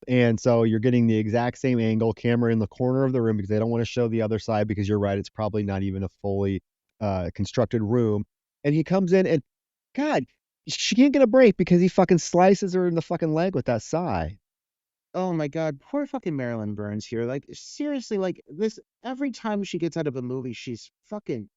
And so you're getting the exact same angle, camera in the corner of the room because they don't want to show the other side because you're right, it's probably not even a fully constructed room. And he comes in and God, she can't get a break because he fucking slices her in the fucking leg with that scythe. Oh my God, poor fucking Marilyn Burns here. Like, seriously, like this, every time she gets out of a movie, she's fucking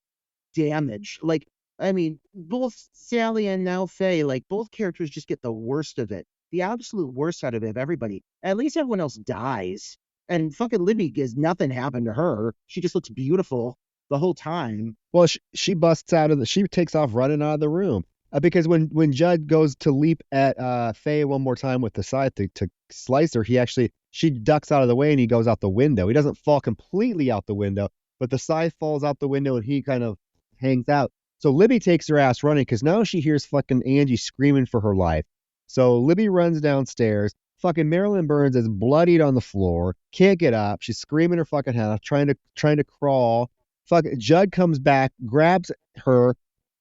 damaged. Like, I mean, both Sally and now Faye, like both characters just get the worst of it. The absolute worst out of everybody. At least everyone else dies. And fucking Libby gets nothing happened to her. She just looks beautiful the whole time. Well, she busts out of she takes off running out of the room. Because when Judd goes to leap at Faye one more time with the scythe to slice her, she ducks out of the way and he goes out the window. He doesn't fall completely out the window, but the scythe falls out the window and he kind of hangs out. So Libby takes her ass running because now she hears fucking Angie screaming for her life. So Libby runs downstairs. Fucking Marilyn Burns is bloodied on the floor, can't get up. She's screaming her fucking head off, trying to crawl. Fucking Judd comes back, grabs her,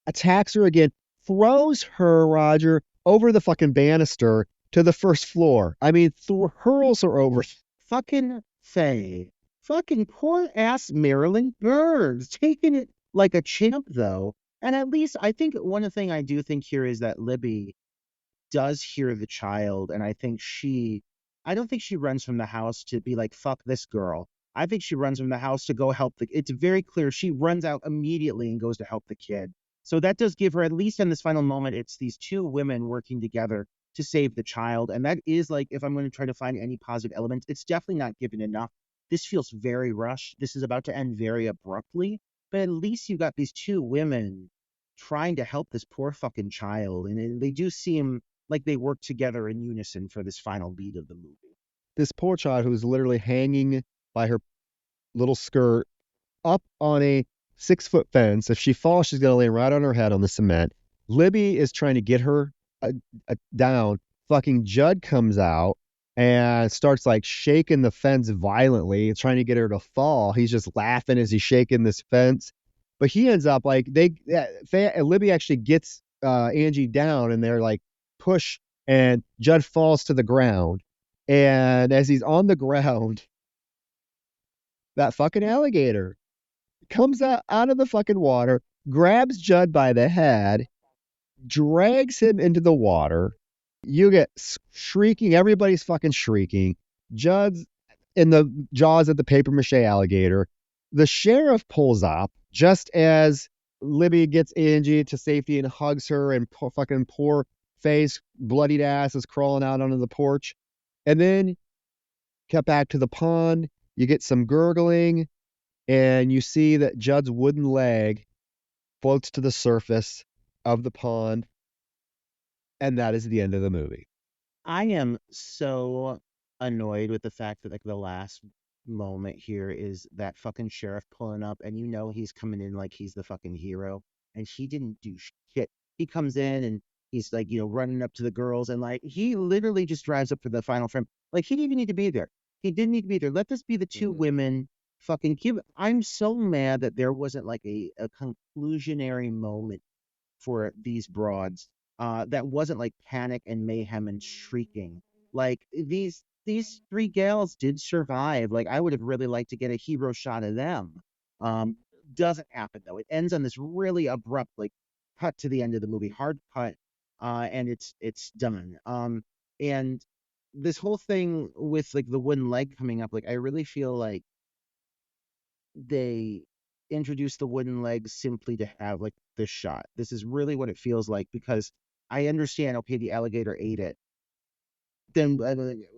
attacks her again, throws her, Roger, over the fucking banister to the first floor. I mean, hurls her over. Fucking Faye. Fucking poor ass Marilyn Burns. Taking it like a champ, though. And at least I think one thing I do think here is that Libby does hear the child. And I don't think she runs from the house to be like, fuck this girl. I think she runs from the house to go help it's very clear. She runs out immediately and goes to help the kid. So that does give her, at least in this final moment, it's these two women working together to save the child. And that is like, if I'm going to try to find any positive elements, it's definitely not given enough. This feels very rushed. This is about to end very abruptly. But at least you've got these two women trying to help this poor fucking child. And they do seem like they work together in unison for this final beat of the movie. This poor child who's literally hanging by her little skirt up on a 6-foot fence. If she falls, she's going to lay right on her head on the cement. Libby is trying to get her down. Fucking Judd comes out and starts like shaking the fence violently, trying to get her to fall. He's just laughing as he's shaking this fence. But he ends up like Libby actually gets Angie down and they're like push and Judd falls to the ground. And as he's on the ground, that fucking alligator comes out of the fucking water, grabs Judd by the head, drags him into the water. You get shrieking. Everybody's fucking shrieking. Judd's in the jaws of the paper mache alligator. The sheriff pulls up just as Libby gets Angie to safety and hugs her, and fucking poor Faye's bloodied ass is crawling out onto the porch. And then cut back to the pond. You get some gurgling, and you see that Judd's wooden leg floats to the surface of the pond, and that is the end of the movie. I am so annoyed with the fact that like the last moment here is that fucking sheriff pulling up and he's coming in like he's the fucking hero and he didn't do shit. He comes in and he's like, running up to the girls and like he literally just drives up for the final frame. Like he didn't even need to be there. He didn't need to be there. Let this be the two women fucking give. I'm so mad that there wasn't like a conclusionary moment for these broads that wasn't like panic and mayhem and shrieking. Like these three gals did survive. Like I would have really liked to get a hero shot of them. Um, doesn't happen though. It ends on this really abrupt like cut to the end of the movie, hard cut, and it's done. And this whole thing with like the wooden leg coming up, like I really feel like they introduced the wooden legs simply to have like this shot. This is really what it feels like because I understand, okay, the alligator ate it. Then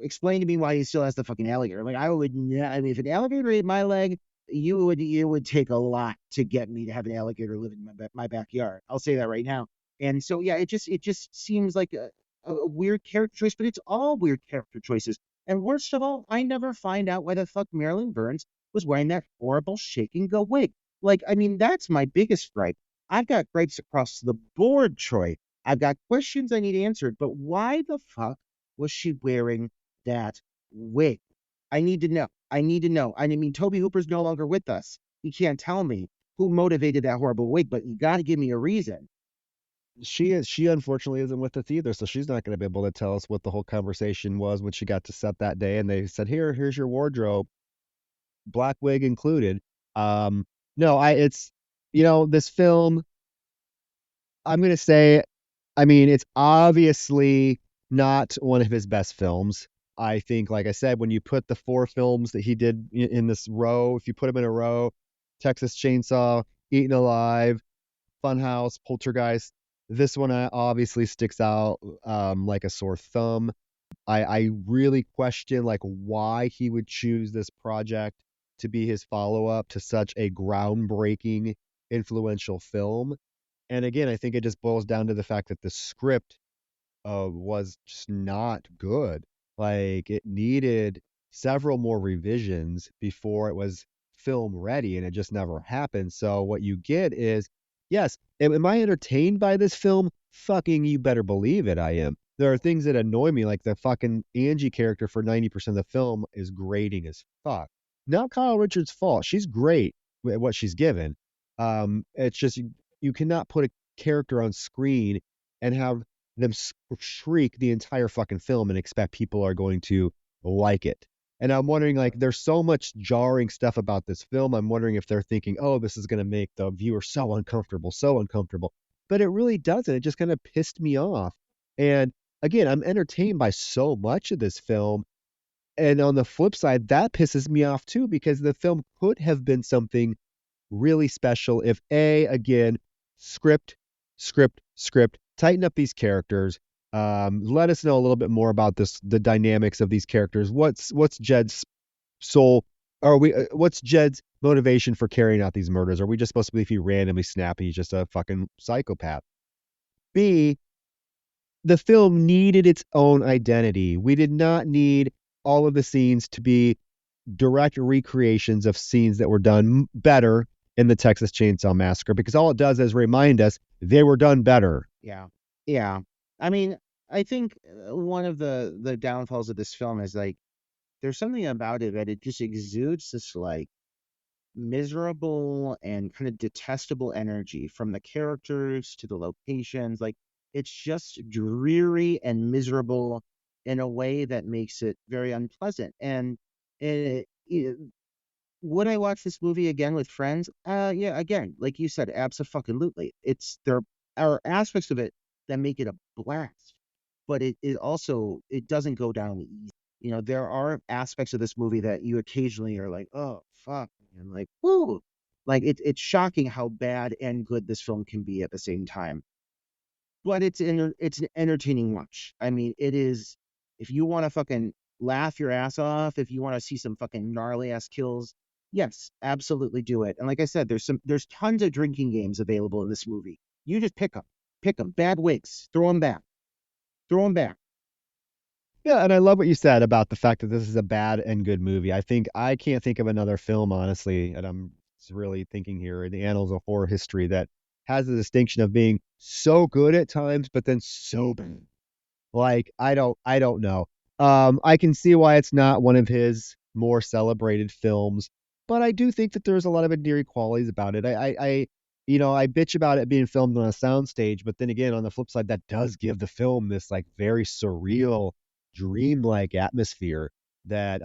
explain to me why he still has the fucking alligator. Like I would, I mean, if an alligator ate my leg, it would take a lot to get me to have an alligator live in my backyard. I'll say that right now. And so yeah, it just seems like a weird character choice, but it's all weird character choices. And worst of all, I never find out why the fuck Marilyn Burns was wearing that horrible shake and go wig. Like, I mean, that's my biggest gripe. I've got gripes across the board, Troy. I've got questions I need answered, but why the fuck was she wearing that wig? I need to know. I need to know. I mean, Tobe Hooper's no longer with us. You can't tell me who motivated that horrible wig, but you got to give me a reason. She unfortunately isn't with us either, so she's not going to be able to tell us what the whole conversation was when she got to set that day, and they said, here's your wardrobe, black wig included. Um, no, it's this film. I'm going to say, I mean, it's obviously not one of his best films. I think, like I said, when you put the four films that he did in this row, if you put them in a row, Texas Chainsaw, Eaten Alive, Funhouse, Poltergeist, this one obviously sticks out like a sore thumb. I really question like why he would choose this project to be his follow-up to such a groundbreaking, influential film. And again, I think it just boils down to the fact that the script was just not good. Like it needed several more revisions before it was film ready, and it just never happened. So what you get is, yes, am I entertained by this film? Fucking you better believe it, I am. There are things that annoy me, like the fucking Angie character for 90% of the film is grating as fuck. Not Kyle Richards' fault. She's great at what she's given. It's just you cannot put a character on screen and have them shriek the entire fucking film and expect people are going to like it. And I'm wondering, like, there's so much jarring stuff about this film. I'm wondering if they're thinking, oh, this is going to make the viewer so uncomfortable, so uncomfortable. But it really doesn't. It just kind of pissed me off. And again, I'm entertained by so much of this film. And on the flip side, that pisses me off too, because the film could have been something really special if again, script, tighten up these characters. Let us know a little bit more about the dynamics of these characters. What's Jed's soul? What's Jed's motivation for carrying out these murders? Are we just supposed to believe he randomly snapped and he's just a fucking psychopath? B, the film needed its own identity. We did not need all of the scenes to be direct recreations of scenes that were done better in the Texas Chainsaw Massacre, because all it does is remind us they were done better. Yeah. Yeah. I mean, I think one of the downfalls of this film is like there's something about it that it just exudes this like miserable and kind of detestable energy from the characters to the locations. Like it's just dreary and miserable in a way that makes it very unpleasant. And it, would I watch this movie again with friends? Yeah, again, like you said, abso-fucking-lutely. There are aspects of it that make it a blast, but it doesn't go down easy. There are aspects of this movie that you occasionally are like, oh fuck, and like, whoo, like it's shocking how bad and good this film can be at the same time. But it's an entertaining watch. I mean, it is. If you want to fucking laugh your ass off, if you want to see some fucking gnarly ass kills, yes, absolutely do it. And like I said, there's tons of drinking games available in this movie. You just pick them. Bad wigs, throw them back. Yeah, and I love what you said about the fact that this is a bad and good movie. I think I can't think of another film, honestly, and I'm really thinking here in the annals of horror history that has the distinction of being so good at times, but then so bad. Like I don't know. I can see why it's not one of his more celebrated films, but I do think that there's a lot of endearing qualities about it. I bitch about it being filmed on a soundstage, but then again, on the flip side, that does give the film this like very surreal, dreamlike atmosphere that,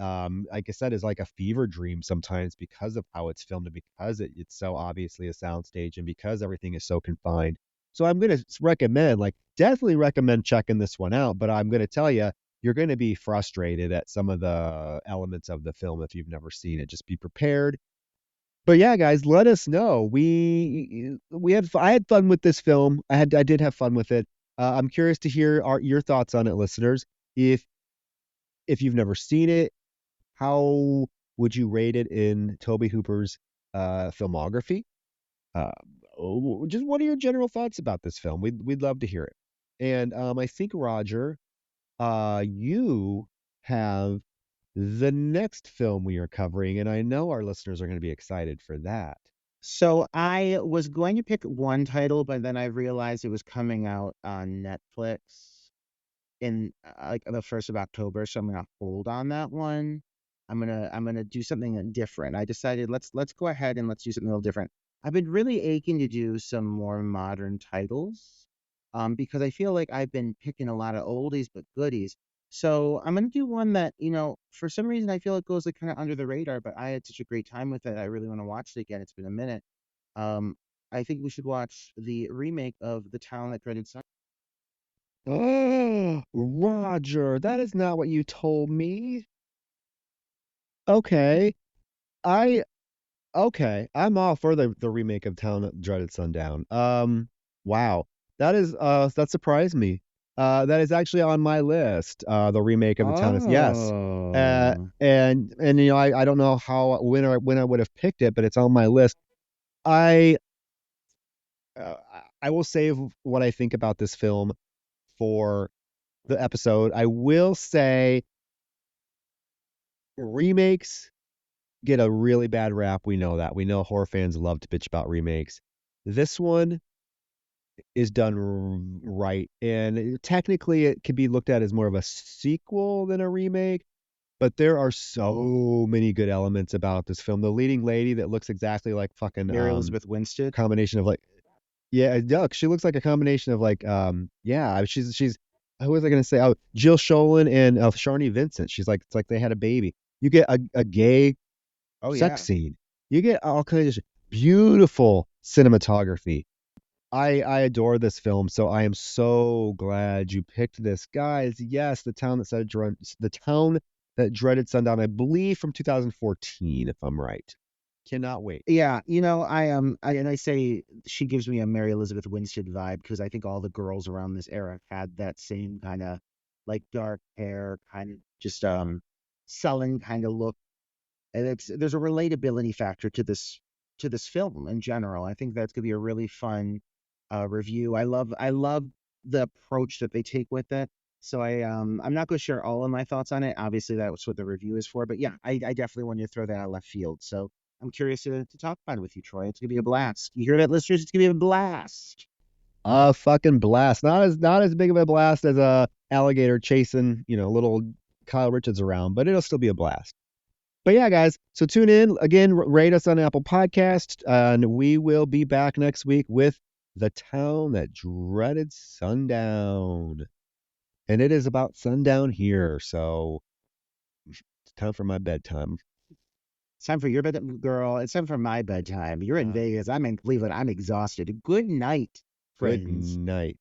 like I said, is like a fever dream sometimes because of how it's filmed and because it's so obviously a soundstage and because everything is so confined. So I'm gonna recommend, like, definitely recommend checking this one out. But I'm gonna tell you, you're gonna be frustrated at some of the elements of the film if you've never seen it. Just be prepared. But yeah, guys, let us know. I had fun with this film. I did have fun with it. I'm curious to hear your thoughts on it, listeners. If you've never seen it, how would you rate it in Tobe Hooper's filmography? Uh, just what are your general thoughts about this film? We'd love to hear it. And I think, Roger, you have the next film we are covering, and I know our listeners are going to be excited for that. So I was going to pick one title, but then I realized it was coming out on Netflix in like the 1st of October, so I'm gonna hold on that one. I'm gonna do something different. I decided let's go ahead and let's do something a little different. I've been really aching to do some more modern titles, because I feel like I've been picking a lot of oldies but goodies. So I'm gonna do one that, for some reason I feel it goes like kind of under the radar, but I had such a great time with it. I really want to watch it again. It's been a minute. Um, I think we should watch the remake of The Town That Dreaded Sun. Oh, Roger, that is not what you told me. Okay. I Okay, I'm all for the remake of Town That Dreaded Sundown. Wow. That surprised me. That is actually on my list. The remake of the Town is, yes. Oh. And I don't know when I would have picked it, but it's on my list. I uh, I will save what I think about this film for the episode. I will say remakes get a really bad rap. We know that. We know horror fans love to bitch about remakes. This one is done right, and technically it could be looked at as more of a sequel than a remake. But there are so many good elements about this film. The leading lady that looks exactly like fucking Mary Elizabeth Winstead. combination of like, yeah, Duck. She looks like a combination of like, yeah. She's who was I gonna say? Oh, Jill Schoelen and Sharni Vincent. She's like, it's like they had a baby. You get a gay Oh yeah. sex scene. You get all kinds of beautiful cinematography. I adore this film, so I am so glad you picked this, guys. Yes, the town that dreaded sundown. I believe from 2014, if I'm right. Cannot wait. Yeah, I say she gives me a Mary Elizabeth Winstead vibe because I think all the girls around this era had that same kind of like dark hair, kind of just sullen kind of look. And there's a relatability factor to this film in general. I think that's gonna be a really fun review. I love the approach that they take with it. So I'm not gonna share all of my thoughts on it. Obviously, that's what the review is for. But yeah, I definitely want you to throw that out of left field. So I'm curious to talk about it with you, Troy. It's gonna be a blast. You hear that, listeners? It's gonna be a blast. A fucking blast. Not as big of a blast as a alligator chasing, little Kyle Richards around, but it'll still be a blast. But yeah, guys, so tune in again, rate us on Apple Podcast, and we will be back next week with The Town That Dreaded Sundown. And it is about sundown here, so it's time for my bedtime. It's time for your bedtime, girl. It's time for my bedtime. You're in Vegas. I'm in Cleveland. I'm exhausted. Good night, Good friends. night.